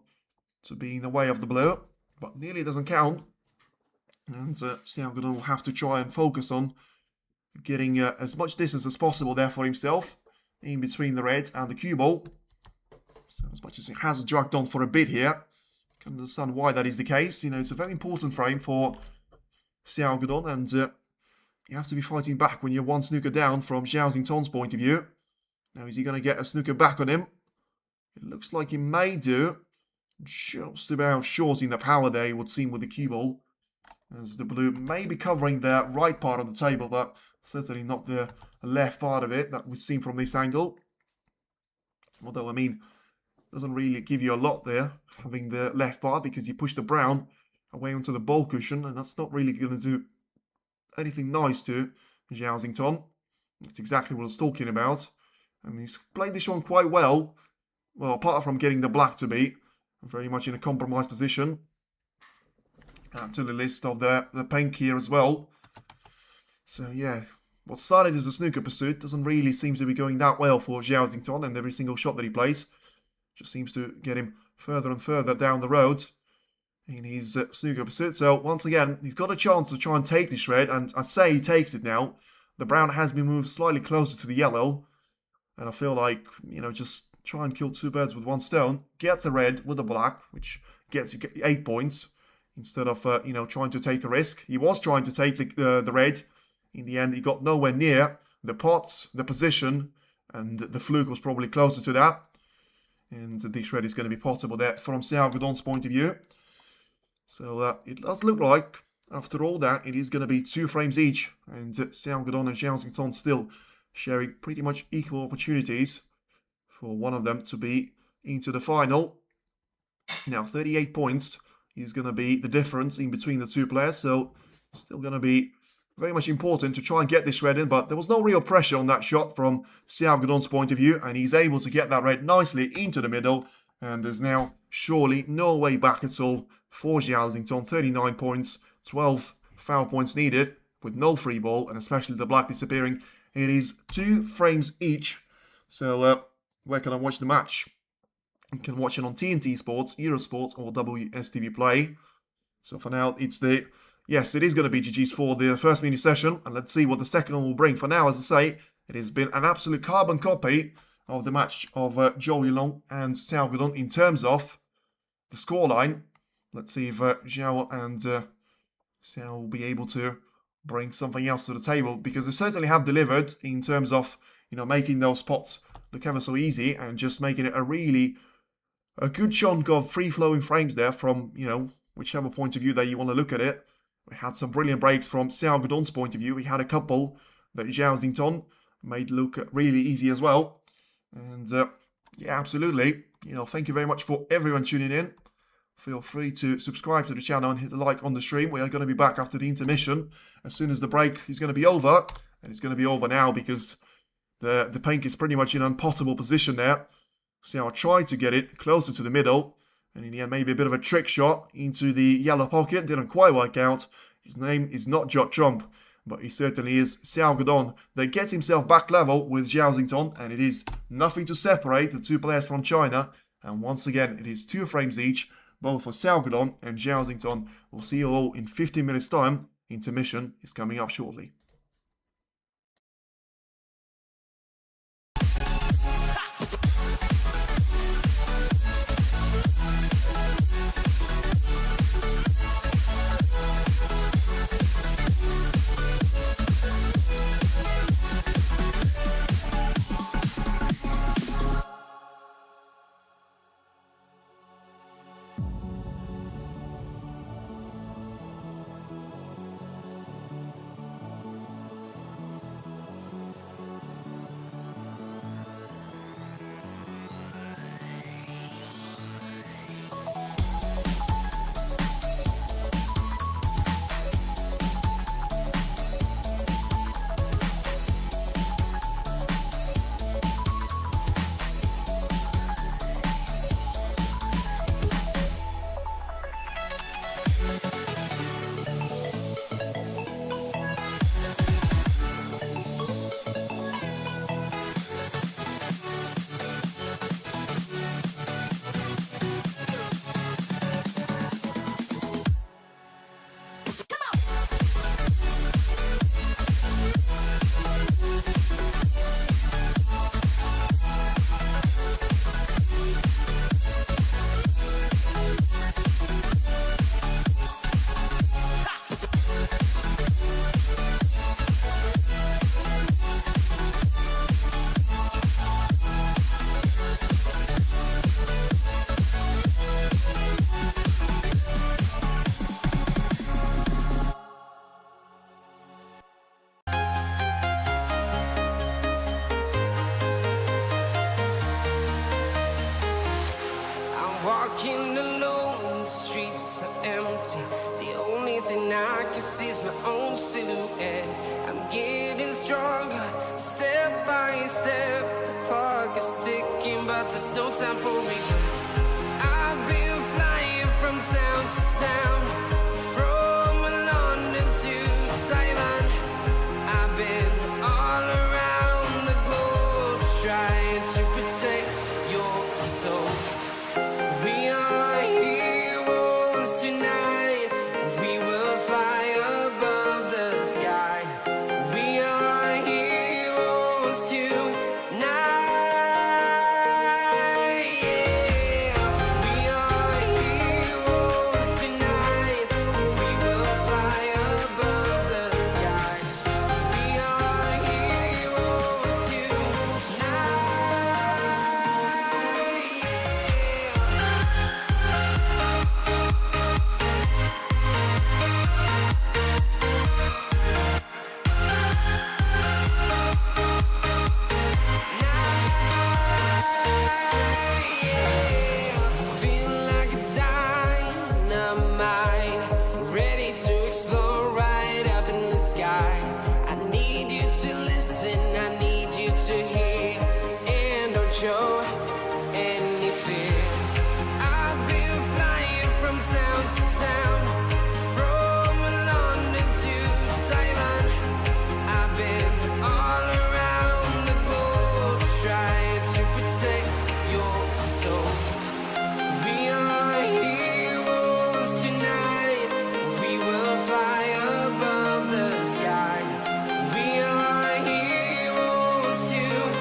to be in the way of the blue. But nearly doesn't count. And Xiao will have to try and focus on getting as much distance as possible there for himself in between the red and the cue ball. So as much as it has dragged on for a bit here, you can understand why that is the case. You know, it's a very important frame for Xiao Gudong, and you have to be fighting back when you're one snooker down from Zhao Xingtong's point of view. Now, is he going to get a snooker back on him? It looks like he may do. Just about short in the power there, it would seem, with the cue ball. As the blue may be covering the right part of the table, but certainly not the left part of it that we've seen from this angle. Although, I mean, doesn't really give you a lot there, having the left part, because you push the brown away onto the ball cushion, and that's not really going to do anything nice to Zhao Xingtong. That's exactly what I was talking about. And he's played this one quite well. Well, apart from getting the black to beat, very much in a compromised position. Add to the list of the pink here as well. So yeah, what started as a snooker pursuit doesn't really seem to be going that well for Zhao Xingtong, and every single shot that he plays just seems to get him further and further down the road in his snooker pursuit. So once again, he's got a chance to try and take this red, and I say he takes it now. The brown has been moved slightly closer to the yellow, and I feel like, you know, just try and kill two birds with one stone. Get the red with the black, which gets you 8 points, instead of, you know, trying to take a risk. He was trying to take the red. In the end, he got nowhere near the pot, the position, and the fluke was probably closer to that. And this red is going to be possible there from Xiao Gudong's point of view. So it does look like, after all that, it is going to be 2 frames each. And Xiao Gudong and Zhao Xingtong still sharing pretty much equal opportunities for one of them to be into the final. Now, 38 points is going to be the difference in between the two players. So still going to be very much important to try and get this red in, but there was no real pressure on that shot from Xiao Gudong's point of view, and he's able to get that red nicely into the middle, and there's now surely no way back at all for Zhao Xingtong. 39 points, 12 foul points needed, with no free ball, and especially the black disappearing. It is 2 frames each, so where can I watch the match? You can watch it on TNT Sports, Eurosport, or WSTV Play. So for now, it's the... Yes, it is going to be GG's for the first mini session, and let's see what the second one will bring. For now, as I say, it has been an absolute carbon copy of the match of Watchalong and Xiao Gudong in terms of the scoreline. Let's see if Zhao and Xiao will be able to bring something else to the table, because they certainly have delivered in terms of, you know, making those spots look ever so easy and just making it a good chunk of free-flowing frames there from, you know, whichever point of view that you want to look at it. We had some brilliant breaks from Xiao Gudong's point of view. We had a couple that Zhao Xingtong made look really easy as well. And yeah, absolutely. You know, thank you very much for everyone tuning in. Feel free to subscribe to the channel and hit the like on the stream. We are going to be back after the intermission as soon as the break is going to be over. And it's going to be over now because the pink is pretty much in an unpottable position there. Xiao tried to get it closer to the middle. And in the end, maybe a bit of a trick shot into the yellow pocket. Didn't quite work out. His name is not Jot Trump, but he certainly is Xiao Gudong. That gets himself back level with Zhao Xingtong, and it is nothing to separate the two players from China. And once again, it is 2 frames each, both for Xiao Gudong and Zhao Xingtong. We'll see you all in 15 minutes' time. Intermission is coming up shortly. can see is my own silhouette. I'm getting stronger, step by step. The clock is ticking, but there's no time for regrets. I've been flying from town to town, from London to Taiwan. I've been all around the globe trying to protect your soul. We are heroes tonight. We will fly above the sky. We are heroes tonight. Yeah. We are heroes tonight. We will fly above the sky. We are heroes tonight. Feeling like a dynamite, ready to explode right up in the sky. I need you to listen, I need you to hear, and don't show any fear. I've been flying from town to town, from London to Taiwan. I've been all around the globe trying to protect your soul. We are heroes tonight. We will fly above the sky. We are heroes tonight.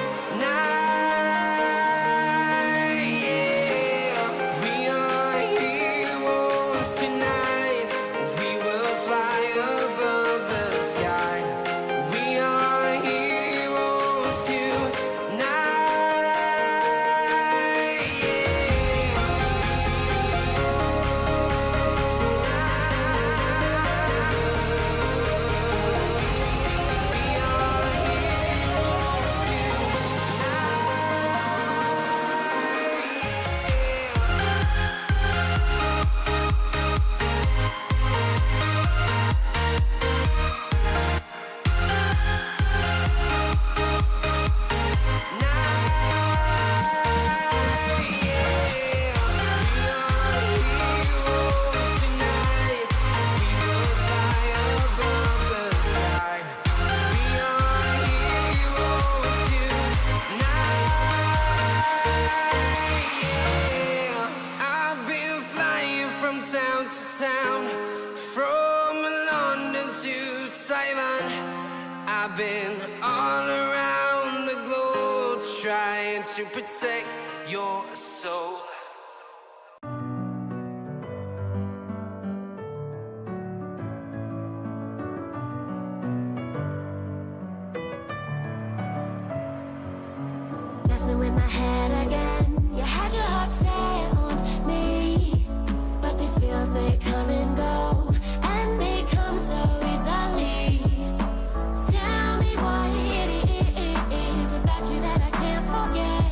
Yeah. We are heroes tonight. We will fly above the sky. We are heroes tonight. I've been flying from town to town, from London to Taiwan. I've been all around the globe trying to protect your soul. Messing with my head again. You had your heart set on me, but these feels, they come and go, and they come so easily. Tell me what it is about you that I can't forget,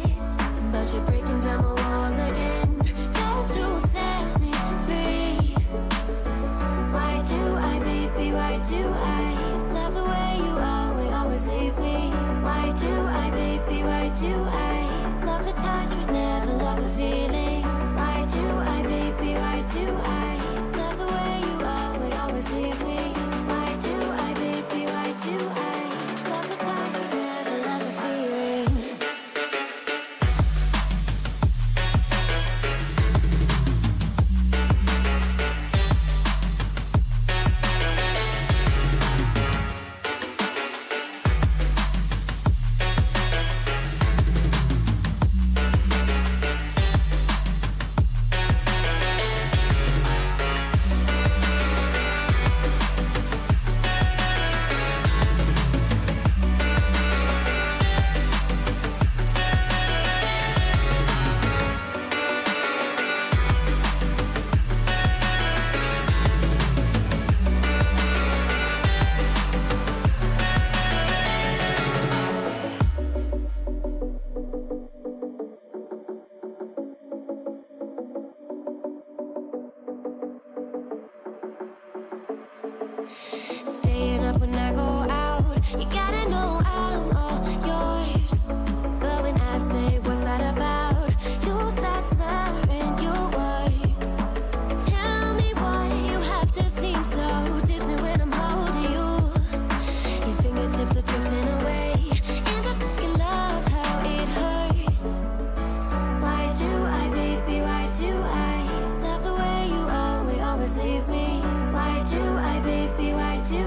but you're breaking down my walls again, just to set me free. Why do I, baby, why do I love the way you always leave me? Why do I, baby, why do I love the touch but never love the feeling? Why do I, baby, why do I love the way you always leave me? Why do I, baby, why do I love the touch but never love the feeling? Staying up when I go out, you gotta know I'm all yours. But when I say what's that about, you start slurring your words. Tell me why you have to seem so distant when I'm holding you. Your fingertips are drifting away, and I fucking love how it hurts. Why do I, baby, why do I love the way you always leave me? Why do I, baby, why do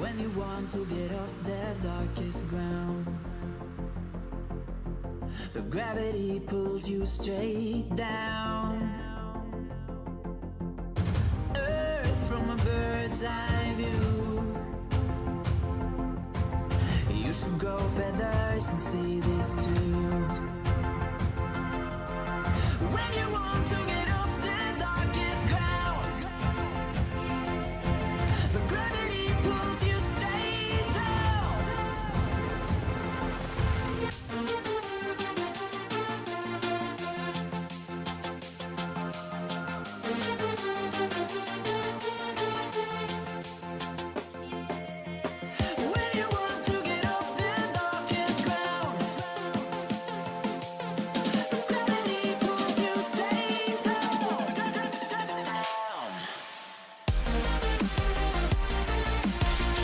When you want to get off the darkest ground, but gravity pulls you straight down. Earth from a bird's eye view. You should grow feathers and see this too. When you want to get off the darkest ground, but gravity pulls you straight down. When you want to get off the darkest ground, but gravity pulls you straight down.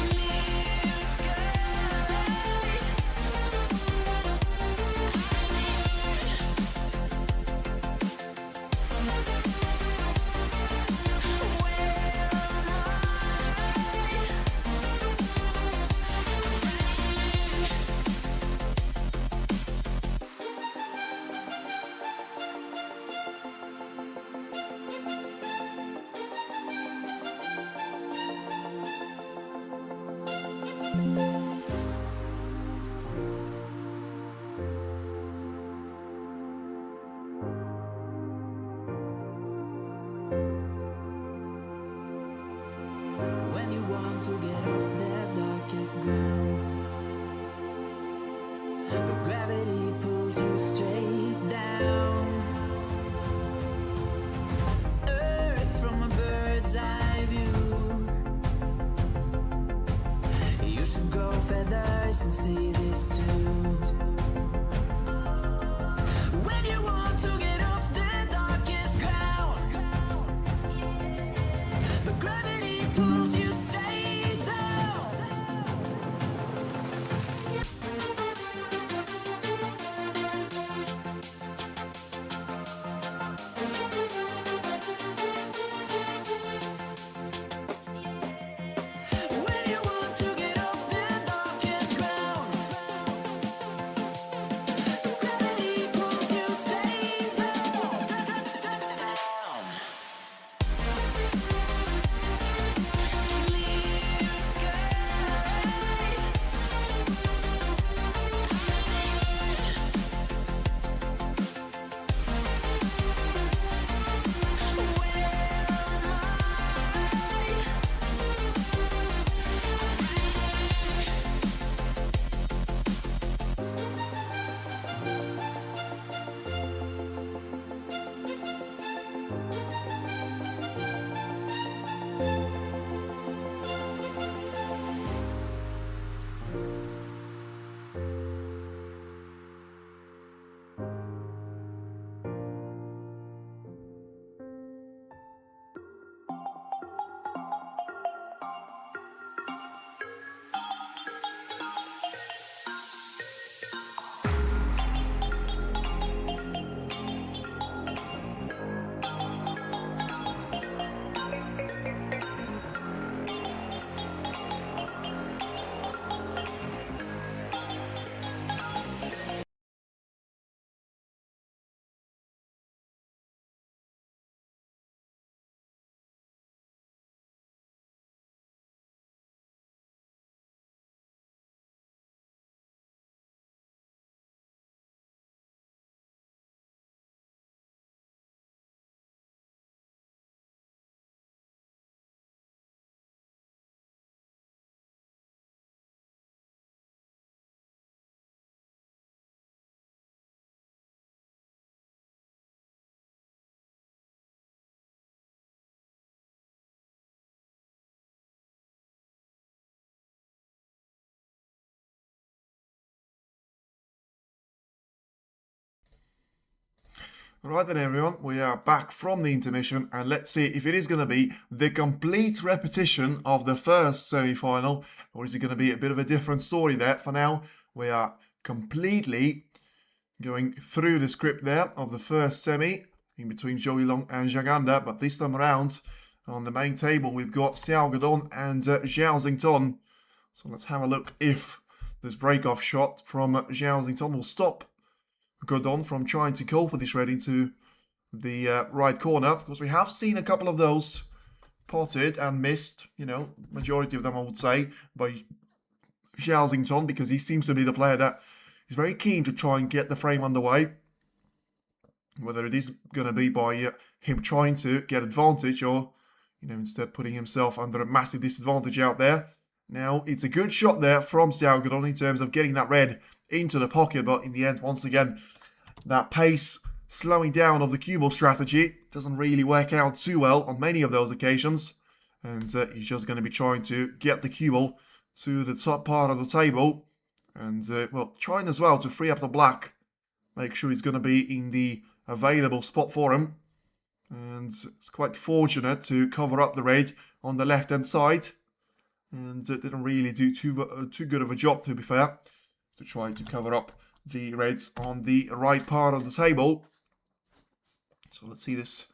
Clear sky. When you want to get off the darkest ground, but gravity pulls you straight down. Earth from a bird's eye view. You should grow feathers and see this too. When you want to get off the darkest ground, but gravity pulls you straight down. When you want to get off the darkest ground, but gravity pulls you straight down. Clear sky. Right then everyone, we are back from the intermission and let's see if it is going to be the complete repetition of the first semi-final or is it going to be a bit of a different story there. For now, we are completely going through the script there of the first semi in between Watchalong and Zhaganda, but this time around on the main table we've got Xiao and Zhao. So let's have a look if this break-off shot from Zhao Xington will stop Godon from trying to call for this red into the right corner. Of course, we have seen a couple of those potted and missed, you know, majority of them I would say, by Xiao Xington, because he seems to be the player that is very keen to try and get the frame underway. Whether it is going to be by him trying to get advantage or, you know, instead putting himself under a massive disadvantage out there. Now, it's a good shot there from Xiao Godon in terms of getting that red into the pocket, but in the end, once again, that pace slowing down of the cue ball strategy doesn't really work out too well on many of those occasions. And he's just going to be trying to get the cue ball to the top part of the table. And, well, trying as well to free up the black. Make sure he's going to be in the available spot for him. And it's quite fortunate to cover up the red on the left-hand side. And didn't really do too good of a job, to be fair, to try to cover up the reds on the right part of the table. So let's see this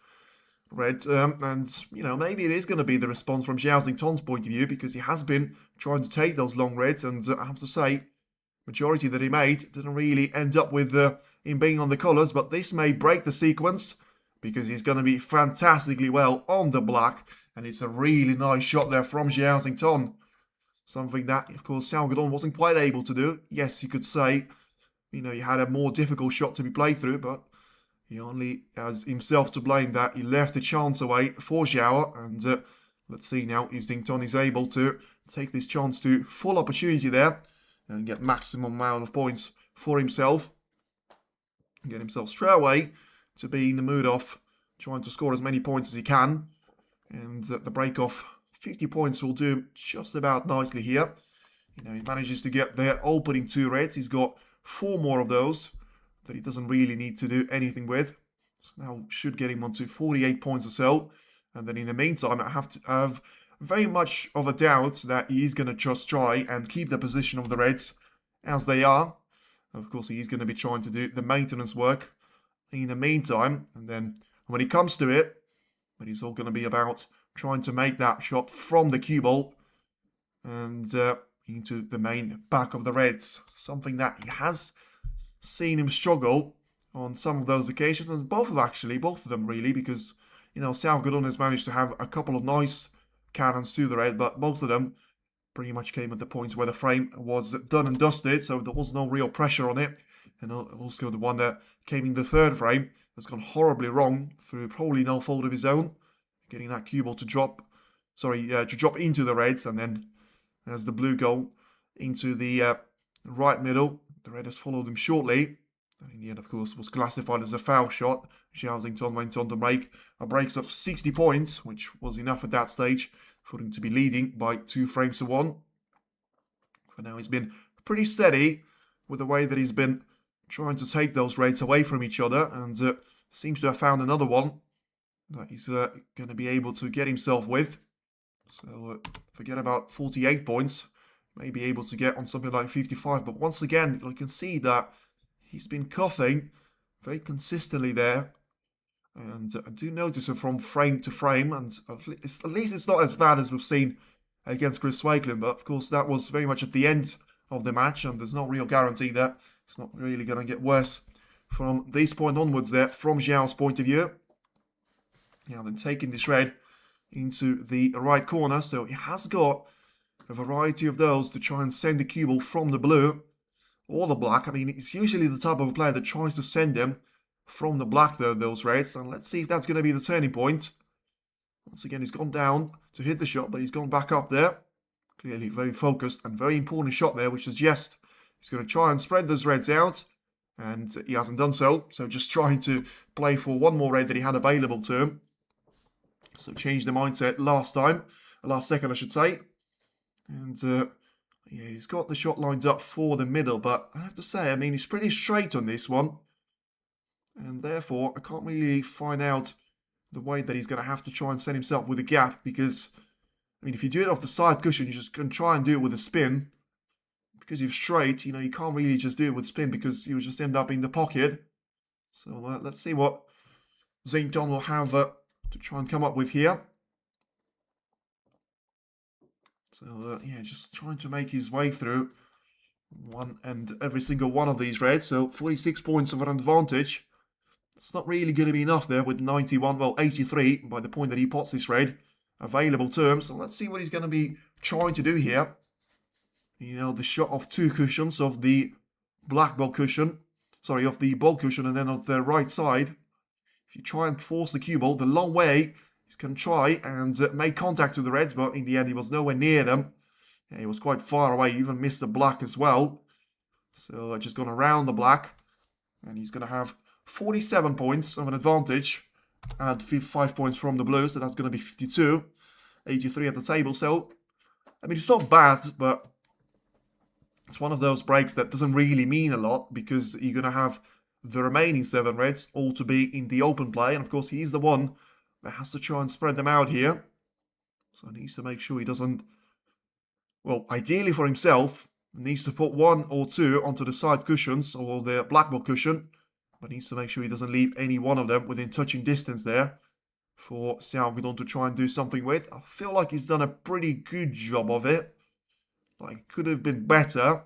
red, and, you know, maybe it is going to be the response from Xiao Xington's point of view, because he has been trying to take those long reds, and I have to say, majority that he made didn't really end up with him being on the colours, but this may break the sequence, because he's going to be fantastically well on the black, and it's a really nice shot there from Xiao Xington. Something that, of course, Xiao Godon wasn't quite able to do. Yes, you could say, you know, he had a more difficult shot to be played through, but he only has himself to blame that he left a chance away for Xiao. And let's see now if Xington is able to take this chance to full opportunity there and get maximum amount of points for himself. Get himself straight away to be in the mood of trying to score as many points as he can. And the break off 50 points will do him just about nicely here. You know, he manages to get their opening 2 reds. He's got 4 more of those that he doesn't really need to do anything with. So now should get him onto 48 points or so. And then in the meantime, I have very much of a doubt that he is going to just try and keep the position of the reds as they are. Of course, he is going to be trying to do the maintenance work in the meantime. And then when he comes to it, but it's all going to be about trying to make that shot from the cue ball and into the main back of the reds. Something that he has seen him struggle on some of those occasions, and both of them really, because, you know, Xiao Godon has managed to have a couple of nice cannons to the red, but both of them pretty much came at the point where the frame was done and dusted, so there was no real pressure on it. And also the one that came in the 3rd frame has gone horribly wrong through probably no fault of his own, getting that cue ball to drop into the reds, and then as the blue goal into the right middle. The red has followed him shortly. And in the end, of course, was classified as a foul shot. Xiao Xington went on to make a break of 60 points, which was enough at that stage for him to be leading by 2 frames to 1. For now, he's been pretty steady with the way that he's been trying to take those reds away from each other, and seems to have found another one that he's going to be able to get himself with. So forget about 48 points. May be able to get on something like 55, but once again, you can see that he's been coughing very consistently there, and I do notice it from frame to frame, and at least it's not as bad as we've seen against Chris Wakelin, but of course that was very much at the end of the match, and there's no real guarantee that it's not really going to get worse from this point onwards there, from Zhao's point of view. Now then, taking this red into the right corner, so he has got a variety of those to try and send the cue ball from the blue or the black. I mean, it's usually the type of a player that tries to send them from the black, though, those reds. And let's see if that's going to be the turning point. Once again, he's gone down to hit the shot, but he's gone back up there. Clearly very focused and very important shot there, which suggests he's going to try and spread those reds out. And he hasn't done so. So just trying to play for one more red that he had available to him. So change the mindset last second, I should say. And yeah, he's got the shot lined up for the middle, but I have to say, I mean, he's pretty straight on this one. And therefore, I can't really find out the way that he's going to have to try and set himself with a gap, because, I mean, if you do it off the side cushion, you just can try and do it with a spin. Because you're straight, you know, you can't really just do it with spin, because you'll just end up in the pocket. So let's see what Xington will have to try and come up with here. So, yeah, just trying to make his way through one and every single one of these reds. So, 46 points of an advantage. It's not really going to be enough there with 91, well, 83 by the point that he pots this red available to him. So, let's see what he's going to be trying to do here. You know, the shot of 2 cushions of the black ball cushion. Sorry, of the ball cushion, and then on the right side. If you try and force the cue ball the long way, he's going to try and make contact with the reds, but in the end he was nowhere near them. Yeah, he was quite far away, he even missed the black as well. So just gone around the black, and he's going to have 47 points of an advantage. Add 5 points from the blue, so that's going to be 52. 83 at the table, so, I mean, it's not bad, but it's one of those breaks that doesn't really mean a lot, because you're going to have the remaining 7 reds all to be in the open play. And of course, he's the one that has to try and spread them out here. So he needs to make sure he doesn't, well, ideally for himself, needs to put 1 or 2 onto the side cushions or the black ball cushion. But needs to make sure he doesn't leave any one of them within touching distance there for Xiao to try and do something with. I feel like he's done a pretty good job of it. Like, it could have been better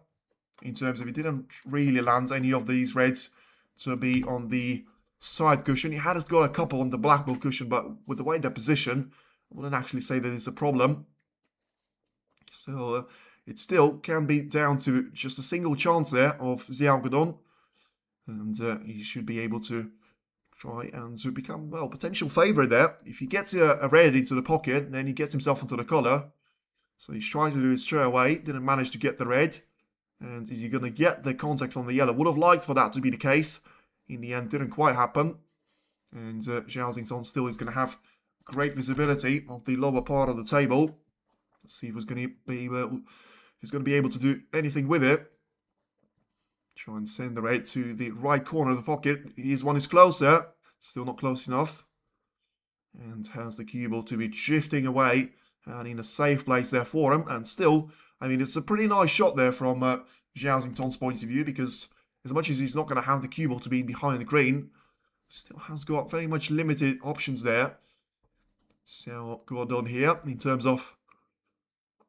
in terms of he didn't really land any of these reds to be on the side cushion. He had got a couple on the black ball cushion, but with the way they're positioned, I wouldn't actually say that it's a problem. So it still can be down to just a single chance there of Xiao. And he should be able to try and to become, well, potential favourite there. If he gets a red into the pocket, then he gets himself into the colour. So he's trying to do it straight away. Didn't manage to get the red. And is he going to get the contact on the yellow? Would have liked for that to be the case. In the end, didn't quite happen. And Zhao still is going to have great visibility of the lower part of the table. Let's see if he's going to be able to do anything with it. Try and send the red to the right corner of the pocket. His one is closer. Still not close enough. And has the cue ball to be drifting away. And in a safe place there for him. And still, I mean, it's a pretty nice shot there from Zhao point of view, because as much as he's not going to have the cue ball to be behind the green, still has got very much limited options there. So, got done here in terms of,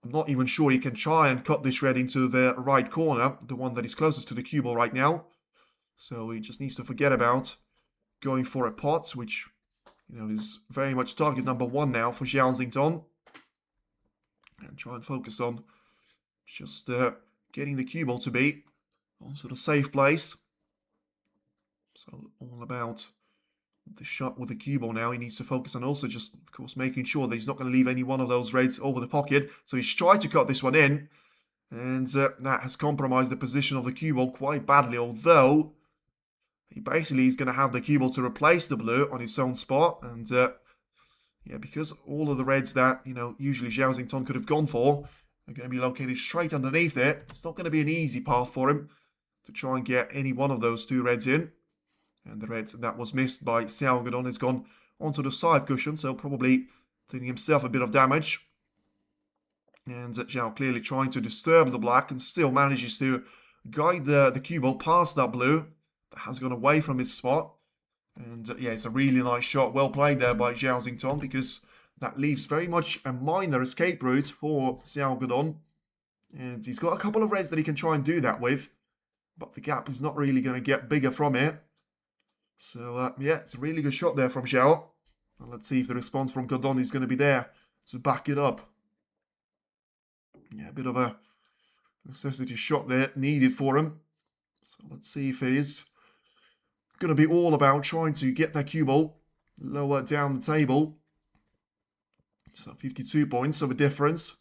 I'm not even sure he can try and cut this red into the right corner, the one that is closest to the cue ball right now. So he just needs to forget about going for a pot, which, you know, is very much target number 1 now for Zhao. And try and focus on just getting the cue ball to be onto the safe place. So all about the shot with the cue ball now. He needs to focus on also just, of course, making sure that he's not going to leave any one of those reds over the pocket. So he's tried to cut this one in. And that has compromised the position of the cue ball quite badly. Although, he basically is going to have the cue ball to replace the blue on his own spot. And yeah, because all of the reds that, you know, usually Zhao could have gone for are going to be located straight underneath it. It's not going to be an easy path for him to try and get any one of those 2 reds in. And the red that was missed by Xiao has gone onto the side cushion, so probably doing himself a bit of damage. And Zhao clearly trying to disturb the black and still manages to guide the cue ball past that blue that has gone away from its spot. And yeah, it's a really nice shot. Well played there by Zhao, because that leaves very much a minor escape route for Xiao. And he's got a couple of reds that he can try and do that with, but the gap is not really going to get bigger from it. So yeah, it's a really good shot there from Xiao. And let's see if the response from Godon is going to be there to back it up. Yeah, a bit of a necessity shot there needed for him. So let's see if it is going to be all about trying to get that cue ball lower down the table. So 52 points of a difference.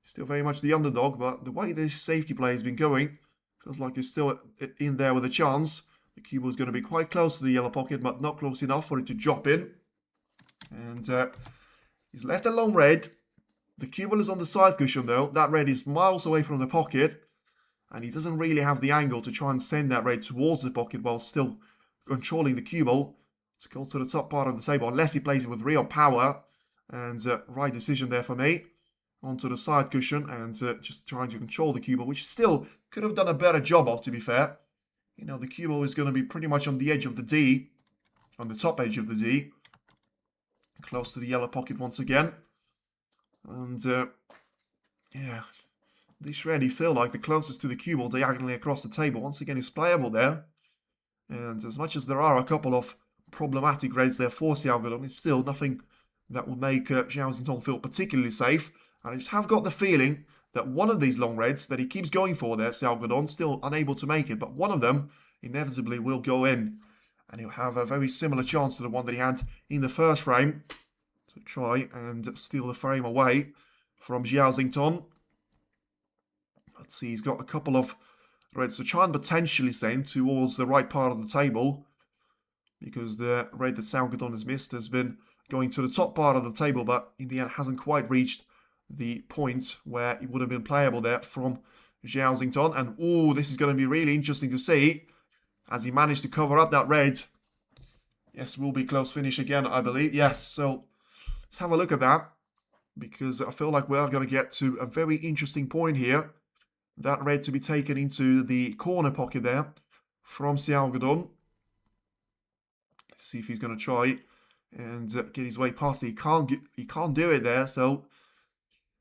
Still very much the underdog, but the way this safety play has been going, feels like he's still in there with a chance. The cue ball is going to be quite close to the yellow pocket, but not close enough for it to drop in. And he's left a long red. The cue ball is on the side cushion though. That red is miles away from the pocket. And he doesn't really have the angle to try and send that red towards the pocket while still controlling the cue ball to go to the top part of the table, unless he plays it with real power. And right decision there for me. Onto the side cushion and just trying to control the cue ball, which still could have done a better job of, to be fair. You know, the cue ball is going to be pretty much on the edge of the D. On the top edge of the D. Close to the yellow pocket once again. And Yeah, this really feel like the closest to the cue ball diagonally across the table. Once again, it's playable there. And as much as there are a couple of problematic raids there for Xiao, it's still nothing that will make Zhao Xingtong feel particularly safe. And I just have got the feeling that one of these long raids that he keeps going for there, Xiao, still unable to make it, but one of them inevitably will go in. And he'll have a very similar chance to the one that he had in the first frame to try and steal the frame away from Zhao Xingtong. Let's see, he's got a couple of raids to try and potentially send towards the right part of the table, because the raid that Xiao has missed has been going to the top part of the table, but in the end hasn't quite reached the point where it would have been playable there from Zhao Xingtong. And oh, this is going to be really interesting to see as he managed to cover up that raid. Yes, will be close finish again, I believe. Yes, so let's have a look at that, because I feel like we are going to get to a very interesting point here. That raid to be taken into the corner pocket there from Xiao. Let's see if he's going to try and get his way past it. He can't do it there, so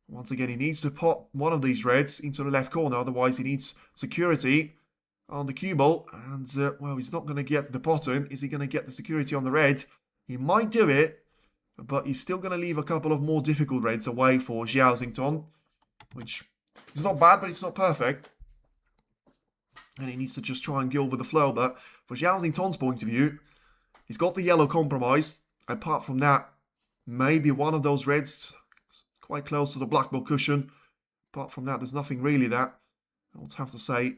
once again he needs to put one of these raids into the left corner, otherwise he needs security on the cue ball. And well, he's not going to get the bottom. Is he going to get the security on the red? He might do it, but he's still going to leave a couple of more difficult raids away for Zhao Xingtong, which is not bad, but it's not perfect. And he needs to just try and deal with the flow. But for Zhao Xingtong's point of view, he's got the yellow compromised. Apart from that, maybe one of those reds quite close to the black ball cushion. Apart from that, there's nothing really that I would have to say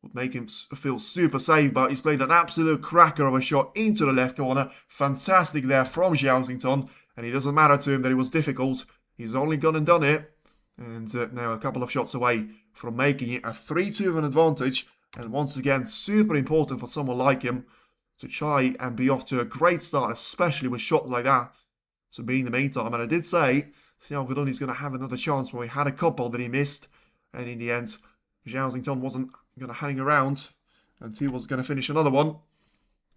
would make him feel super safe. But he's played an absolute cracker of a shot into the left corner. Fantastic there from Zhao Xingtong. And it doesn't matter to him that it was difficult. He's only gone and done it. And now a couple of shots away from making it a 3-2 of an advantage. And once again, super important for someone like him to try and be off to a great start, especially with shots like that to be in the meantime. And I did say Xiao Guodong is going to have another chance where he had a couple that he missed. And in the end, Zhao Xingtong wasn't going to hang around until he was going to finish another one.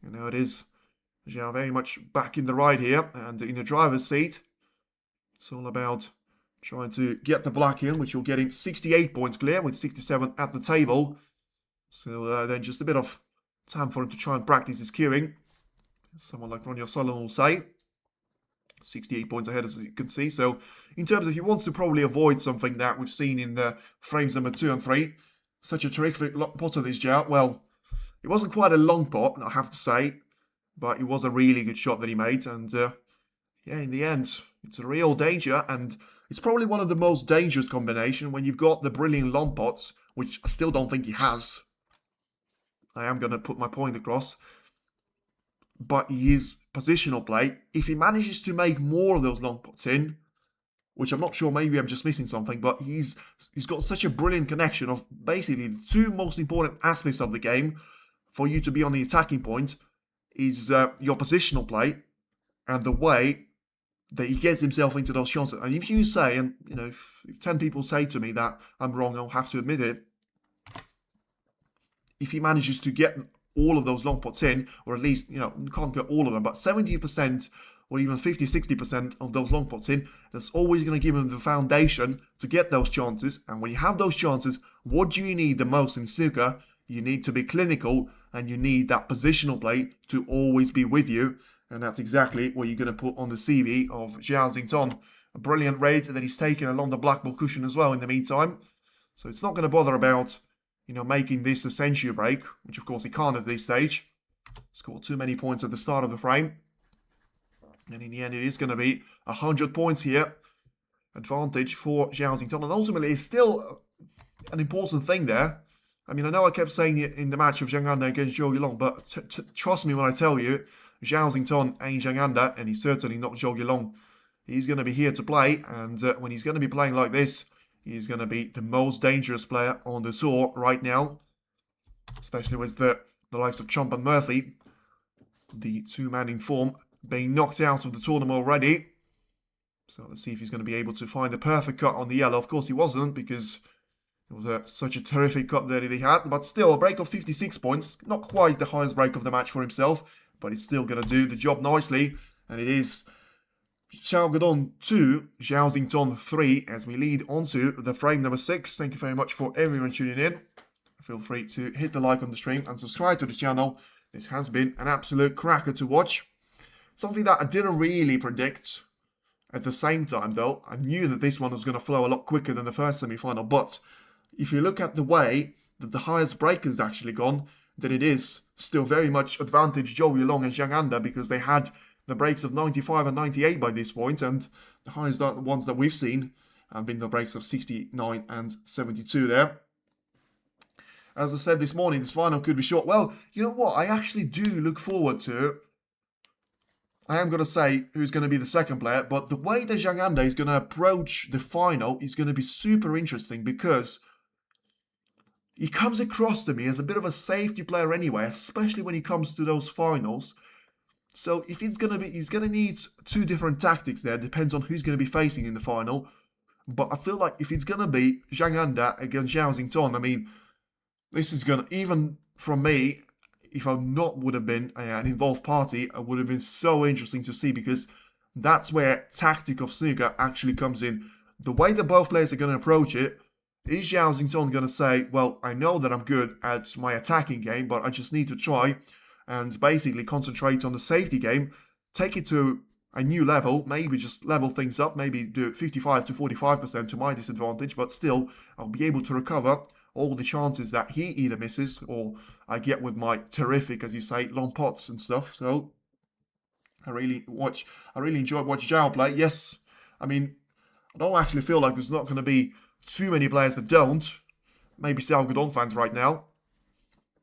And now it is Zhao very much back in the ride here and in the driver's seat. It's all about trying to get the black in, which will get him 68 points clear with 67 at the table. So then just a bit of time for him to try and practice his queuing. Someone like Watchalong will say. 68 points ahead, as you can see. So in terms of he wants to probably avoid something that we've seen in the frames number 2 and 3. Such a terrific pot of this Zhao. Well, it wasn't quite a long pot, I have to say. But it was a really good shot that he made. And yeah, in the end, it's a real danger. And it's probably one of the most dangerous combination when you've got the brilliant long pots, which I still don't think he has. I am going to put my point across. But his positional play, if he manages to make more of those long pots in, which I'm not sure, maybe I'm just missing something, but he's got such a brilliant connection of basically the two most important aspects of the game for you to be on the attacking point is your positional play and the way that he gets himself into those chances. And if you say, and you know, if 10 people say to me that I'm wrong, I'll have to admit it. If he manages to get all of those long pots in, or at least, you know, can't get all of them, but 70% or even 50-60% of those long pots in, that's always going to give him the foundation to get those chances. And when you have those chances, what do you need the most in snooker? You need to be clinical, and you need that positional play to always be with you. And that's exactly what you're going to put on the CV of Zhao Xingtong. A brilliant raid that he's taken along the black ball cushion as well in the meantime. So it's not going to bother about, you know, making this a century break, which of course he can't at this stage. Scored too many points at the start of the frame. And in the end, it is going to be 100 points here. Advantage for Zhao Xingtong. And ultimately, it's still an important thing there. I mean, I know I kept saying it in the match of Zhang Anda against Zhou Yilong, but trust me when I tell you, Zhao Xingtong ain't Zhang Anda, and he's certainly not Zhou Yilong. He's going to be here to play, and when he's going to be playing like this, he's going to be the most dangerous player on the tour right now. Especially with the likes of Trump and Murphy, the two-man in form, being knocked out of the tournament already. So let's see if he's going to be able to find the perfect cut on the yellow. Of course he wasn't, because it was such a terrific cut that he had. But still, a break of 56 points. Not quite the highest break of the match for himself, but he's still going to do the job nicely. And it is Xiao Gadon 2, Zhao Xington 3, as we lead onto the frame number 6. Thank you very much for everyone tuning in. Feel free to hit the like on the stream and subscribe to the channel. This has been an absolute cracker to watch. Something that I didn't really predict. At the same time, though, I knew that this one was going to flow a lot quicker than the first semi-final. But if you look at the way that the highest break has actually gone, then it is still very much advantage Watchalong and Zhang Anda, because they had the breaks of 95 and 98 by this point, and the highest ones that we've seen have been the breaks of 69 and 72 there. As I said this morning, this final could be short. Well, you know what? I actually do look forward to... I am going to say who's going to be the second player, but the way that Zhang Anda is going to approach the final is going to be super interesting, because he comes across to me as a bit of a safety player anyway, especially when he comes to those finals. So if it's going to be, he's going to need two different tactics there. Depends on who's going to be facing in the final. But I feel like if it's going to be Zhang Anda against Zhao Xington, I mean, this is going to, even from me, if I would have been an involved party, it would have been so interesting to see, because that's where tactic of snooker actually comes in. The way that both players are going to approach it, is Zhao Xington going to say, well, I know that I'm good at my attacking game, but I just need to try and basically concentrate on the safety game, take it to a new level, maybe just level things up, maybe do it 55 to 45% to my disadvantage, but still, I'll be able to recover all the chances that he either misses or I get with my terrific, as you say, long pots and stuff. So I really enjoyed watching Zhao play. Yes, I mean, I don't actually feel like there's not going to be too many players that don't. Maybe Xiao Gadon fans right now.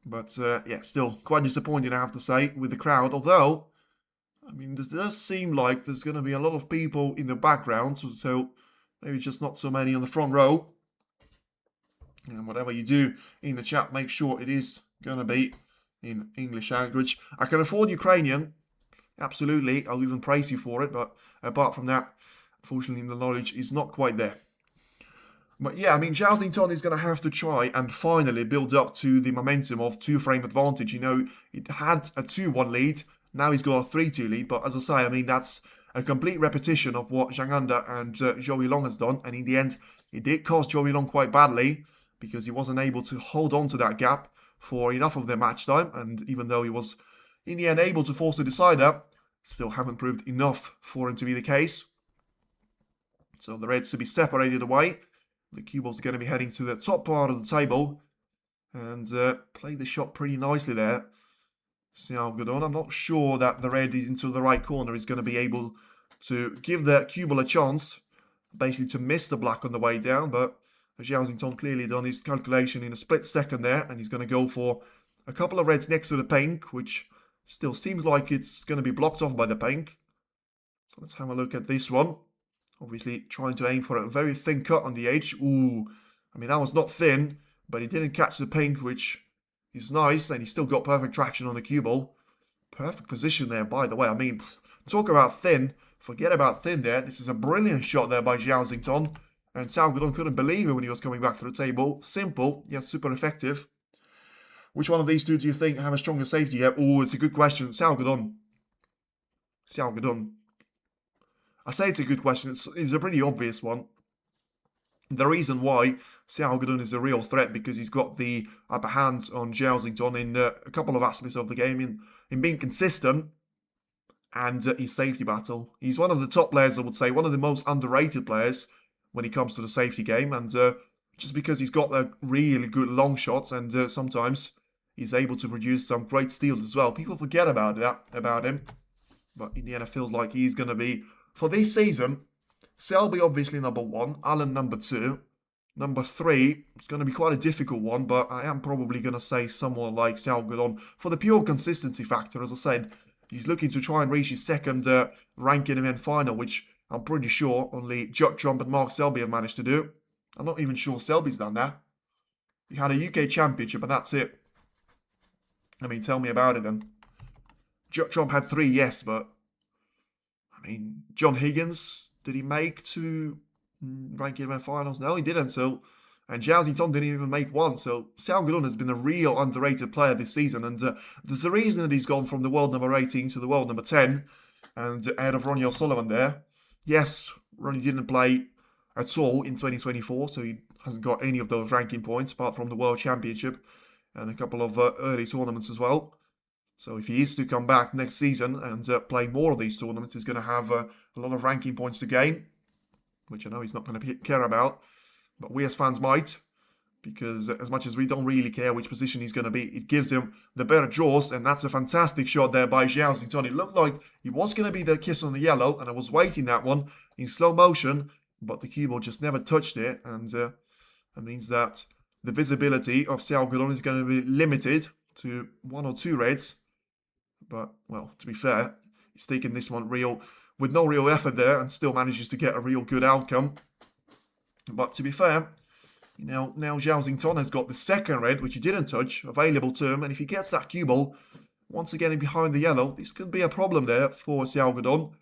But yeah, still quite disappointing, I have to say, with the crowd. Although, I mean, this does seem like there's going to be a lot of people in the background. So maybe just not so many on the front row. And whatever you do in the chat, make sure it is going to be in English language. I can afford Ukrainian. Absolutely. I'll even praise you for it. But apart from that, unfortunately, the knowledge is not quite there. But yeah, I mean, Zhao Xington is going to have to try and finally build up to the momentum of two-frame advantage. You know, it had a 2-1 lead. Now he's got a 3-2 lead. But as I say, I mean, that's a complete repetition of what Zhang Anda and Watchalong has done. And in the end, it did cost Watchalong quite badly, because he wasn't able to hold on to that gap for enough of their match time. And even though he was, in the end, able to force the decider, still haven't proved enough for him to be the case. So the Reds to be separated away. The cue balls are going to be heading to the top part of the table. And play the shot pretty nicely there. Xiao Gadon. I'm not sure that the red is into the right corner is going to be able to give the cue ball a chance. Basically to miss the black on the way down. But Zhao Xington clearly done his calculation in a split second there. And he's going to go for a couple of reds next to the pink, which still seems like it's going to be blocked off by the pink. So let's have a look at this one. Obviously trying to aim for a very thin cut on the edge. Ooh, I mean, that was not thin, but he didn't catch the pink, which is nice. And he still got perfect traction on the cue ball. Perfect position there, by the way. I mean, talk about thin. Forget about thin there. This is a brilliant shot there by Zhao Xington. And Xiao Gadon couldn't believe it when he was coming back to the table. Simple, yet super effective. Which one of these two do you think have a stronger safety here? Oh, it's a good question. Xiao Gadon. Xiao Gadon. I say it's a good question. It's a pretty obvious one. The reason why Xiao Gadon is a real threat, because he's got the upper hand on Zhao Xington in a couple of aspects of the game, in being consistent and his safety battle. He's one of the top players, I would say, one of the most underrated players when it comes to the safety game, and just because he's got really good long shots, and sometimes he's able to produce some great steals as well. People forget about him, but in the end, it feels like he's going to be, for this season, Selby obviously number 1, Allen number 2, number 3, it's going to be quite a difficult one, but I am probably going to say someone like Xiao Gadon for the pure consistency factor. As I said, he's looking to try and reach his second ranking event final, which I'm pretty sure only Judd Trump and Mark Selby have managed to do. I'm not even sure Selby's done that. He had a UK championship and that's it. I mean, tell me about it then. Judd Trump had 3, yes, but I mean, John Higgins, did he make 2 ranking event finals? No, he didn't. So, and Zhao Xington didn't even make 1. So Xiao Gadon has been a real underrated player this season, and there's a reason that he's gone from the world number 18 to the world number 10, and ahead of Ronnie O'Sullivan there. yes, Ronnie didn't play at all in 2024, so he hasn't got any of those ranking points apart from the World Championship and a couple of early tournaments as well. So if he is to come back next season and play more of these tournaments, he's going to have a lot of ranking points to gain, which I know he's not going to care about, but we as fans might, because as much as we don't really care which position he's going to be, it gives him the better draws, and that's a fantastic shot there by Xiao. It looked like he was going to be the kiss on the yellow, and I was waiting that one in slow motion, but the cue ball just never touched it, and that means that the visibility of Xiao Gudong is going to be limited to 1 or 2 reds. But, well, to be fair, he's taken this one with no real effort there and still manages to get a real good outcome. But to be fair, now Zhao Xington has got the second red, which he didn't touch, available to him. And if he gets that cue ball, once again behind the yellow, this could be a problem there for Xiao Gudong.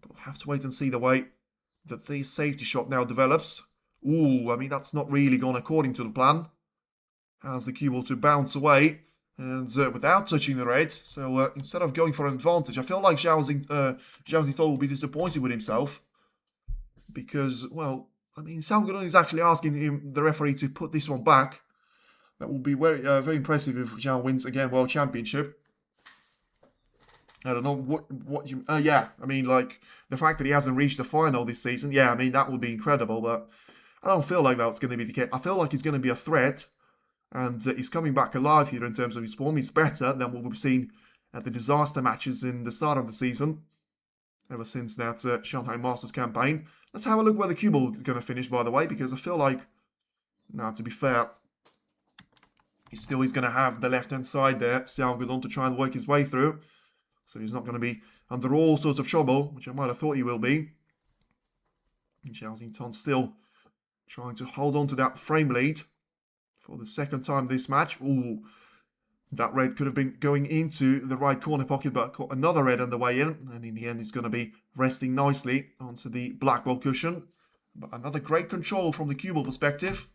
But we'll have to wait and see the way that the safety shot now develops. Ooh, I mean, that's not really gone according to the plan. Has the cue ball to bounce away. And without touching the red, so instead of going for an advantage, I feel like Zhao Xington will be disappointed with himself. Because, well, I mean, Xiao Gudong is actually asking the referee to put this one back. That will be very impressive if Zhao wins again World Championship. I don't know what you... yeah, I mean, like, the fact that he hasn't reached the final this season, yeah, I mean, that would be incredible, but I don't feel like that's going to be the case. I feel like he's going to be a threat. And he's coming back alive here in terms of his form. He's better than what we've seen at the disaster matches in the start of the season. Ever since that Shanghai Masters campaign. Let's have a look where the cue ball is going to finish, by the way. Because I feel like, now to be fair, he still is going to have the left-hand side there. Xiao Gudong to try and work his way through. So he's not going to be under all sorts of trouble, which I might have thought he will be. And Zhao Xington still trying to hold on to that frame lead. For the second time this match. Ooh, that red could have been going into the right corner pocket, but caught another red on the way in. And in the end, he's going to be resting nicely onto the black ball cushion. But another great control from the cue ball perspective.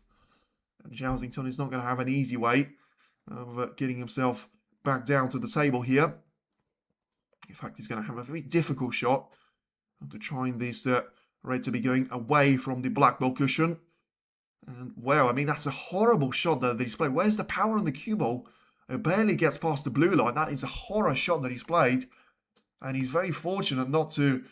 And Zhao Xington is not going to have an easy way of getting himself back down to the table here. In fact, he's going to have a very difficult shot to trying this red to be going away from the black ball cushion. And, well, I mean, that's a horrible shot that he's played. Where's the power on the cue ball? It barely gets past the blue line. That is a horror shot that he's played. And he's very fortunate not to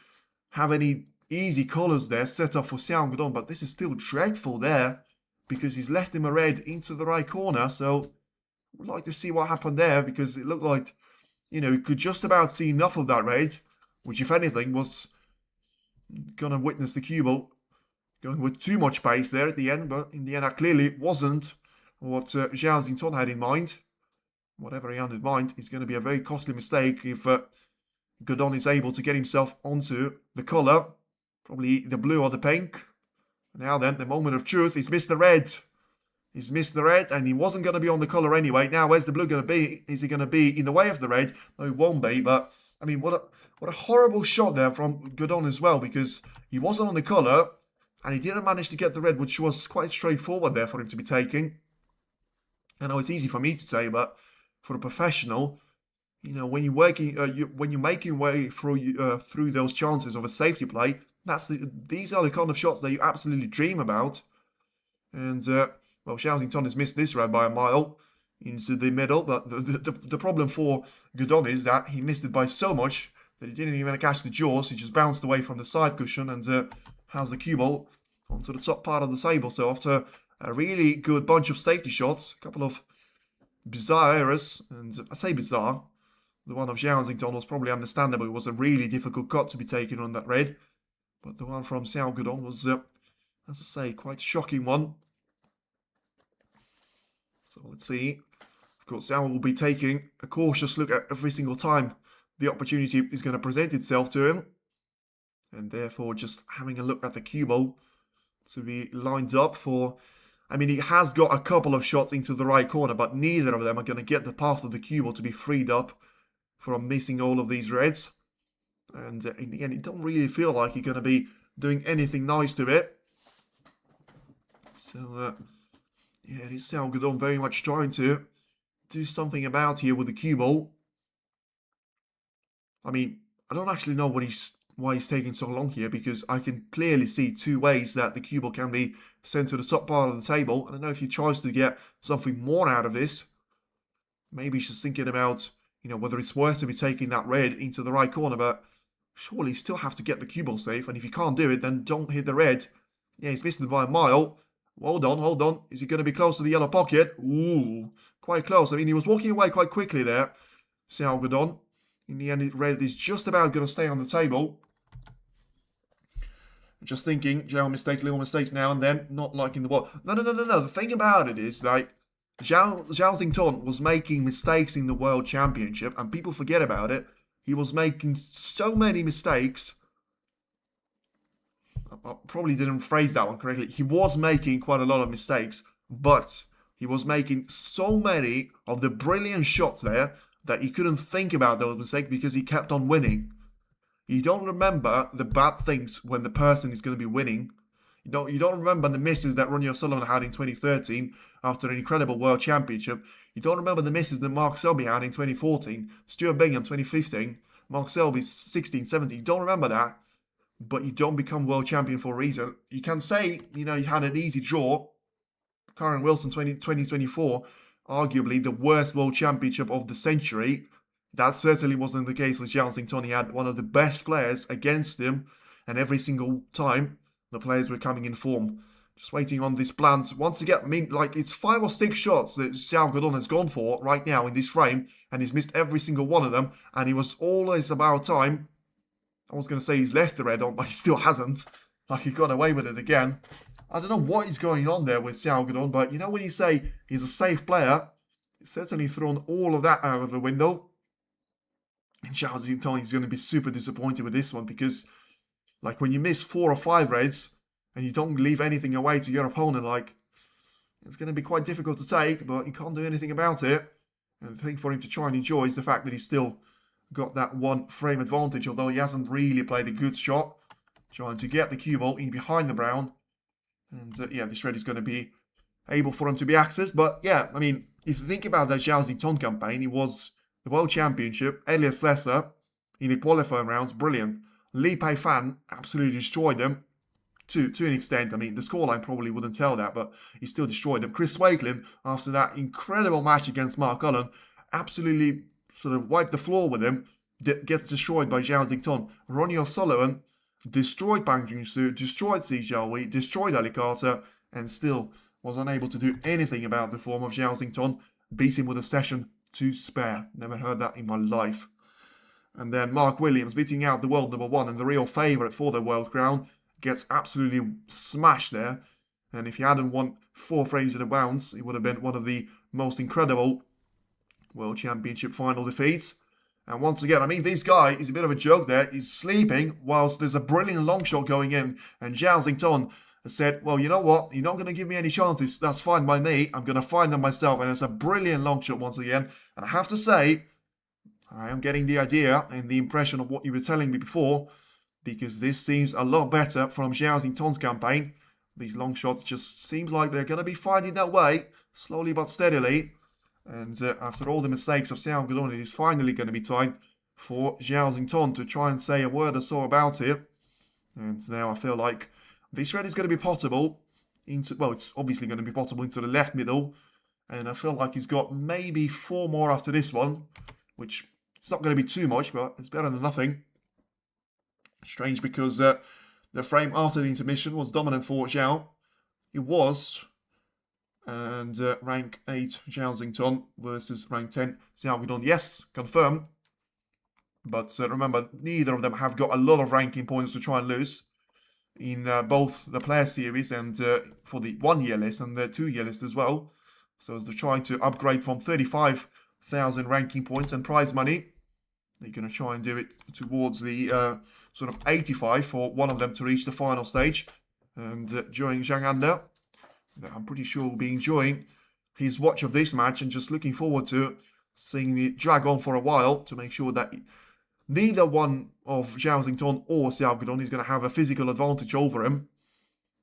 have any easy colours there set up for Xiao Gudong. But this is still dreadful there because he's left him a red into the right corner. So we'd like to see what happened there because it looked like, you know, he could just about see enough of that red, which, if anything, was going to witness the cue ball going with too much pace there at the end, but in the end that clearly wasn't what Zhao Xington had in mind. Whatever he had in mind, it's going to be a very costly mistake if Gudong is able to get himself onto the colour. Probably the blue or the pink. Now then, the moment of truth, he's missed the red. He's missed the red, and he wasn't going to be on the colour anyway. Now, where's the blue going to be? Is he going to be in the way of the red? No, he won't be, but, I mean, what a horrible shot there from Gudong as well, because he wasn't on the colour, and he didn't manage to get the red, which was quite straightforward there for him to be taking. I know it's easy for me to say, but for a professional, you know, when you're working, when you're making way through those chances of a safety play, these are the kind of shots that you absolutely dream about. And well, Xiao Xington has missed this red by a mile into the middle, but the problem for Gudong is that he missed it by so much that he didn't even catch the jaws. He just bounced away from the side cushion and has the cue ball onto the top part of the table. So after a really good bunch of safety shots, a couple of bizarre errors, and I say bizarre, the one of Zhao Xington was probably understandable. It was a really difficult cut to be taken on that red, but the one from Xiao Gudong was, as I say, quite a shocking one. So let's see. Of course, Xiao will be taking a cautious look at every single time the opportunity is going to present itself to him. And therefore, just having a look at the cue ball to be lined up for... I mean, he has got a couple of shots into the right corner, but neither of them are going to get the path of the cue ball to be freed up from missing all of these reds. And in the end, it don't really feel like you're going to be doing anything nice to it. So, yeah, it is Xiao Gudong very much trying to do something about here with the cue ball. I mean, I don't actually know what why he's taking so long here, because I can clearly see two ways that the cue ball can be sent to the top part of the table. I don't know if he tries to get something more out of this. Maybe he's just thinking about, you know, whether it's worth to be taking that red into the right corner, but surely you still have to get the cue ball safe, and if you can't do it, then don't hit the red. Yeah, he's missing it by a mile. Hold on, hold on. Is he going to be close to the yellow pocket? Ooh, quite close. I mean, he was walking away quite quickly there, Xiao. In the end, red is just about going to stay on the table. Just thinking, Zhao mistakes, little mistakes now and then, not liking the ball. No. The thing about it is, like, Zhao Xington was making mistakes in the World Championship, and people forget about it. He was making so many mistakes. I probably didn't phrase that one correctly. He was making quite a lot of mistakes, but he was making so many of the brilliant shots there that he couldn't think about those mistakes because he kept on winning. You don't remember the bad things when the person is going to be winning. You don't remember the misses that Watchalong had in 2013 after an incredible World Championship. You don't remember the misses that Mark Selby had in 2014, Stuart Bingham 2015, Mark Selby 16, 17. You don't remember that, but you don't become world champion for a reason. You can say, you know, you had an easy draw. Karen Wilson 2024, arguably the worst world championship of the century. That certainly wasn't the case with Zhao Xington. He had one of the best players against him, and every single time the players were coming in form. Just waiting on this plant. Once again, I mean, like, it's 5 or 6 shots that Xiao has gone for right now in this frame, and he's missed every single one of them, and he was always about time. I was going to say he's left the red on, but he still hasn't. Like, he got away with it again. I don't know what is going on there with Xiao, but you know when you say he's a safe player, he's certainly thrown all of that out of the window. And Zhao Xington is going to be super disappointed with this one because, like, when you miss 4 or 5 reds and you don't leave anything away to your opponent, like, it's going to be quite difficult to take, but you can't do anything about it. And the thing for him to try and enjoy is the fact that he's still got that 1 frame advantage, although he hasn't really played a good shot. Trying to get the cue ball in behind the brown. And yeah, this red is going to be able for him to be accessed. But yeah, I mean, if you think about that Zhao Xington campaign, it was the World Championship, Elias Lesser in the qualifying rounds, brilliant. Li Pei Fan absolutely destroyed them to an extent. I mean, the scoreline probably wouldn't tell that, but he still destroyed them. Chris Wakelin, after that incredible match against Mark Cullen, absolutely sort of wiped the floor with him, gets destroyed by Zhao Xington. Ronnie O'Sullivan destroyed Bang Jingsu, destroyed Si Xiaowei, destroyed Ali Carter, and still was unable to do anything about the form of Zhao Xington. Beat him with a session to spare. Never heard that in my life. And then Mark Williams, beating out the world #1 and the real favourite for the world crown, gets absolutely smashed there. And if he hadn't won 4 frames in a bounce, it would have been one of the most incredible World Championship final defeats. And once again, I mean, this guy is a bit of a joke there. He's sleeping whilst there's a brilliant long shot going in. And Zhao Xington said, well, you know what? You're not going to give me any chances. That's fine by me. I'm going to find them myself. And it's a brilliant long shot once again. And I have to say, I am getting the idea and the impression of what you were telling me before, because this seems a lot better from Zhao Xington's campaign. These long shots just seems like they're going to be finding their way, slowly but steadily. And after all the mistakes of Xiao Guodong, it is finally going to be time for Zhao Xington to try and say a word or so about it. And now I feel like this red is going to be potable into, well, it's obviously going to be potable into the left middle. And I feel like he's got maybe 4 more after this one, which it's not going to be too much, but it's better than nothing. Strange because the frame after the intermission was dominant for Zhao. It was. And rank 8 Zhao Xington versus rank 10 Xiao Guodong. Yes, confirmed. But remember, neither of them have got a lot of ranking points to try and lose in both the player series and for the 1-year list and the 2-year list as well. So as they're trying to upgrade from 35,000 ranking points and prize money, they're going to try and do it towards the sort of 85 for one of them to reach the final stage. And during Zhang Anda, I'm pretty sure we'll be enjoying his watch of this match and just looking forward to seeing it drag on for a while to make sure that neither one of Zhao Xington or Xiao Guodong is going to have a physical advantage over him.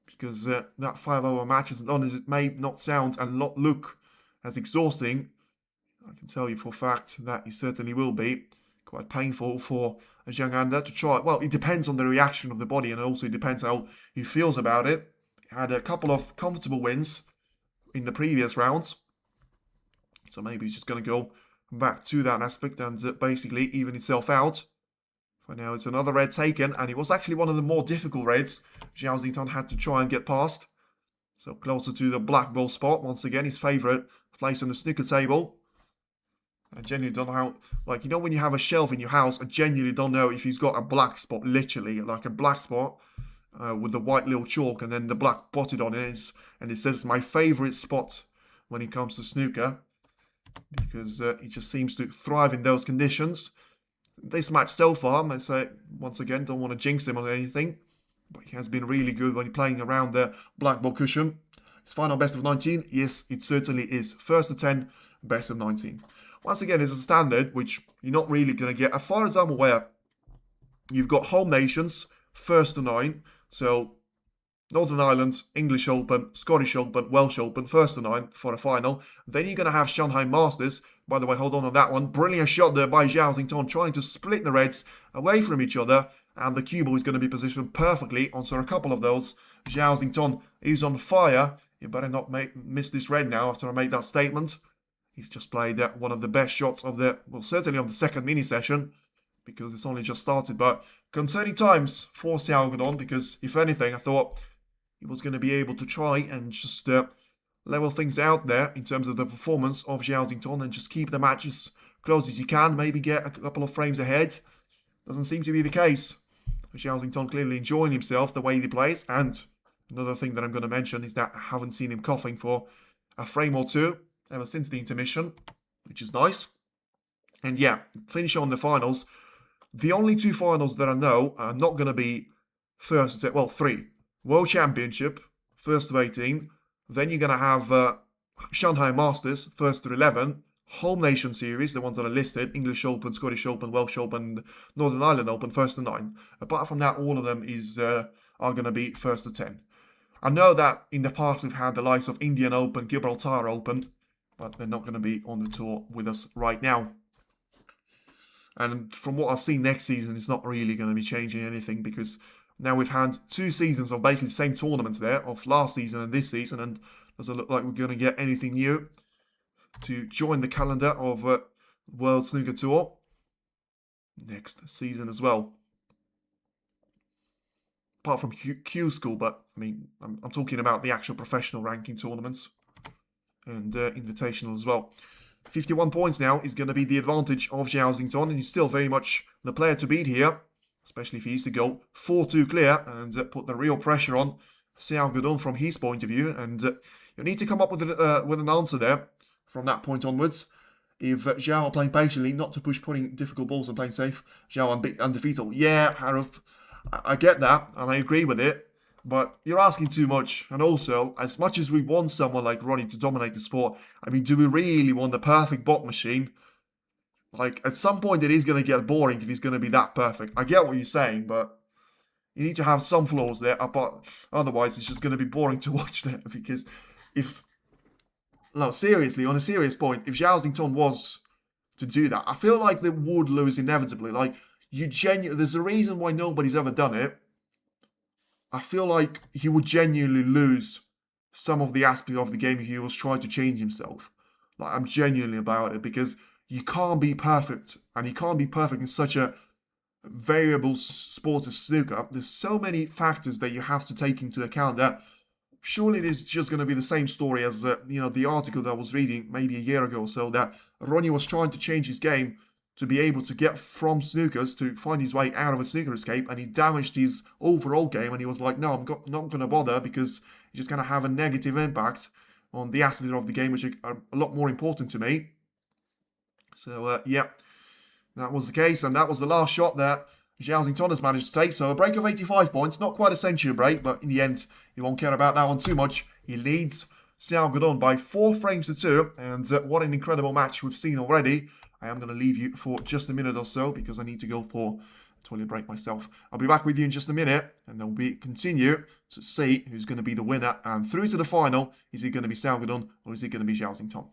Because that 5-hour match, as long as it may not sound and not look as exhausting, I can tell you for a fact that it certainly will be. quite painful for Zhang Anda to try. Well, it depends on the reaction of the body, and also it depends how he feels about it. He had a couple of comfortable wins in the previous rounds, so maybe he's just going to go back to that aspect and basically even itself out. For now, it's another red taken, and it was actually one of the more difficult reds Xiao Xington had to try and get past. So closer to the black ball spot, once again, his favourite place on the snooker table. I genuinely don't know how, like, you know when you have a shelf in your house, I genuinely don't know if he's got a black spot, literally, like a black spot with the white little chalk and then the black potted on it, and it says my favourite spot when it comes to snooker, because he just seems to thrive in those conditions. This match so far, I say, once again, don't want to jinx him or anything, but he has been really good when playing around the black ball cushion. His final best of 19, yes, it certainly is. First to 10, best of 19. Once again, it's a standard, which you're not really going to get. As far as I'm aware, you've got home nations, first to 9. So, Northern Ireland, English Open, Scottish Open, Welsh Open, first to 9 for the final. Then you're going to have Shanghai Masters. By the way, hold on that one. Brilliant shot there by Zhao Xington, trying to split the reds away from each other. And the cue ball is going to be positioned perfectly onto a couple of those. Zhao Xington is on fire. You better not miss this red now after I make that statement. He's just played one of the best shots of the, well, certainly of the second mini session, because it's only just started. But concerning times for Xiao Godon, because if anything, I thought he was going to be able to try and just level things out there in terms of the performance of Xiao Xington and just keep the match as close as he can, maybe get a couple of frames ahead. Doesn't seem to be the case. Xiao Xington clearly enjoying himself the way he plays, and another thing that I'm going to mention is that I haven't seen him coughing for a frame or two ever since the intermission, which is nice. And yeah, finish on the finals. The only 2 finals that I know are not going to be first, well, 3. World Championship, first to 18. Then you're going to have Shanghai Masters, first to 11. Home Nation Series, the ones that are listed, English Open, Scottish Open, Welsh Open, Northern Ireland Open, first to 9. Apart from that, all of them are going to be first to 10. I know that in the past we've had the likes of Indian Open, Gibraltar Open, but they're not going to be on the tour with us right now. And from what I've seen next season, it's not really going to be changing anything, because now we've had 2 seasons of basically the same tournaments there, of last season and this season, and doesn't look like we're going to get anything new to join the calendar of World Snooker Tour next season as well. Apart from Q School, but I mean, I'm talking about the actual professional ranking tournaments and invitational as well. 51 points now is going to be the advantage of Zhao Xington, and he's still very much the player to beat here, especially if he used to go 4-2 clear and put the real pressure on Xiao Godon from his point of view. And you need to come up with an answer there from that point onwards. If Zhao are playing patiently, not to push putting difficult balls and playing safe, Zhao undefeated. Yeah, Haruf, I get that, and I agree with it. But you're asking too much. And also, as much as we want someone like Ronnie to dominate the sport, I mean, do we really want the perfect bot machine? Like, at some point it is going to get boring if he's going to be that perfect. I get what you're saying, but you need to have some flaws there. But otherwise, it's just going to be boring to watch there. Because if... No, seriously, on a serious point, if Zhao Xington was to do that, I feel like they would lose inevitably. Like, there's a reason why nobody's ever done it. I feel like he would genuinely lose some of the aspects of the game if he was trying to change himself. Like, I'm genuinely about it, because you can't be perfect, and you can't be perfect in such a variable sport as snooker. There's so many factors that you have to take into account that surely it is just going to be the same story as the article that I was reading maybe a year ago or so, that Ronnie was trying to change his game to be able to get from snookers to find his way out of a snooker escape, and he damaged his overall game, and he was like, no, I'm not going to bother, because it's just going to have a negative impact on the aspects of the game which are a lot more important to me. So, yeah, that was the case, and that was the last shot that Zhao Xington has managed to take. So a break of 85 points, not quite a century break, but in the end, he won't care about that one too much. He leads Xiao Godon by 4 frames to 2, and what an incredible match we've seen already. I am going to leave you for just a minute or so, because I need to go for a toilet break myself. I'll be back with you in just a minute, and then we'll continue to see who's going to be the winner. And through to the final, is it going to be Xiao Godon, or is it going to be Zhao Xington?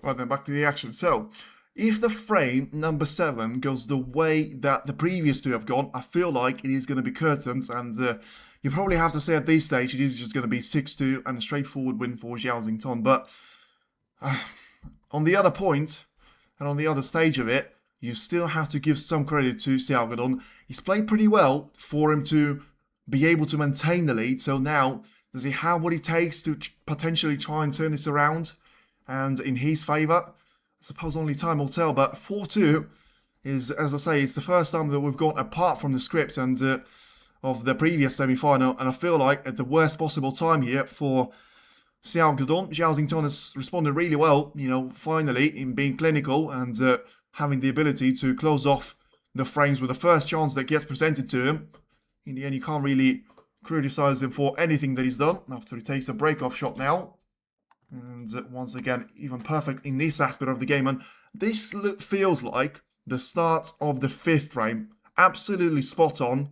Right then, back to the action. So, if the frame number 7 goes the way that the previous two have gone, I feel like it is going to be curtains, and you probably have to say at this stage it is just going to be 6-2 and a straightforward win for Xiao Xington. But on the other point, and on the other stage of it, you still have to give some credit to Xiao Gedong. He's played pretty well for him to be able to maintain the lead. So now, does he have what it takes to potentially try and turn this around and in his favour? I suppose only time will tell, but 4-2 is, as I say, it's the first time that we've gone apart from the script and of the previous semi-final, and I feel like at the worst possible time here for Xiao Gedong. Xiao Xington has responded really well, you know, finally, in being clinical and having the ability to close off the frames with the first chance that gets presented to him. In the end, you can't really criticise him for anything that he's done after he takes a break-off shot now. And once again, even perfect in this aspect of the game. And this feels like the start of the 5th frame. Absolutely spot on.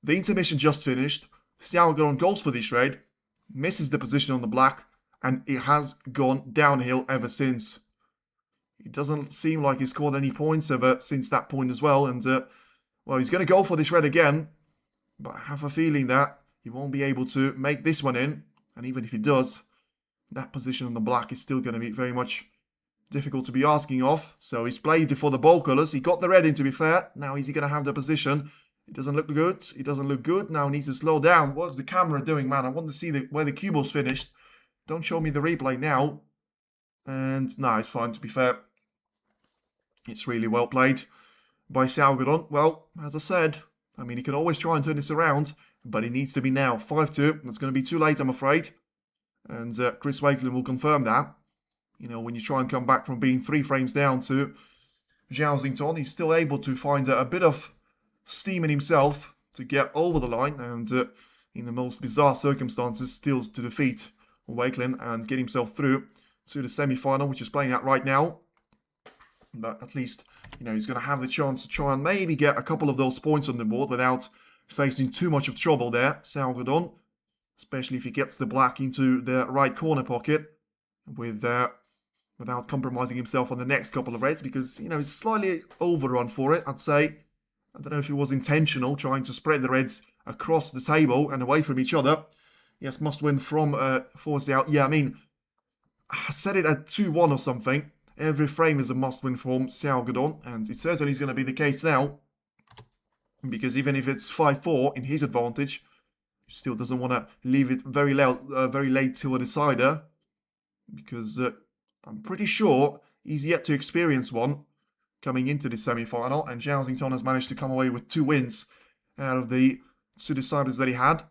The intermission just finished. Xiao Gedong goes for this raid, misses the position on the black, and it has gone downhill ever since. It doesn't seem like he's scored any points ever since that point as well. And, well, he's going to go for this red again. But I have a feeling that he won't be able to make this one in. And even if he does, that position on the black is still going to be very much difficult to be asking of. So he's played for the bold colours. He got the red in, to be fair. Now is he going to have the position? It doesn't look good. It doesn't look good. Now he needs to slow down. What's the camera doing, man? I want to see where the cue ball's finished. Don't show me the replay now. And, no, it's fine, to be fair. It's really well played by Xiao Gedong. Well, as I said, I mean, he can always try and turn this around, but it needs to be now. 5-2. That's going to be too late, I'm afraid. And Chris Wakelin will confirm that. You know, when you try and come back from being 3 frames down to Xiao Xington, he's still able to find a bit of steam in himself to get over the line and in the most bizarre circumstances still to defeat Wakelin and get himself through to the semi-final, which is playing out right now. But at least, you know, he's going to have the chance to try and maybe get a couple of those points on the board without facing too much of trouble there, Xiao Gedong. Especially if he gets the black into the right corner pocket without compromising himself on the next couple of reds, because, you know, he's slightly overrun for it, I'd say. I don't know if it was intentional, trying to spread the reds across the table and away from each other. Yes, must win from Force Out. Yeah, I mean, I said it at 2-1 or something. Every frame is a must-win from Xiao Gedong, and it certainly is going to be the case now. Because even if it's 5-4 in his advantage, he still doesn't want to leave it very late to a decider. Because I'm pretty sure he's yet to experience one coming into this semi-final, and Xiao Xington has managed to come away with 2 wins out of the 2 deciders that he had.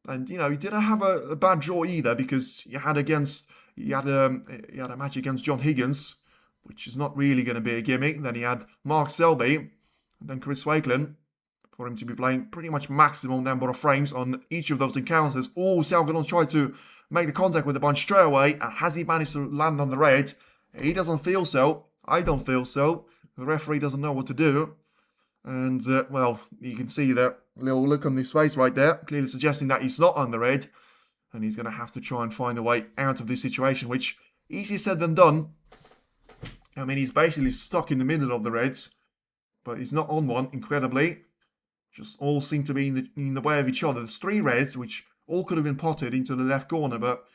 And, you know, he didn't have a bad draw either, because he had a match against John Higgins, which is not really going to be a gimmick. Then he had Mark Selby, and then Chris Wakelin, for him to be playing pretty much maximum number of frames on each of those encounters. Oh, Xiao Gedong tried to make the contact with the bunch straight away, and has he managed to land on the red? He doesn't feel so. I don't feel so. The referee doesn't know what to do. And, well, you can see that little look on his face right there, clearly suggesting that he's not on the red. And he's going to have to try and find a way out of this situation, which, easier said than done. I mean, he's basically stuck in the middle of the reds, but he's not on one, incredibly. Just all seem to be in the way of each other. There's 3 reds, which all could have been potted into the left corner, but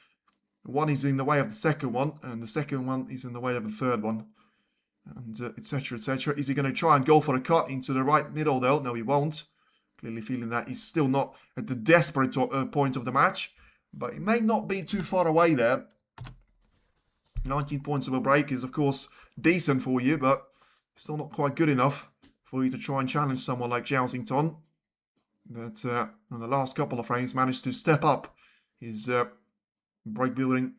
one is in the way of the second one, and the second one is in the way of the third one. And etc, etc. Is he going to try and go for a cut into the right middle, though? No, he won't. Clearly feeling that he's still not at the desperate point of the match. But it may not be too far away there. 19 points of a break is, of course, decent for you, but still not quite good enough for you to try and challenge someone like Xiao Xington. That, in the last couple of frames, managed to step up his break-building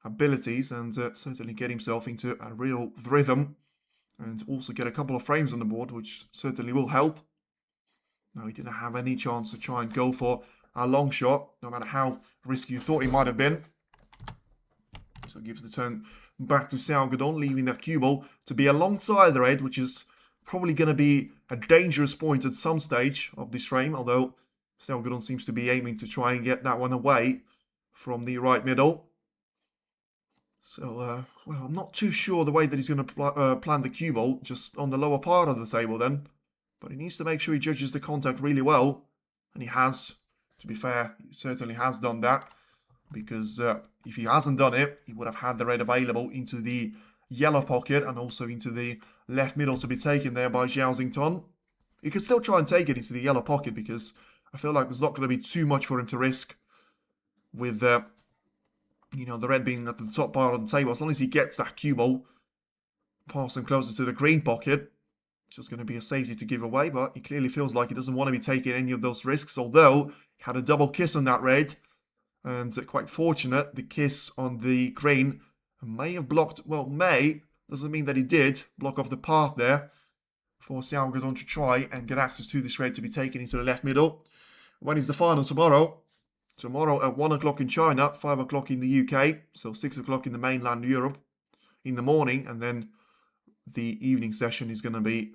abilities and certainly get himself into a real rhythm. And also get a couple of frames on the board, which certainly will help. Now, he didn't have any chance to try and go for a long shot, no matter how risky you thought he might have been. So it gives the turn back to Xiao Gedong, leaving that cue ball to be alongside the red, which is probably going to be a dangerous point at some stage of this frame, although Xiao Gedong seems to be aiming to try and get that one away from the right middle. So, well, I'm not too sure the way that he's going to plan the cue ball, just on the lower part of the table then. But he needs to make sure he judges the contact really well. And he has, to be fair, he certainly has done that. Because if he hasn't done it, he would have had the red available into the yellow pocket and also into the left middle to be taken there by Zhao Xington. He can still try and take it into the yellow pocket because I feel like there's not going to be too much for him to risk with, you know, the red being at the top part of the table. As long as he gets that cue ball past and closer to the green pocket, it's just going to be a safety to give away. But he clearly feels like he doesn't want to be taking any of those risks, although he had a double kiss on that red. And quite fortunate, the kiss on the green may have blocked, well, doesn't mean that he did, block off the path there for Xiao Guodong to try and get access to this red to be taken into the left middle. When is the final tomorrow? Tomorrow at 1 o'clock in China, 5 o'clock in the UK, so 6 o'clock in the mainland Europe in the morning, and then the evening session is going to be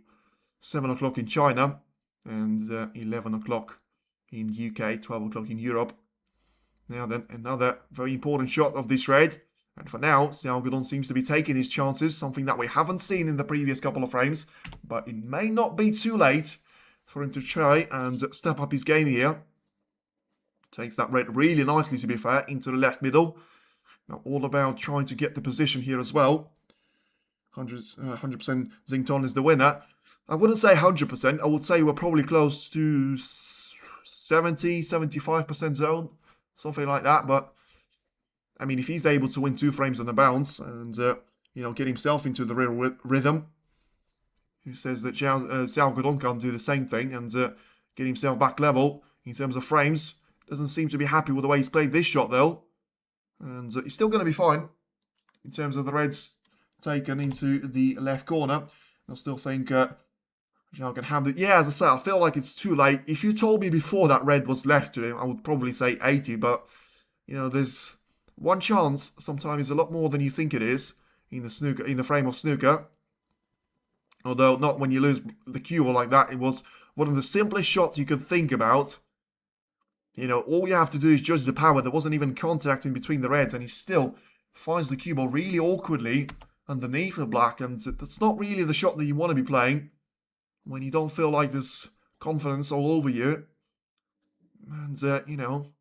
7 o'clock in China and 11 o'clock in UK, 12 o'clock in Europe. Now then, another very important shot of this red. And for now, Xiao Guodong seems to be taking his chances, something that we haven't seen in the previous couple of frames. But it may not be too late for him to try and step up his game here. Takes that red really nicely, to be fair, into the left middle. Now, all about trying to get the position here as well. 100% Xington is the winner. I wouldn't say 100%. I would say we're probably close to 70, 75% zone. Something like that, but I mean, if he's able to win 2 frames on the bounce and, you know, get himself into the real rhythm, who says that Xiao Guodong can't do the same thing and get himself back level in terms of frames. Doesn't seem to be happy with the way he's played this shot, though. And he's still going to be fine in terms of the reds taken into the left corner. I still think Zhao can have the... Yeah, as I say, I feel like it's too late. If you told me before that red was left to him, I would probably say 80, but, you know, there's one chance sometimes a lot more than you think it is in the frame of snooker. Although, not when you lose the cue or like that. It was one of the simplest shots you could think about. You know, all you have to do is judge the power. There wasn't even contact in between the reds, and he still finds the cue ball really awkwardly underneath the black, and that's not really the shot that you want to be playing when you don't feel like there's confidence all over you. And, you know,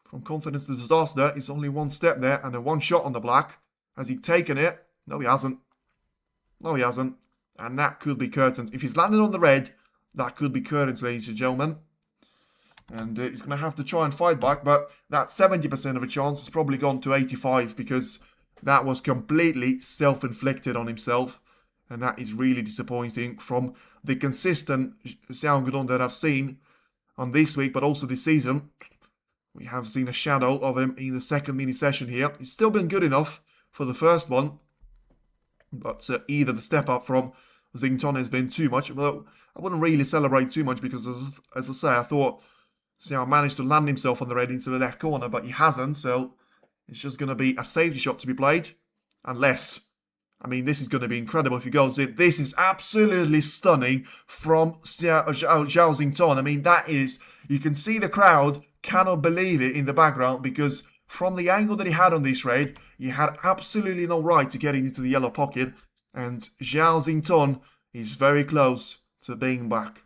from confidence to disaster, it's only one step there and then one shot on the black. Has he taken it? No, he hasn't. No, he hasn't. And that could be curtains. If he's landed on the red, that could be curtains, ladies and gentlemen. And he's going to have to try and fight back, but that 70% of a chance has probably gone to 85 because that was completely self-inflicted on himself. And that is really disappointing from the consistent Xiao Guodong that I've seen on this week, but also this season. We have seen a shadow of him in the second mini session here. He's still been good enough for the first one. But either the step up from Xington has been too much. Well, I wouldn't really celebrate too much because, as I say, I thought Xiao managed to land himself on the red into the left corner, but he hasn't. So it's just going to be a safety shot to be played. Unless... I mean, this is going to be incredible if he goes in. This is absolutely stunning from Zhao Xington. I mean, that is... You can see the crowd cannot believe it in the background because from the angle that he had on this raid, he had absolutely no right to get into the yellow pocket. And Zhao Xington is very close to being back.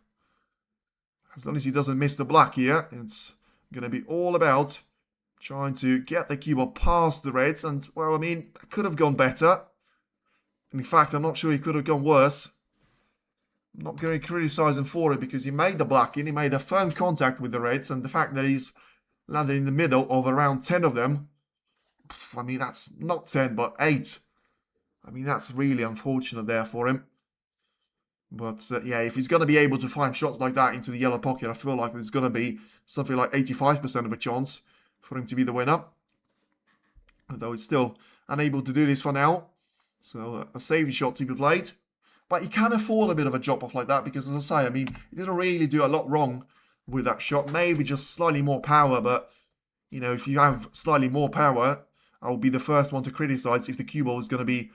As long as he doesn't miss the black here, it's going to be all about trying to get the cue ball past the reds. And, well, I mean, that could have gone better. In fact, I'm not sure he could have gone worse. I'm not going to criticise him for it because he made the black in. He made a firm contact with the reds. And the fact that he's landed in the middle of around 10 of them. I mean, that's not 10, but 8. I mean, that's really unfortunate there for him. But, yeah, if he's going to be able to find shots like that into the yellow pocket, I feel like there's going to be something like 85% of a chance for him to be the winner. Although he's still unable to do this for now. So, a safety shot to be played. But he can afford a bit of a drop-off like that because, as I say, I mean, he didn't really do a lot wrong with that shot. Maybe just slightly more power, but, you know, if you have slightly more power, I'll be the first one to criticise if the cue ball is going to be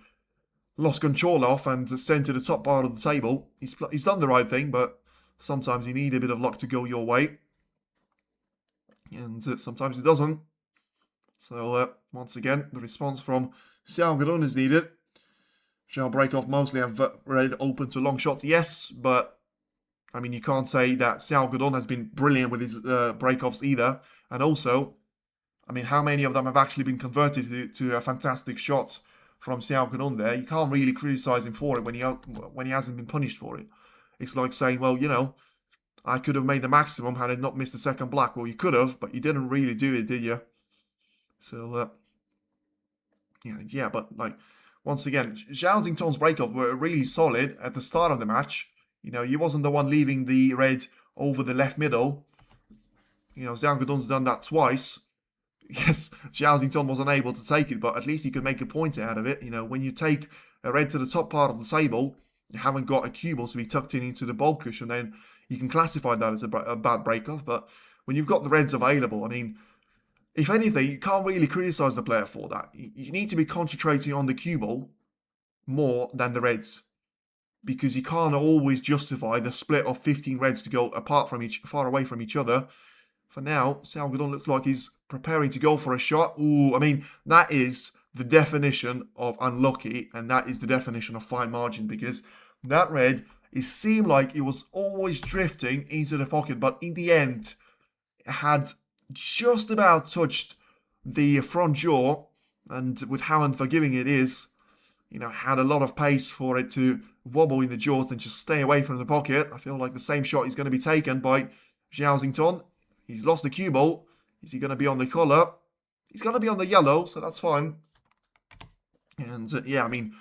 lost control of and sent to the top part of the table. He's done the right thing, but sometimes you need a bit of luck to go your way. And sometimes it doesn't. So once again, the response from Xiao is needed. Zhao break off mostly have red open to long shots, yes, but I mean, you can't say that Xiao has been brilliant with his break-offs either. And also, I mean, how many of them have actually been converted to a fantastic shot from Xiao there? You can't really criticize him for it when he hasn't been punished for it. It's like saying, well, you know, I could have made the maximum had I not missed the second black. Well, you could have, but you didn't really do it, did you? So, yeah, but like, once again, Zhao break-off were really solid at the start of the match. You know, he wasn't the one leaving the red over the left middle. You know, Xiao Guodong's done that twice. Yes, Zhao was unable to take it, but at least he could make a point out of it. You know, when you take a red to the top part of the table, you haven't got a cue ball to be tucked in into the ball cushion, then you can classify that as a bad break-off. But when you've got the reds available, I mean, if anything, you can't really criticize the player for that. You need to be concentrating on the cue ball more than the reds, because you can't always justify the split of 15 reds to go far away from each other. For now, Xiao Guodong looks like he's preparing to go for a shot. Ooh, I mean, that is the definition of unlucky, and that is the definition of fine margin, because that red, it seemed like it was always drifting into the pocket, but in the end, it had just about touched the front jaw, and with how unforgiving it is, you know, had a lot of pace for it to wobble in the jaws and just stay away from the pocket. I feel like the same shot is going to be taken by Zhao. He's lost the cue ball. Is he going to be on the collar? He's going to be on the yellow, so that's fine. And yeah, I mean,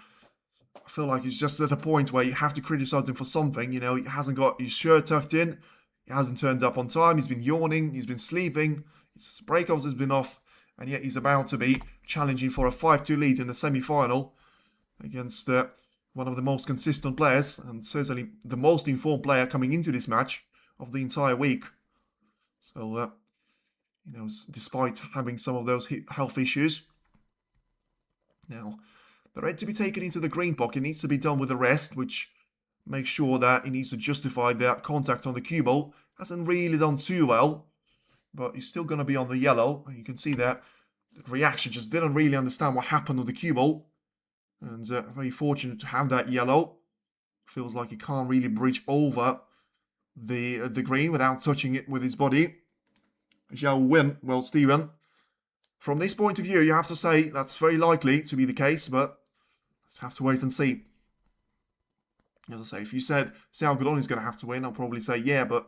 I feel like he's just at a point where you have to criticize him for something. You know, he hasn't got his shirt tucked in. He hasn't turned up on time. He's been yawning. He's been sleeping. His breakoffs has been off. And yet he's about to be challenging for a 5-2 lead in the semi-final against one of the most consistent players, and certainly the most informed player coming into this match of the entire week. So, you know, despite having some of those health issues. Now, the red to be taken into the green pocket needs to be done with a rest, which makes sure that he needs to justify that contact on the cue ball. Hasn't really done too well, but he's still going to be on the yellow. And you can see that the reaction just didn't really understand what happened on the cue ball. And very fortunate to have that yellow. Feels like he can't really bridge over the green without touching it with his body. Xiao will win. Well, Steven, from this point of view, you have to say that's very likely to be the case, but let's have to wait and see. As I say, if you said Xiao Guodong is going to have to win, I'll probably say yeah, but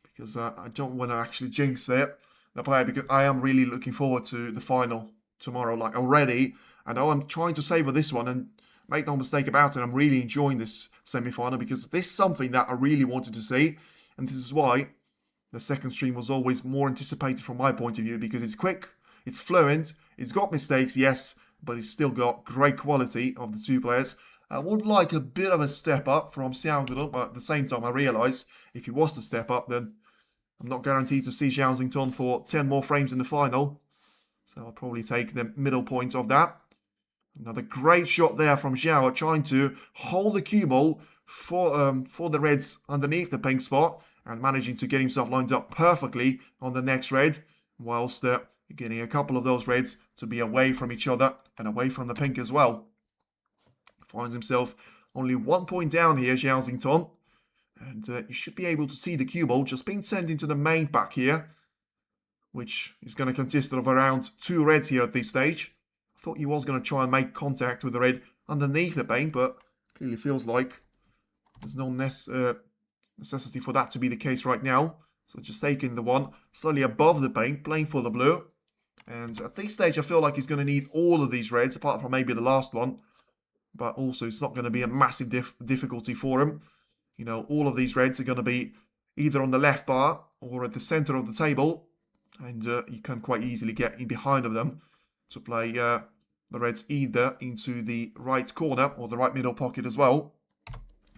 because I don't want to actually jinx the player, because I am really looking forward to the final tomorrow, like already. I know I'm trying to savor this one, and make no mistake about it, I'm really enjoying this semi-final, because this is something that I really wanted to see, and this is why the second stream was always more anticipated from my point of view, because it's quick, it's fluent, it's got mistakes, yes, but it's still got great quality of the two players. I would like a bit of a step up from Xiao Guodong, but at the same time I realise if he was to step up, then I'm not guaranteed to see Zhao for 10 more frames in the final. So I'll probably take the middle point of that. Another great shot there from Xiao, trying to hold the cue ball for the reds underneath the pink spot, and managing to get himself lined up perfectly on the next red, whilst getting a couple of those reds to be away from each other and away from the pink as well. Finds himself only 1 point down here, Zhao, and you should be able to see the cue ball just being sent into the main pack here, which is going to consist of around 2 reds here at this stage. I thought he was going to try and make contact with the red underneath the paint, but clearly feels like there's no necessity for that to be the case right now. So just taking the one slightly above the paint, playing for the blue. And at this stage, I feel like he's going to need all of these reds, apart from maybe the last one. But also, it's not going to be a massive difficulty for him. You know, all of these reds are going to be either on the left bar or at the center of the table. And you can quite easily get in behind of them to play the reds either into the right corner or the right middle pocket as well.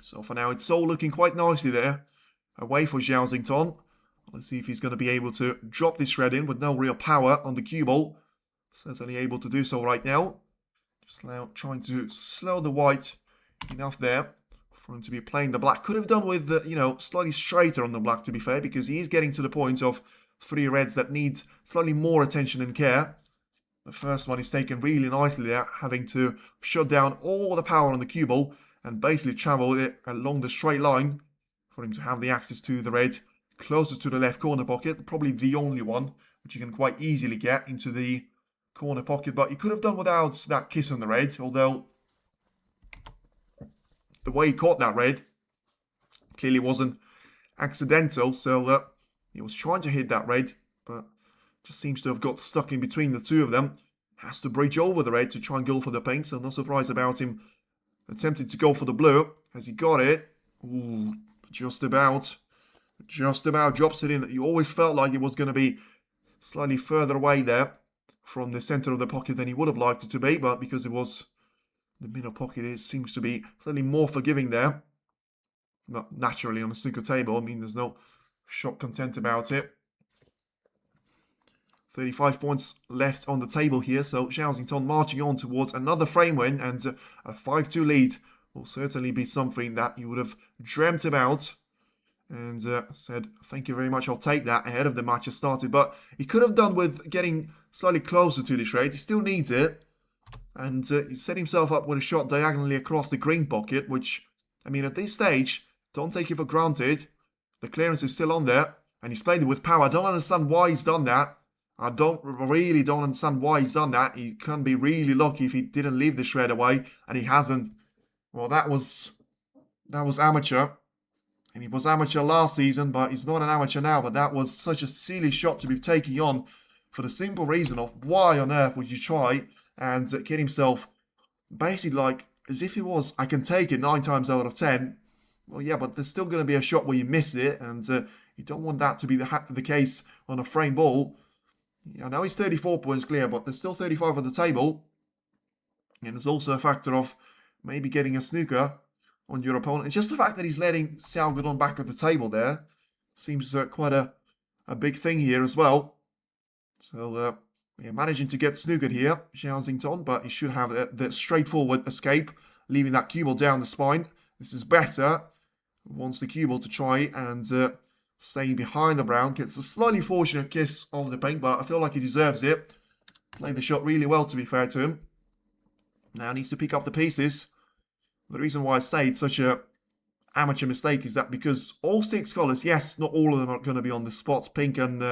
So for now, it's all looking quite nicely there. Away for Zhao. Let's see if he's going to be able to drop this red in with no real power on the cue ball. Certainly able to do so right now. Just now trying to slow the white enough there for him to be playing the black. Could have done with, you know, slightly straighter on the black, to be fair, because he is getting to the point of 3 reds that need slightly more attention and care. The first one is taken really nicely there, having to shut down all the power on the cue ball and basically travel it along the straight line for him to have the access to the red closest to the left corner pocket. Probably the only one which you can quite easily get into the corner pocket, but he could have done without that kiss on the red, although the way he caught that red clearly wasn't accidental, so he was trying to hit that red, but just seems to have got stuck in between the two of them. Has to bridge over the red to try and go for the pink, so no surprise about him attempting to go for the blue. Has he got it? Ooh, just about drops it in. You always felt like it was going to be slightly further away there from the center of the pocket than he would have liked it to be, but because it was the middle pocket, it seems to be slightly more forgiving there. Not naturally on the snooker table, I mean, there's no shot content about it. 35 points left on the table here, so Xiao marching on towards another frame win, and a 5-2 lead will certainly be something that you would have dreamt about and said, thank you very much, I'll take that ahead of the match has started. But he could have done with getting slightly closer to this raid. He still needs it, and he set himself up with a shot diagonally across the green pocket, which, I mean, at this stage, don't take it for granted. The clearance is still on there, and he's played it with power. I don't understand why he's done that. I really don't understand why he's done that. He can be really lucky if he didn't leave the shred away, and he hasn't. Well, that was amateur. And he was amateur last season, but he's not an amateur now. But that was such a silly shot to be taking on for the simple reason of why on earth would you try and get himself basically like as if it was, I can take it 9 times out of 10. Well, yeah, but there's still going to be a shot where you miss it, and you don't want that to be the case on a frame ball. I know he's 34 points clear, but there's still 35 on the table. And there's also a factor of maybe getting a snooker on your opponent. It's just the fact that he's letting Xiao get on back of the table there. Seems quite a big thing here as well. So, yeah, managing to get snookered here, Xiao, but he should have the straightforward escape, leaving that cue ball down the spine. This is better. Wants the cue ball to try and stay behind the brown. Gets a slightly fortunate kiss of the pink, but I feel like he deserves it. Played the shot really well, to be fair to him. Now needs to pick up the pieces. The reason why I say it's such a amateur mistake is that because all 6 colours, yes, not all of them are going to be on the spots, pink and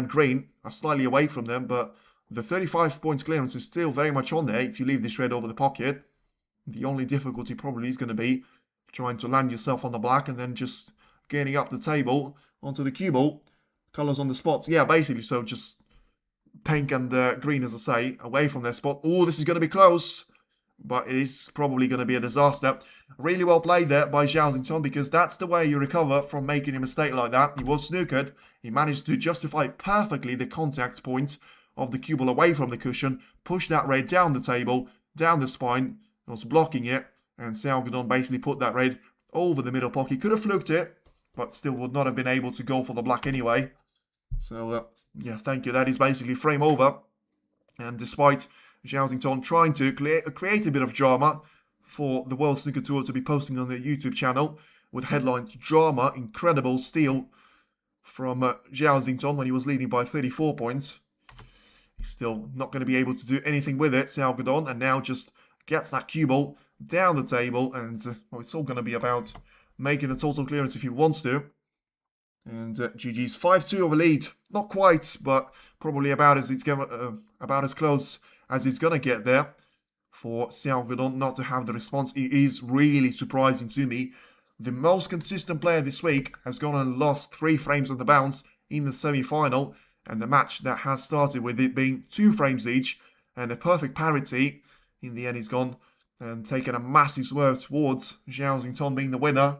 green, are slightly away from them, but the 35 points clearance is still very much on there if you leave this red over the pocket. The only difficulty probably is going to be trying to land yourself on the black and then just getting up the table onto the cue ball. Colours on the spots, yeah, basically, so just pink and green, as I say, away from their spot. Oh, this is going to be close, but it is probably going to be a disaster. Really well played there by Xiao, because that's the way you recover from making a mistake like that. He was snookered. He managed to justify perfectly the contact point of the cue ball away from the cushion, push that red down the table, down the spine, was blocking it, and Xiao basically put that red over the middle pocket. Could have fluked it, but still would not have been able to go for the black anyway. So, yeah, thank you. That is basically frame over. And despite Xiao trying to create a bit of drama for the World Snooker Tour to be posting on their YouTube channel with headlines drama, incredible steal from Xiao when he was leading by 34 points. He's still not going to be able to do anything with it, Xiao, and now just gets that cue ball down the table, and well, it's all going to be about making a total clearance if he wants to. And GG's 5-2 over lead. Not quite, but probably about as close as he's going to get there for Xiao not to have the response. It is really surprising to me. The most consistent player this week has gone and lost 3 frames on the bounce in the semi-final, and the match that has started with it being 2 frames each and a perfect parity. In the end, he's gone and taken a massive swerve towards Xiao being the winner,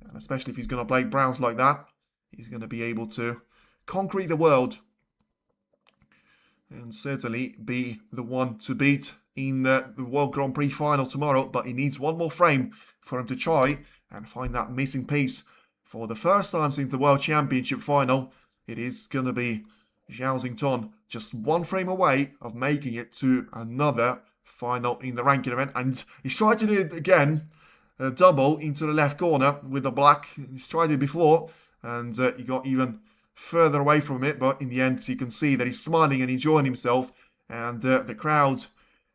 and especially if he's going to play browns like that, he's going to be able to conquer the world and certainly be the one to beat in the World Grand Prix final tomorrow. But he needs one more frame for him to try and find that missing piece. For the first time since the World Championship final, it is going to be Xiao just 1 frame away of making it to another final in the ranking event. And he's tried to do it again, a double into the left corner with the black. He's tried it before, and he got even further away from it, but in the end you can see that he's smiling and enjoying himself, And the crowd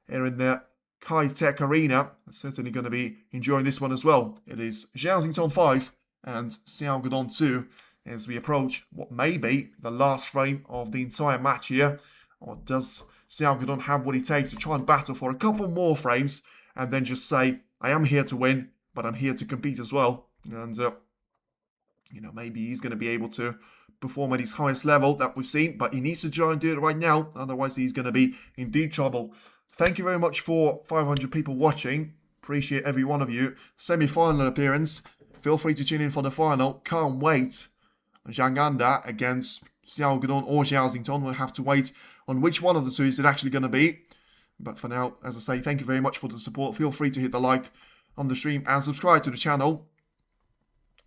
here in the Kai Tech Arena are certainly going to be enjoying this one as well. It is Zhao 5 and Xiao Guodong 2 as we approach what may be the last frame of the entire match here. Or does Xiao Guodong have what it takes to try and battle for a couple more frames and then just say, I am here to win, but I'm here to compete as well. And, you know, maybe he's going to be able to perform at his highest level that we've seen, but he needs to try and do it right now, otherwise he's going to be in deep trouble. Thank you very much for 500 people watching. Appreciate every one of you. Semi-final appearance. Feel free to tune in for the final. Can't wait. Zhang Anda against Xiao Guodong or Zhao Xingtong. We'll have to wait on which one of the two is it actually going to be. But for now, as I say, thank you very much for the support. Feel free to hit the like on the stream and subscribe to the channel.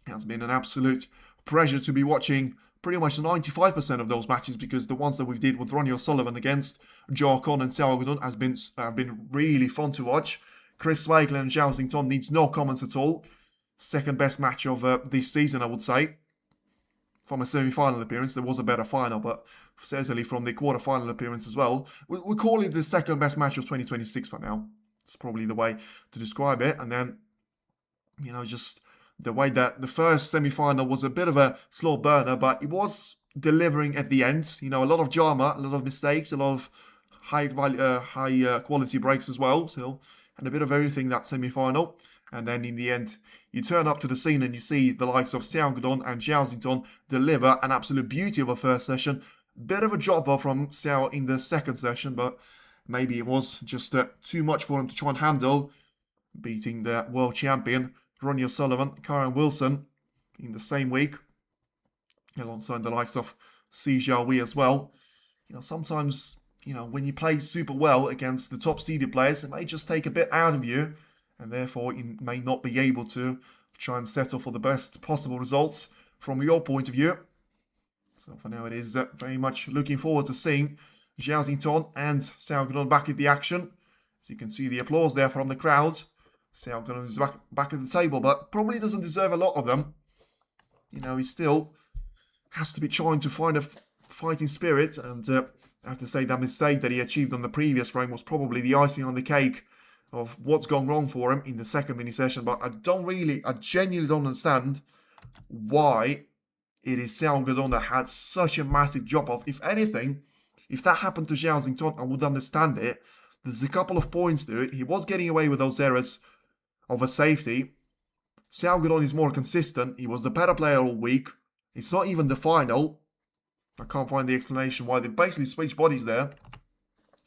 It has been an absolute pleasure to be watching pretty much 95% of those matches, because the ones that we did with Ronnie O'Sullivan against Zhao and Xiao Guodong has been really fun to watch. Chris Weigler and Zhao Xingtong needs no comments at all. Second best match of this season, I would say. From a semi-final appearance, there was a better final, but certainly from the quarter-final appearance as well. We'll call it the second best match of 2026 for now. It's probably the way to describe it. And then, you know, just the way that the first semi-final was a bit of a slow burner, but it was delivering at the end. You know, a lot of drama, a lot of mistakes, a lot of high quality breaks as well. So, and a bit of everything that semi-final. And then in the end, you turn up to the scene and you see the likes of Xiao Guodong and Zhao Xingtong deliver an absolute beauty of a first session. Bit of a dropper from Xiao in the second session, but maybe it was just too much for him to try and handle, beating the world champion Ronnie O'Sullivan, Karen Wilson in the same week, alongside the likes of Si Zhao as well. You know, sometimes, you know, when you play super well against the top seeded players, it may just take a bit out of you, and therefore you may not be able to try and settle for the best possible results from your point of view. So for now, it is very much looking forward to seeing Zhao Xingtong and Xiao Guodong back at the action. As you can see the applause there from the crowd. Xiao Guodong is back at the table, but probably doesn't deserve a lot of them. You know, he still has to be trying to find a fighting spirit, and I have to say that mistake that he achieved on the previous frame was probably the icing on the cake of what's gone wrong for him in the second mini session. But I genuinely don't understand why it is Xiao Guodong that had such a massive drop off. If anything, if that happened to Zhao Xingtong, I would understand it. There's a couple of points to it. He was getting away with those errors of a safety. Xiao Guodong is more consistent. He was the better player all week. It's not even the final. I can't find the explanation why they basically switched bodies there.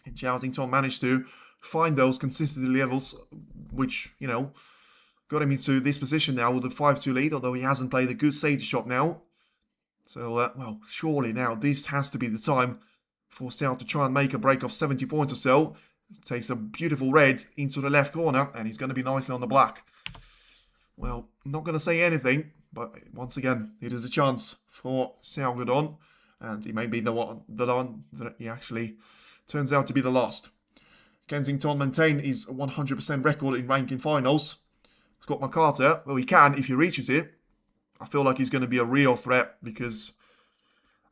And Zhao Xingtong managed to find those consistency levels, which, you know, got him into this position now with a 5-2 lead, although he hasn't played a good safety shot now. So, well, surely now this has to be the time for Xiao to try and make a break of 70 points or so. Takes a beautiful red into the left corner, and he's going to be nicely on the black. Well, I'm not going to say anything, but once again, it is a chance for Xiao Guodong, and he may be the one that he actually turns out to be the last. Kensington maintain his 100% record in ranking finals. Scott McCarter, well, he can if he reaches it. I feel like he's going to be a real threat, because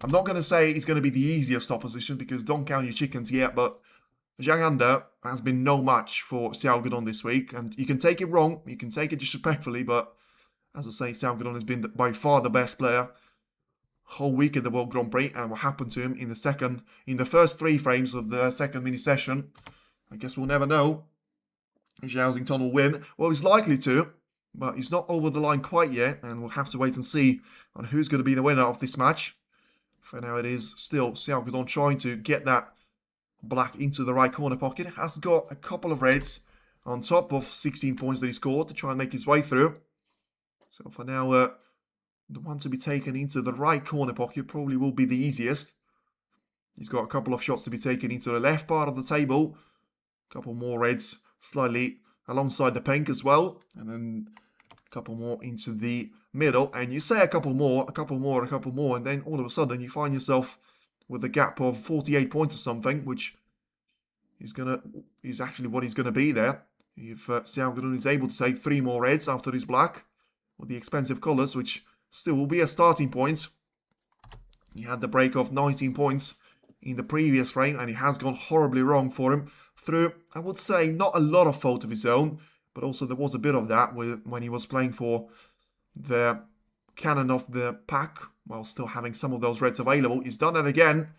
I'm not going to say he's going to be the easiest opposition, because don't count your chickens yet, but Zhang Anda has been no match for Xiao Guodong this week, and you can take it wrong, you can take it disrespectfully, but as I say, Xiao Guodong has been by far the best player whole week at the World Grand Prix, and what happened to him in the first 3 frames of the second mini session, I guess we'll never know. Zhao Xingtong will win. Well, he's likely to, but he's not over the line quite yet, and we'll have to wait and see on who's going to be the winner of this match. For now, it is still Xiao Guodong trying to get that black into the right corner pocket. Has got a couple of reds on top of 16 points that he scored to try and make his way through. So for now, the one to be taken into the right corner pocket probably will be the easiest. He's got a couple of shots to be taken into the left part of the table. A couple more reds slightly alongside the pink as well. And then a couple more into the middle. And you say a couple more, and then all of a sudden you find yourself with a gap of 48 points or something, which is actually what he's going to be there. If Xiao Guodong is able to take 3 more reds after his black, with the expensive colours, which still will be a starting point. He had the break of 19 points in the previous frame, and it has gone horribly wrong for him through, I would say, not a lot of fault of his own, but also there was a bit of that when he was playing for the cannon of the pack while still having some of those reds available. He's done that again.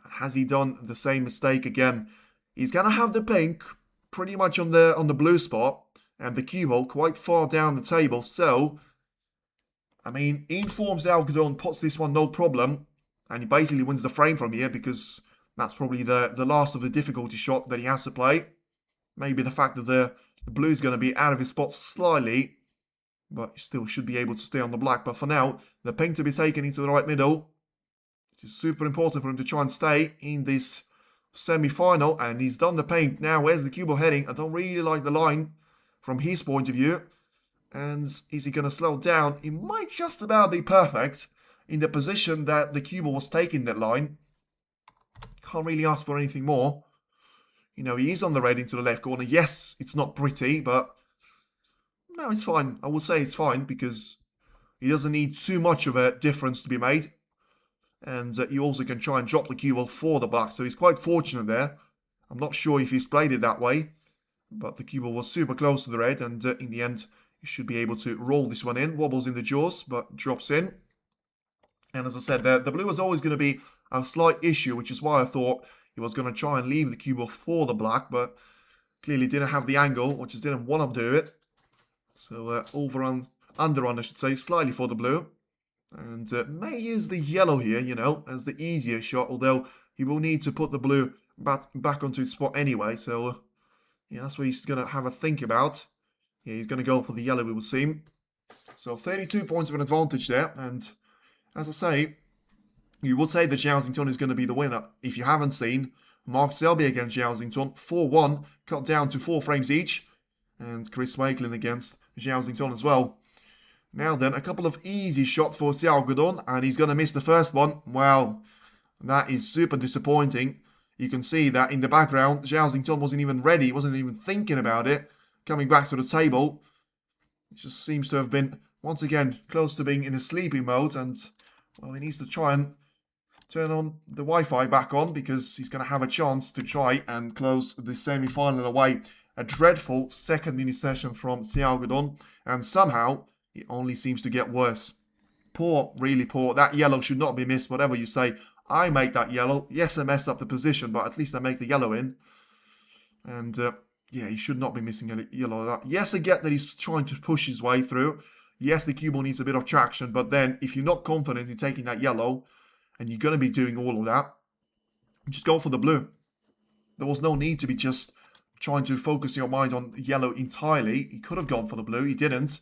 And has he done the same mistake again? He's going to have the pink pretty much on the blue spot and the cue hole quite far down the table. So, I mean, informs Algodon puts this one no problem. And he basically wins the frame from here because that's probably the last of the difficulty shot that he has to play. Maybe the fact that the blue is going to be out of his spot slightly, but he still should be able to stay on the black. But for now, the pink to be taken into the right middle. This is super important for him to try and stay in this semi-final. And he's done the pink. Now, where's the cue ball heading? I don't really like the line from his point of view. And is he going to slow down? It might just about be perfect in the position that the cue ball was taking that line. Can't really ask for anything more. You know, he is on the red into the left corner. Yes, it's not pretty, but no, it's fine. I will say it's fine because he doesn't need too much of a difference to be made. And you also can try and drop the cue ball for the black. So he's quite fortunate there. I'm not sure if he's played it that way. But the cue ball was super close to the red. And in the end, he should be able to roll this one in. Wobbles in the jaws, but drops in. And as I said, the blue was always going to be a slight issue, which is why I thought he was going to try and leave the cue ball for the black. But clearly didn't have the angle, or just didn't want to do it. So under on, I should say, slightly for the blue. And may use the yellow here, you know, as the easier shot. Although he will need to put the blue back onto its spot anyway. So, yeah, that's what he's going to have a think about. Yeah, he's going to go for the yellow, it would seem. So 32 points of an advantage there. And as I say, you would say that Zhao is going to be the winner. If you haven't seen, Mark Selby against Zhao 4-1, cut down to 4 frames each. And Chris Wakelin against Zhao as well. Now then, a couple of easy shots for Xiao Godon, and he's going to miss the first one. Wow, that is super disappointing. You can see that in the background, Zhao wasn't even ready, wasn't even thinking about it. Coming back to the table, it just seems to have been, once again, close to being in a sleeping mode. And, well, he needs to try and turn on the Wi-Fi back on because he's going to have a chance to try and close the semi-final away. A dreadful second mini session from Xiao Godon, and somehow it only seems to get worse. Poor, really poor. That yellow should not be missed, whatever you say. I make that yellow. Yes, I messed up the position, but at least I make the yellow in. And, yeah, he should not be missing a yellow like that. Yes, I get that he's trying to push his way through. Yes, the cue ball needs a bit of traction, but then if you're not confident in taking that yellow, and you're going to be doing all of that, just go for the blue. There was no need to be just trying to focus your mind on yellow entirely. He could have gone for the blue. He didn't.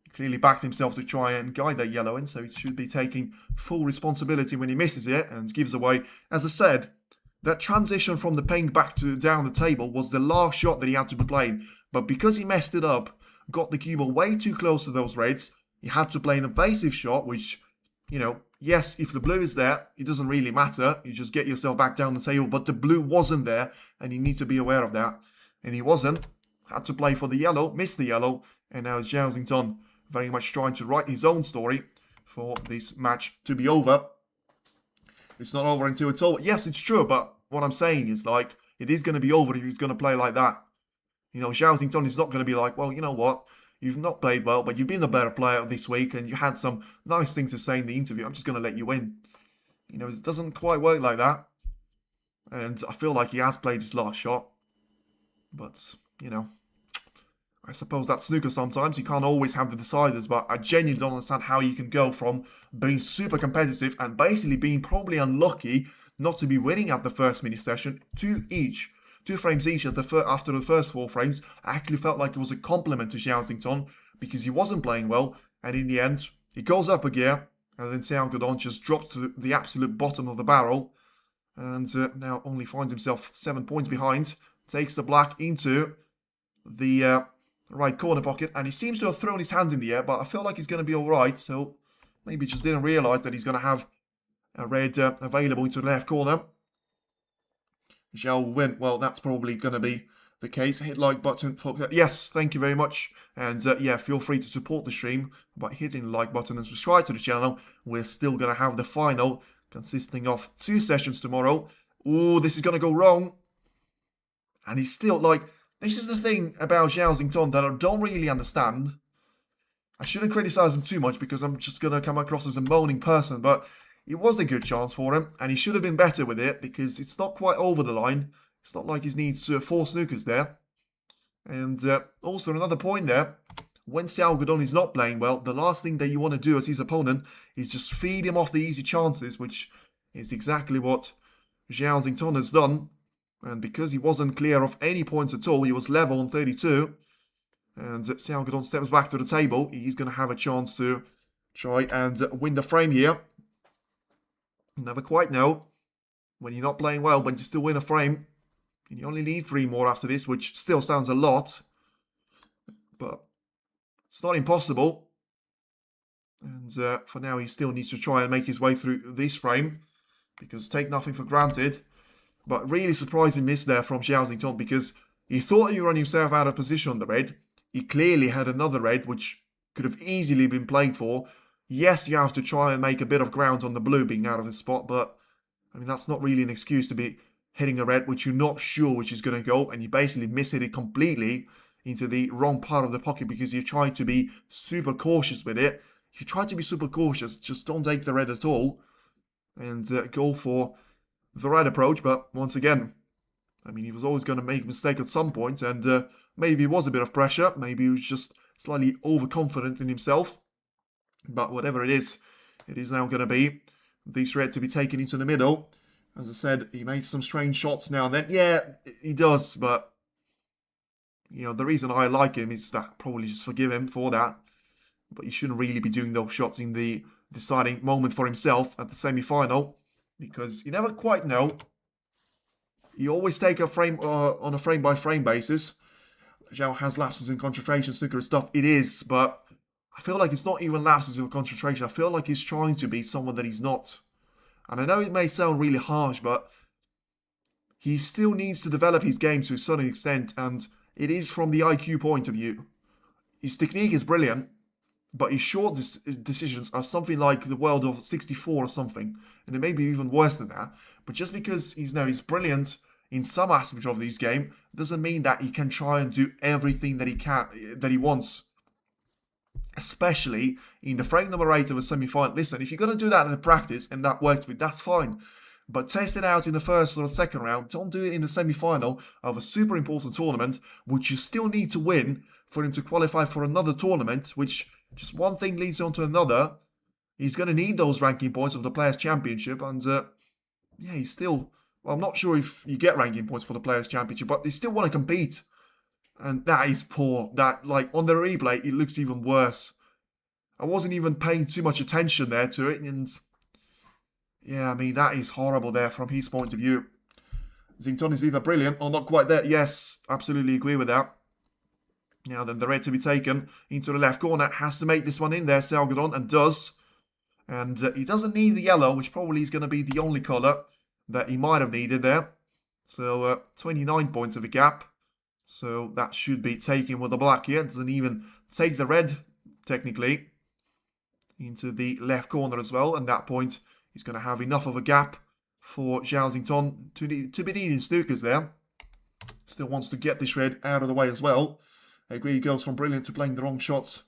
He clearly backed himself to try and guide that yellow in, so he should be taking full responsibility when he misses it and gives away. As I said, that transition from the pink back to down the table was the last shot that he had to be playing. But because he messed it up, got the cue ball way too close to those reds, he had to play an evasive shot, which, you know, yes, if the blue is there, it doesn't really matter. You just get yourself back down the table. But the blue wasn't there, and you need to be aware of that. And he wasn't. Had to play for the yellow, missed the yellow, and now it's Zhao very much trying to write his own story for this match to be over. It's not over until it's over. Yes, it's true, but what I'm saying is, like, it is going to be over if he's going to play like that. You know, Zhao is not going to be like, well, you know what? You've not played well, but you've been the better player this week, and you had some nice things to say in the interview. I'm just going to let you win. You know, it doesn't quite work like that. And I feel like he has played his last shot. But, you know, I suppose that's snooker sometimes. You can't always have the deciders, but I genuinely don't understand how you can go from being super competitive and basically being probably unlucky not to be winning at the first mini session to 2 frames each after the first 4 frames. I actually felt like it was a compliment to Zhao because he wasn't playing well, and in the end, he goes up a gear, and then Xiao Godon just drops to the absolute bottom of the barrel, and now only finds himself 7 points behind. Takes the black into the right corner pocket, and he seems to have thrown his hands in the air, but I feel like he's going to be alright, so maybe just didn't realise that he's going to have a red available into the left corner. Xiao will win. Well, that's probably going to be the case. Hit like button. Yes, thank you very much. And yeah, feel free to support the stream by hitting the like button and subscribe to the channel. We're still going to have the final consisting of 2 sessions tomorrow. Oh, this is going to go wrong. And he's still, like, this is the thing about Zhao Xington that I don't really understand. I shouldn't criticize him too much because I'm just going to come across as a moaning person, but it was a good chance for him, and he should have been better with it because it's not quite over the line. It's not like he needs 4 snookers there. And also another point there, when Xiao Guodong is not playing well, the last thing that you want to do as his opponent is just feed him off the easy chances, which is exactly what Zhao Xington has done. And because he wasn't clear of any points at all, he was level on 32. And Xiao Guodong steps back to the table. He's going to have a chance to try and win the frame here. Never quite know. When you're not playing well, but you still win a frame. And you only need 3 more after this, which still sounds a lot. But it's not impossible. And for now, he still needs to try and make his way through this frame. Because take nothing for granted. But really surprising miss there from Xiao Xington because he thought he run himself out of position on the red. He clearly had another red which could have easily been played for. Yes, you have to try and make a bit of ground on the blue being out of the spot, but I mean that's not really an excuse to be hitting a red which you're not sure which is going to go, and you basically miss-hit it completely into the wrong part of the pocket because you're trying to be super cautious with it. If you try to be super cautious, just don't take the red at all and go for the right approach. But once again, I mean, he was always going to make a mistake at some point, and maybe it was a bit of pressure. Maybe he was just slightly overconfident in himself. But whatever it is now going to be this red to be taken into the middle. As I said, he made some strange shots now and then. Yeah, he does, but you know, the reason I like him is that I'll probably just forgive him for that. But he shouldn't really be doing those shots in the deciding moment for himself at the semi-final, because you never quite know. You always take a frame on a frame-by-frame basis. Zhao has lapses in concentration, snooker stuff. It is, but I feel like it's not even lapses in concentration. I feel like he's trying to be someone that he's not. And I know it may sound really harsh, but he still needs to develop his game to a certain extent, and it is from the IQ point of view. His technique is brilliant, but his short decisions are something like the world of 64 or something, and it may be even worse than that. But just because he's brilliant in some aspect of this game doesn't mean that he can try and do everything that he wants. Especially in the frame number 8 of a semi-final. Listen, if you're going to do that in the practice and that works with, that's fine. But test it out in the first or the second round. Don't do it in the semi-final of a super important tournament, which you still need to win for him to qualify for another tournament, which just one thing leads on to another. He's going to need those ranking points of the Players' Championship, and yeah, he's still... Well, I'm not sure if you get ranking points for the Players' Championship, but they still want to compete. And that is poor. That, like, on the replay, it looks even worse. I wasn't even paying too much attention there to it, and... yeah, I mean, that is horrible there from his point of view. Xington is either brilliant or not quite there. Yes, absolutely agree with that. Now then, the red to be taken into the left corner. Has to make this one in there, Xiao Guodong, and does. And he doesn't need the yellow, which probably is going to be the only colour that he might have needed there. So, 29 points of a gap. So, that should be taken with the black here. Doesn't even take the red, technically, into the left corner as well. And that point, he's going to have enough of a gap for Zhao Xington to be needing snookers there. Still wants to get this red out of the way as well. I agree, he goes from brilliant to playing the wrong shots.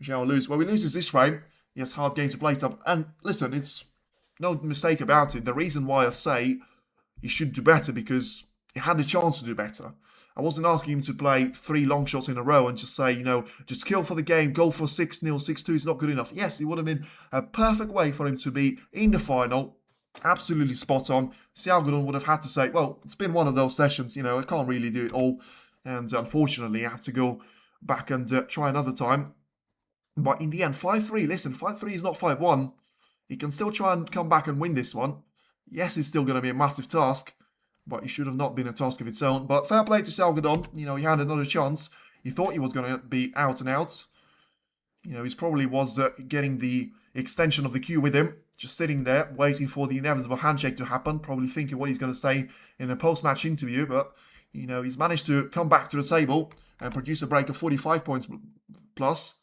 Zhao loses. Well, he loses this frame. He has hard game to play up. And listen, it's no mistake about it. The reason why I say he should do better, because he had the chance to do better. I wasn't asking him to play 3 long shots in a row and just say, you know, just kill for the game, go for 6-0, 6-2 is not good enough. Yes, it would have been a perfect way for him to be in the final. Absolutely spot on. Xiao Guodong would have had to say, well, it's been one of those sessions, you know, I can't really do it all. And unfortunately, I have to go back and try another time. But in the end, 5-3, listen, 5-3 is not 5-1. He can still try and come back and win this one. Yes, it's still going to be a massive task, but it should have not been a task of its own. But fair play to Xiao Guodong. You know, he had another chance. He thought he was going to be out and out. You know, he probably was getting the extension of the queue with him. Just sitting there, waiting for the inevitable handshake to happen. Probably thinking what he's going to say in the post-match interview. But, you know, he's managed to come back to the table and produce a break of 45 points plus.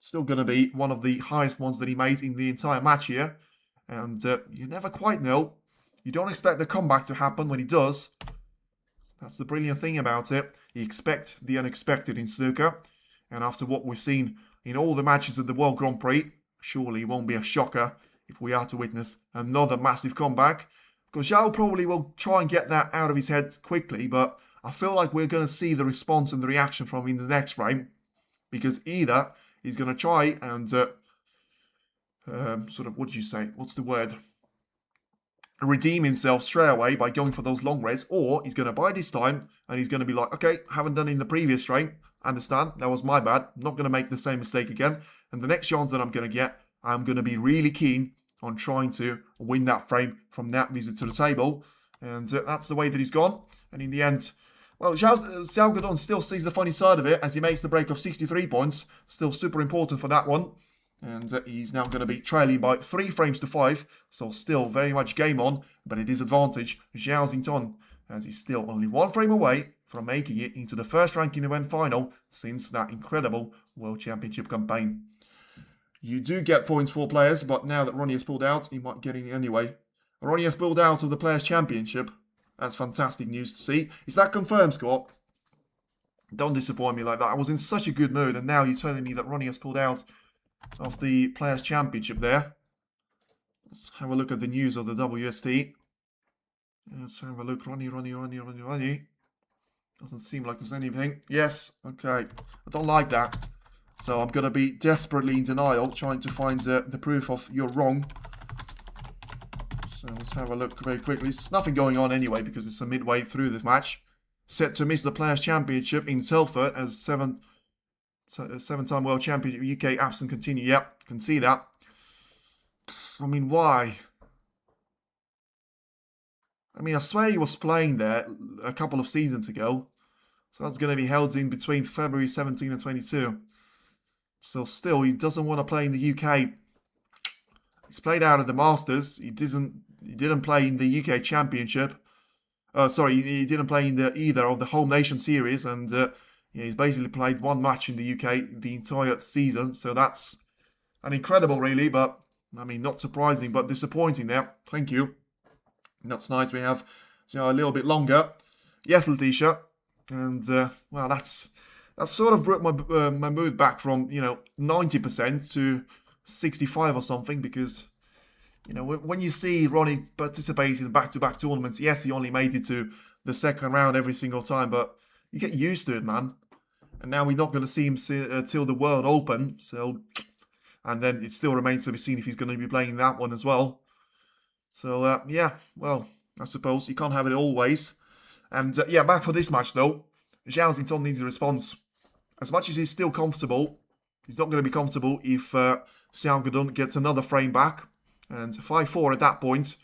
Still going to be one of the highest ones that he made in the entire match here. And you never quite know. You don't expect the comeback to happen when he does. That's the brilliant thing about it. You expect the unexpected in snooker. And after what we've seen in all the matches at the World Grand Prix, surely it won't be a shocker if we are to witness another massive comeback. Because Zhao probably will try and get that out of his head quickly, but I feel like we're going to see the response and the reaction from him in the next frame. Because either he's going to try and sort of, what do you say? What's the word? Redeem himself straight away by going for those long reds, or he's going to bide his time and he's going to be like, okay, haven't done it in the previous frame. Understand? That was my bad. I'm not going to make the same mistake again. And the next chance that I'm going to get, I'm going to be really keen on trying to win that frame from that visit to the table. And that's the way that he's gone. And in the end, well, Xiao Guodong still sees the funny side of it as he makes the break of 63 points. Still super important for that one. And he's now going to be trailing by 3 frames to 5. So still very much game on. But it is advantage Zhao Xington, as he's still only 1 frame away from making it into the first ranking event final since that incredible World Championship campaign. You do get points for players, but now that Ronnie has pulled out, he might get in anyway. Ronnie has pulled out of the Players' Championship. That's fantastic news to see. Is that confirmed, Scott? Don't disappoint me like that. I was in such a good mood, and now you're telling me that Ronnie has pulled out of the Players' Championship there. Let's have a look at the news of the WST. Let's have a look. Ronnie. Doesn't seem like there's anything. Yes, okay. I don't like that. So I'm going to be desperately in denial, trying to find the proof of you're wrong. So let's have a look very quickly. There's nothing going on anyway, because it's a midway through this match. Set to miss the Players' Championship in Telford as seven-time World Championship UK absent continue. Yep, can see that. I mean, why? I mean, I swear he was playing there a couple of seasons ago. So that's going to be held in between February 17 and 22. So still, he doesn't want to play in the UK. He's played out of the Masters. He didn't play in the UK Championship. He didn't play in either of the Home Nation Series. And yeah, he's basically played 1 match in the UK the entire season. So that's an incredible, really. But, I mean, not surprising, but disappointing there. Thank you. That's nice. We have a little bit longer. Yes, Letitia. And, well, that sort of brought my mood back from, 90% to 65 or something. Because, when you see Ronnie participate in back-to-back tournaments, yes, he only made it to the second round every single time. But you get used to it, man. And now we're not going to see him till the World Open. So, and then it still remains to be seen if he's going to be playing that one as well. So, yeah, well, I suppose you can't have it always. And, yeah, back for this match, though. Zhao Xington needs a response. As much as he's still comfortable, he's not going to be comfortable if Xiao Guodong gets another frame back. And 5-4 at that point,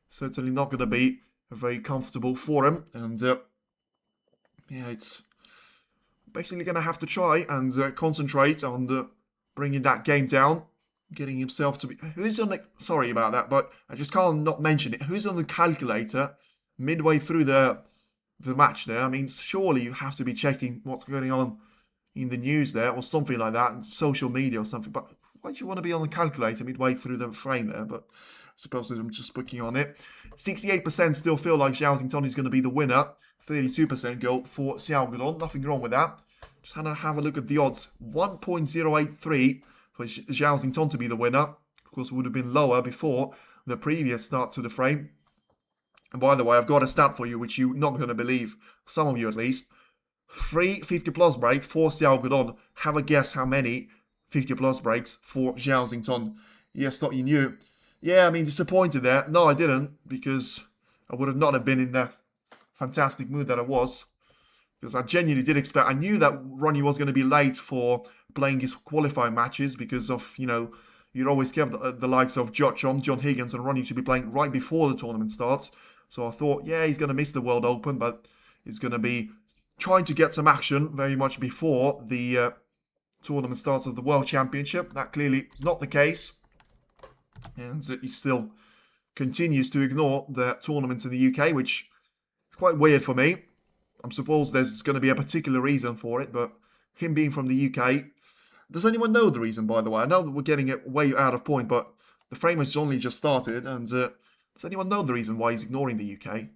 certainly not going to be very comfortable for him. And, yeah, it's basically going to have to try and concentrate on bringing that game down. Getting himself to be... Who's on the... Sorry about that, but I just can't not mention it. Who's on the calculator midway through the match there? I mean, surely you have to be checking what's going on in the news there or something like that, social media or something. But why do you want to be on the calculator midway through the frame there? But I suppose I'm just booking on it. 68% still feel like Zhao Xington is going to be the winner. 32% go for Xiao Guodong. Nothing wrong with that. Just have a look at the odds. 1.083 for Zhao Xington to be the winner. Of course, it would have been lower before the previous start to the frame. And by the way, I've got a stat for you, which you're not going to believe. Some of you at least. 3 50-plus break for Xiao Guodong. Have a guess how many 50-plus breaks for Zhao Xington. Yes, thought you knew. Yeah, I mean, disappointed there. No, I didn't, because I would have not have been in the fantastic mood that I was. Because I genuinely did expect... I knew that Ronnie was going to be late for playing his qualifying matches because of, you'd always give the likes of Watchalong, John Higgins and Ronnie to be playing right before the tournament starts. So I thought, yeah, he's going to miss the World Open, but he's going to be trying to get some action very much before the tournament starts of the World Championship. That clearly is not the case. And he still continues to ignore the tournaments in the UK, which is quite weird for me. I suppose there's going to be a particular reason for it, but him being from the UK... Does anyone know the reason, by the way? I know that we're getting it way out of point, but the frame has only just started, and there's Does anyone know the reason why he's ignoring the UK?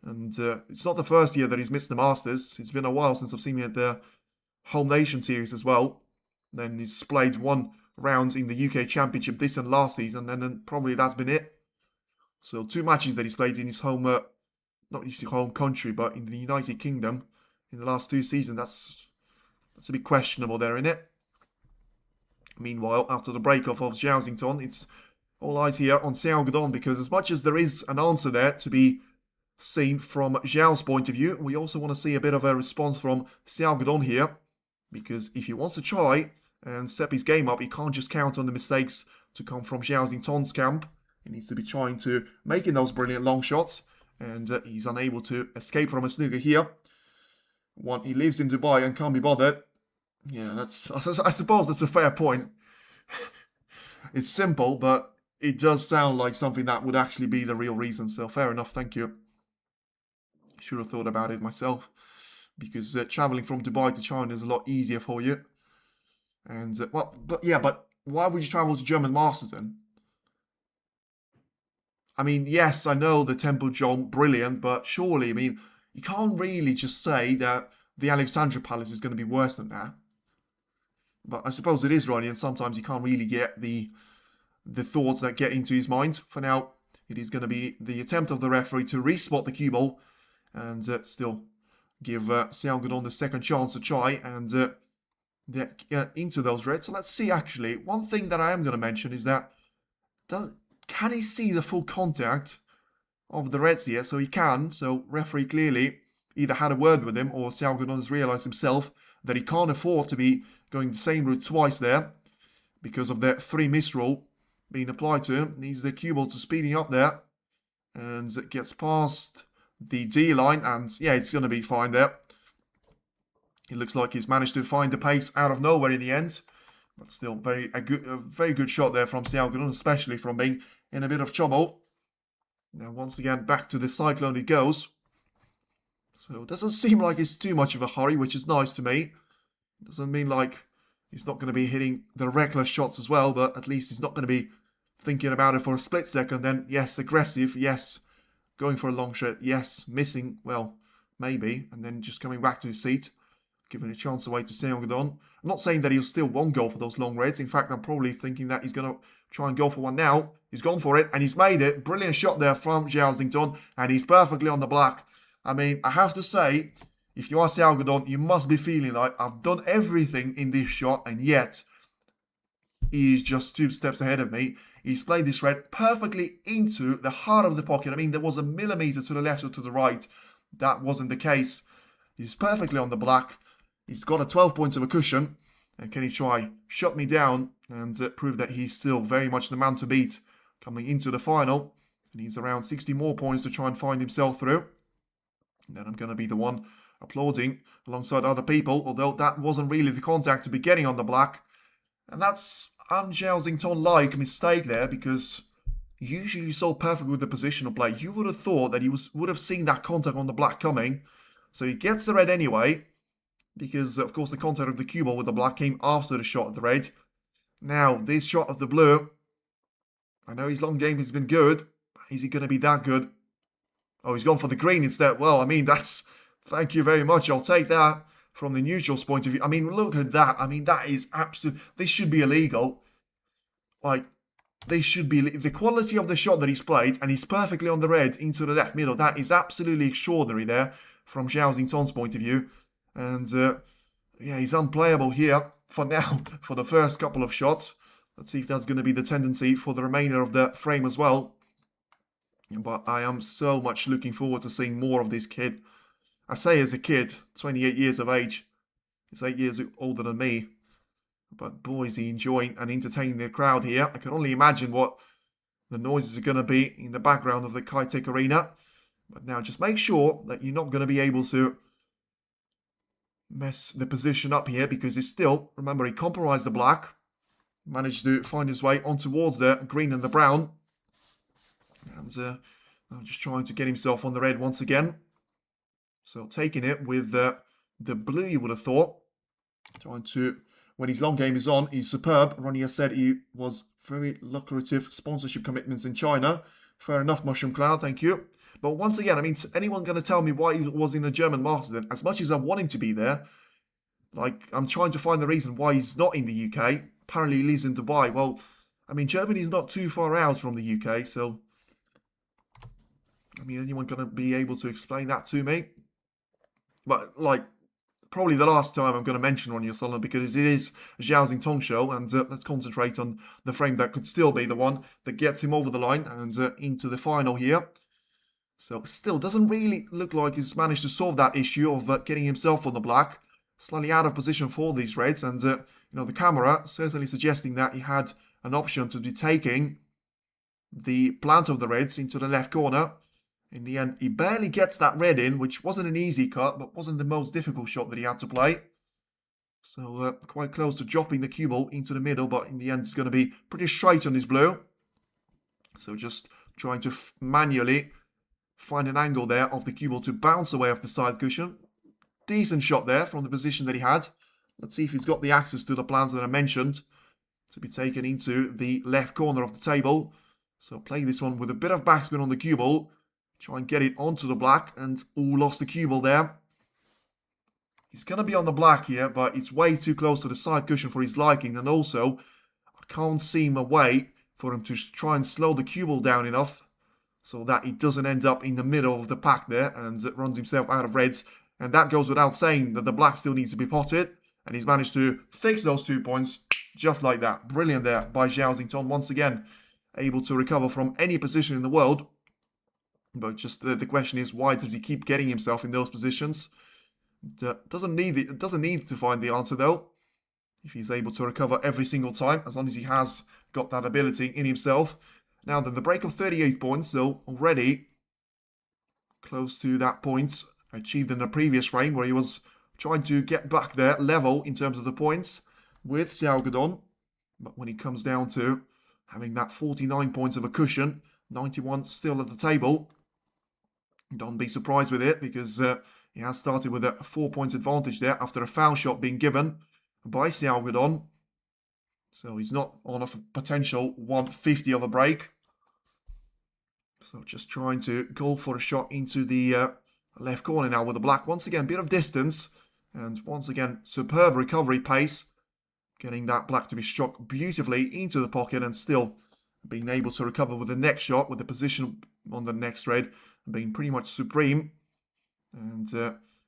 And it's not the first year that he's missed the Masters. It's been a while since I've seen him at the Home Nation Series as well. Then he's played 1 round in the UK Championship this and last season, and then probably that's been it. So 2 matches that he's played in his home, not his home country, but in the United Kingdom in the last 2 seasons. That's a bit questionable there, isn't it? Meanwhile, after the break-off of Zhao, it's all eyes here on Xiao, because as much as there is an answer there to be seen from Zhao's point of view, we also want to see a bit of a response from Xiao here, because if he wants to try and step his game up, he can't just count on the mistakes to come from Zhao camp. He needs to be trying to making those brilliant long shots, and he's unable to escape from a snooker here. He lives in Dubai and can't be bothered. Yeah, I suppose that's a fair point. It's simple, but it does sound like something that would actually be the real reason. So fair enough, thank you. Should have thought about it myself, because traveling from Dubai to China is a lot easier for you. And but why would you travel to German Masters then? I mean, yes, I know the Temple John, brilliant, but surely, I mean, you can't really just say that the Alexandra Palace is going to be worse than that. But I suppose it is, Ronnie, and sometimes you can't really get the thoughts that get into his mind. For now, it is going to be the attempt of the referee to respot the cue ball and still give Xiao the second chance to try and get into those reds. So let's see, actually. One thing that I am going to mention is that can he see the full contact of the reds here? So he can. So referee clearly either had a word with him, or Xiao has realised himself that he can't afford to be going the same route twice there because of the 3 miss rule being applied to him. Needs the cue ball to speeding up there, and it gets past the D line, and yeah, it's going to be fine there. It looks like he's managed to find the pace out of nowhere in the end, but still a very good shot there from Xiao, especially from being in a bit of trouble. Now once again back to the cyclone it goes. So it doesn't seem like it's too much of a hurry, which is nice to me. Doesn't mean like he's not going to be hitting the reckless shots as well, but at least he's not going to be thinking about it for a split second. Then yes, aggressive, yes, going for a long shot, yes, missing, well, maybe, and then just coming back to his seat, giving a chance away to Xiao. I'm not saying that he'll still won't go for those long reds. In fact, I'm probably thinking that he's going to try and go for one now. He's gone for it, and he's made it. Brilliant shot there from Zhao, and he's perfectly on the black. I mean, I have to say, if you are Xiao, you must be feeling like I've done everything in this shot, and yet he's just 2 steps ahead of me. He's played this red perfectly into the heart of the pocket. I mean, there was a millimeter to the left or to the right. That wasn't the case. He's perfectly on the black. He's got a 12 points of a cushion. And can he try shut me down and prove that he's still very much the man to beat coming into the final? He needs around 60 more points to try and find himself through. And then I'm going to be the one applauding alongside other people, although that wasn't really the contact to be getting on the black. And that's Zhao-like mistake there, because usually he's so perfect with the positional play. You would have thought that he would have seen that contact on the black coming. So he gets the red anyway, because of course the contact of the cue ball with the black came after the shot of the red. Now, this shot of the blue, I know his long game has been good, but is he going to be that good? Oh, he's gone for the green instead. Well, I mean, thank you very much. I'll take that from the neutral's point of view. I mean, look at that. I mean, that is absolute. This should be illegal. Like, they should be. The quality of the shot that he's played, and he's perfectly on the red into the left middle. That is absolutely extraordinary there from Zhao point of view. And, yeah, he's unplayable here for now, for the first couple of shots. Let's see if that's going to be the tendency for the remainder of the frame as well. But I am so much looking forward to seeing more of this kid. I say as a kid, 28 years of age. He's 8 years older than me. But boy, is he enjoying and entertaining the crowd here. I can only imagine what the noises are going to be in the background of the Kitech Arena. But now just make sure that you're not going to be able to mess the position up here, because it's still, remember, he compromised the black. Managed to find his way on towards the green and the brown. And I'm just trying to get himself on the red once again. So taking it with the blue, you would have thought. Trying to, when his long game is on, he's superb. Ronnie has said he was very lucrative sponsorship commitments in China. Fair enough, Mushroom Cloud, thank you. But once again, I mean, is anyone going to tell me why he was in the German Masters then? As much as I want him to be there, like, I'm trying to find the reason why he's not in the UK. Apparently he lives in Dubai. Well, I mean, Germany's not too far out from the UK, so... I mean, anyone going to be able to explain that to me? But, like, probably the last time I'm going to mention Ronja Sullivan, because it is a Zhao Xingtong show, and let's concentrate on the frame that could still be the one that gets him over the line and into the final here. So, still, doesn't really look like he's managed to solve that issue of getting himself on the black. Slightly out of position for these reds, and, you know, the camera certainly suggesting that he had an option to be taking the plant of the reds into the left corner. In the end, he barely gets that red in, which wasn't an easy cut, but wasn't the most difficult shot that he had to play. So, quite close to dropping the cue ball into the middle, but in the end, it's going to be pretty straight on his blue. So, just trying to manually find an angle there of the cue ball to bounce away off the side cushion. Decent shot there from the position that he had. Let's see if he's got the access to the plans that I mentioned to be taken into the left corner of the table. So, play this one with a bit of backspin on the cue ball. Try and get it onto the black, and lost the cue ball there. He's going to be on the black here, but it's way too close to the side cushion for his liking, and also I can't see a way for him to try and slow the cue ball down enough so that he doesn't end up in the middle of the pack there and runs himself out of reds. And that goes without saying that the black still needs to be potted, and he's managed to fix those 2 points just like that. Brilliant there by Zhao Xingtong, once again able to recover from any position in the world. But just the question is, why does he keep getting himself in those positions? Doesn't need to find the answer though. If he's able to recover every single time, as long as he has got that ability in himself. Now then, the break of 38 points, so already close to that point achieved in the previous frame, where he was trying to get back there level in terms of the points with Xiao Guodong. But when he comes down to having that 49 points of a cushion, 91 still at the table, don't be surprised with it, because he has started with a 4 points advantage there after a foul shot being given by Xiao Guodong. So he's not on a potential 150 of a break. So just trying to go for a shot into the left corner now with the black. Once again, bit of distance, and once again, superb recovery pace. Getting that black to be struck beautifully into the pocket, and still being able to recover with the next shot, with the position on the next red being pretty much supreme. And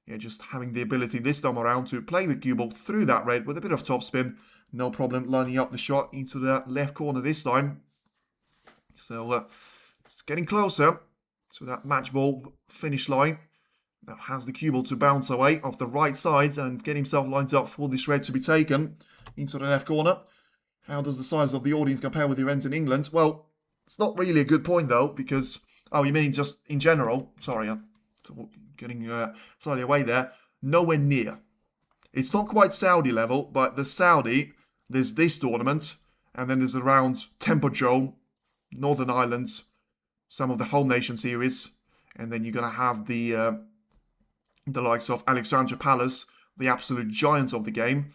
yeah, just having the ability this time around to play the cue ball through that red with a bit of topspin. No problem lining up the shot into the left corner this time. So it's getting closer to that match ball finish line. That has the cue ball to bounce away off the right side and get himself lined up for this red to be taken into the left corner. How does the size of the audience compare with the events in England? Well, it's not really a good point though, because... Oh, you mean just in general? Sorry, I'm getting slightly away there. Nowhere near. It's not quite Saudi level, but the Saudi, there's this tournament, and then there's around Tempojong, Northern Ireland, some of the Home Nation series, and then you're going to have the likes of Alexandra Palace, the absolute giants of the game.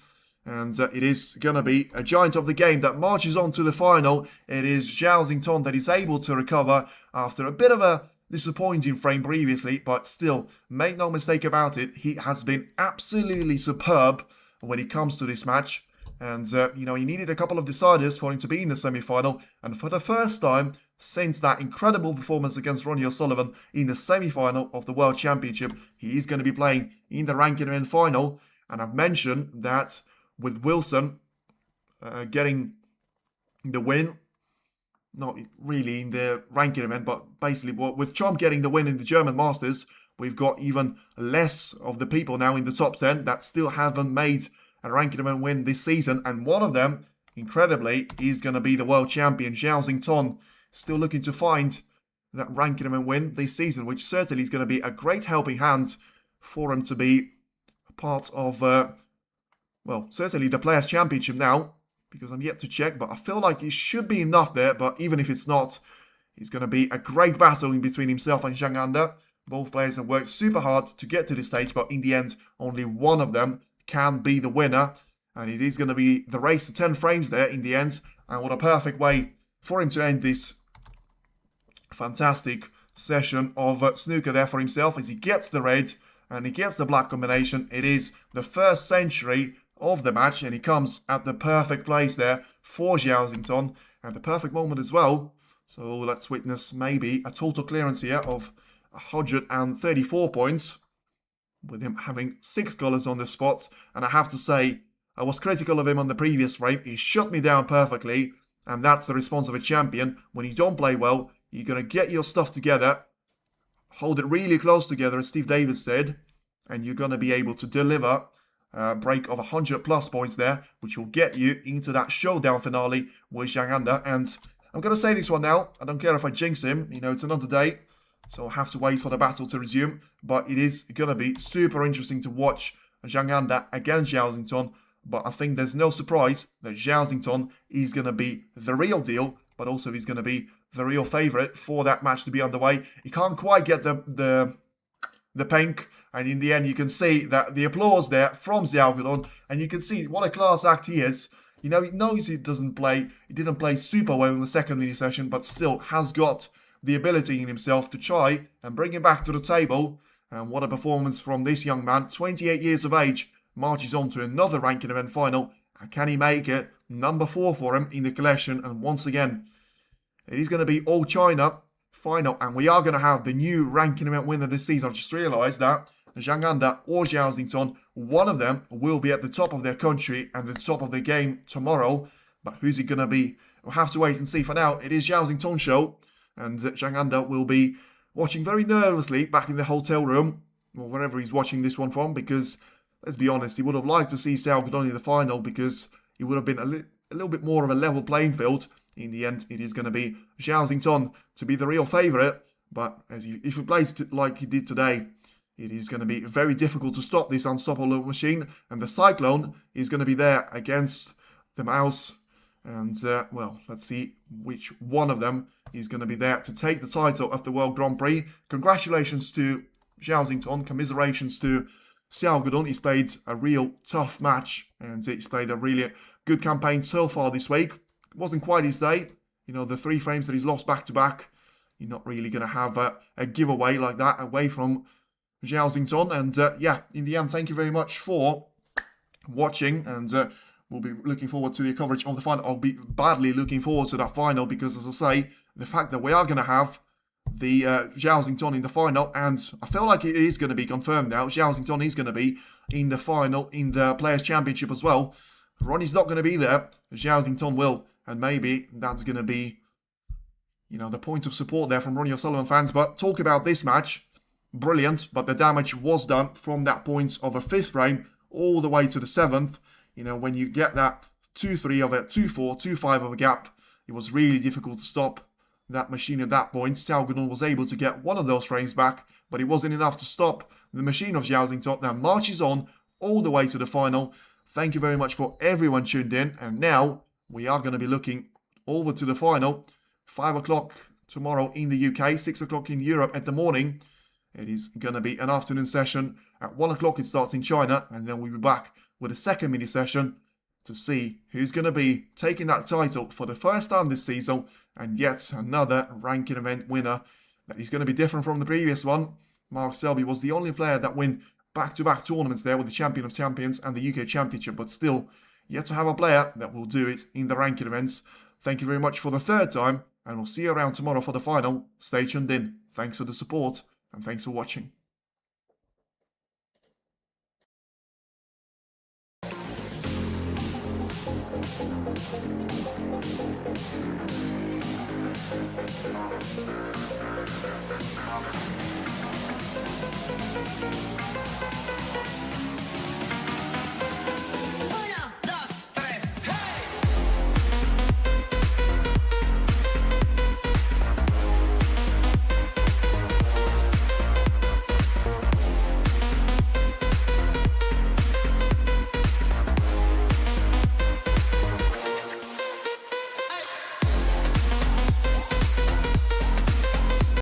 And it is going to be a giant of the game that marches on to the final. It is Zhao Xingtong that is able to recover after a bit of a disappointing frame previously, but still, make no mistake about it, he has been absolutely superb when it comes to this match. And, you know, he needed a couple of deciders for him to be in the semi-final. And for the first time since that incredible performance against Ronja Sullivan in the semi-final of the World Championship, he is going to be playing in the ranking event final. And I've mentioned that with Wilson getting the win, not really in the ranking event, but basically with Trump getting the win in the German Masters, we've got even less of the people now in the top 10 that still haven't made a ranking event win this season. And one of them, incredibly, is going to be the world champion, Zhao Xingtong, still looking to find that ranking event win this season, which certainly is going to be a great helping hand for him to be part of... well, certainly the Players' Championship now, because I'm yet to check, but I feel like it should be enough there. But even if it's not, it's going to be a great battle in between himself and Zhang Anda. Both players have worked super hard to get to this stage, but in the end, only one of them can be the winner. And it is going to be the race to 10 frames there in the end. And what a perfect way for him to end this Fantastic session of snooker there for himself as he gets the red and he gets the black combination. It is the first century of the match and he comes at the perfect place there for Xiao and the perfect moment as well. So let's witness maybe a total clearance here of 134 points with him having 6 colours on the spots. And I have to say, I was critical of him on the previous frame. He shut me down perfectly, and that's the response of a champion. When you don't play well, you're going to get your stuff together, hold it really close together, as Steve Davis said, and you're going to be able to deliver a break of 100 plus points there, which will get you into that showdown finale with Zhang. And I'm going to say this one now. I don't care if I jinx him. You know, it's another day, so I'll have to wait for the battle to resume. But it is going to be super interesting to watch Zhang against Xiao. But I think there's no surprise that Xiao is going to be the real deal, but also he's going to be the real favourite for that match to be underway. He can't quite get the pink, and in the end you can see that the applause there from Xiao, and you can see what a class act he is. You know, he knows he didn't play super well in the second mini session, but still has got the ability in himself to try and bring him back to the table. And what a performance from this young man, 28 years of age, marches on to another ranking event final. And can he make it? Number 4 for him in the collection. And once again, it is going to be All China final. And we are going to have the new ranking event winner this season. I just realised that. Zhang or Xiao, one of them will be at the top of their country and the top of the game tomorrow. But who's it going to be? We'll have to wait and see. For now, it is Xiao show. And Zhang will be watching very nervously back in the hotel room, or wherever he's watching this one from, because let's be honest, he would have liked to see Xiao in the final because it would have been a little bit more of a level playing field. In the end, it is going to be Xiao to be the real favourite. But if he plays like he did today, it is going to be very difficult to stop this unstoppable machine. And the Cyclone is going to be there against the Mouse. And, well, let's see which one of them is going to be there to take the title of the World Grand Prix. Congratulations to Xiao, commiserations to Xiao. He's played a real tough match and he's played a really good campaign so far this week. It wasn't quite his day. You know, the 3 frames that he's lost back to back, you're not really going to have a giveaway like that away from Xiao. And yeah, in the end, thank you very much for watching, and we'll be looking forward to the coverage of the final. I'll be badly looking forward to that final because, as I say, the fact that we are going to have the Xiao in the final, and I feel like it is going to be confirmed now. Xiao is going to be in the final in the Players' Championship as well. Ronnie's not going to be there. Xiao will, and maybe that's going to be, you know, the point of support there from Ronnie O'Sullivan fans. But talk about this match, brilliant. But the damage was done from that point of a 5th frame all the way to the 7th. You know, when you get that 2-3 of a 2-4, 2-5 of a gap, it was really difficult to stop that machine at that point. Xiao was able to get one of those frames back, but it wasn't enough to stop the machine of Xiao. Now marches on all the way to the final. Thank you very much for everyone tuned in. And now we are going to be looking over to the final. 5 o'clock tomorrow in the UK, 6 o'clock in Europe at the morning. It is going to be an afternoon session. At 1 o'clock it starts in China, and then we'll be back with a second mini session to see who's going to be taking that title for the first time this season, and yet another ranking event winner that is going to be different from the previous one. Mark Selby was the only player that win back-to-back tournaments there with the Champion of Champions and the UK Championship, but still yet to have a player that will do it in the ranking events. Thank you very much for the 3rd time, and we'll see you around tomorrow for the final. Stay tuned in. Thanks for the support, and thanks for watching.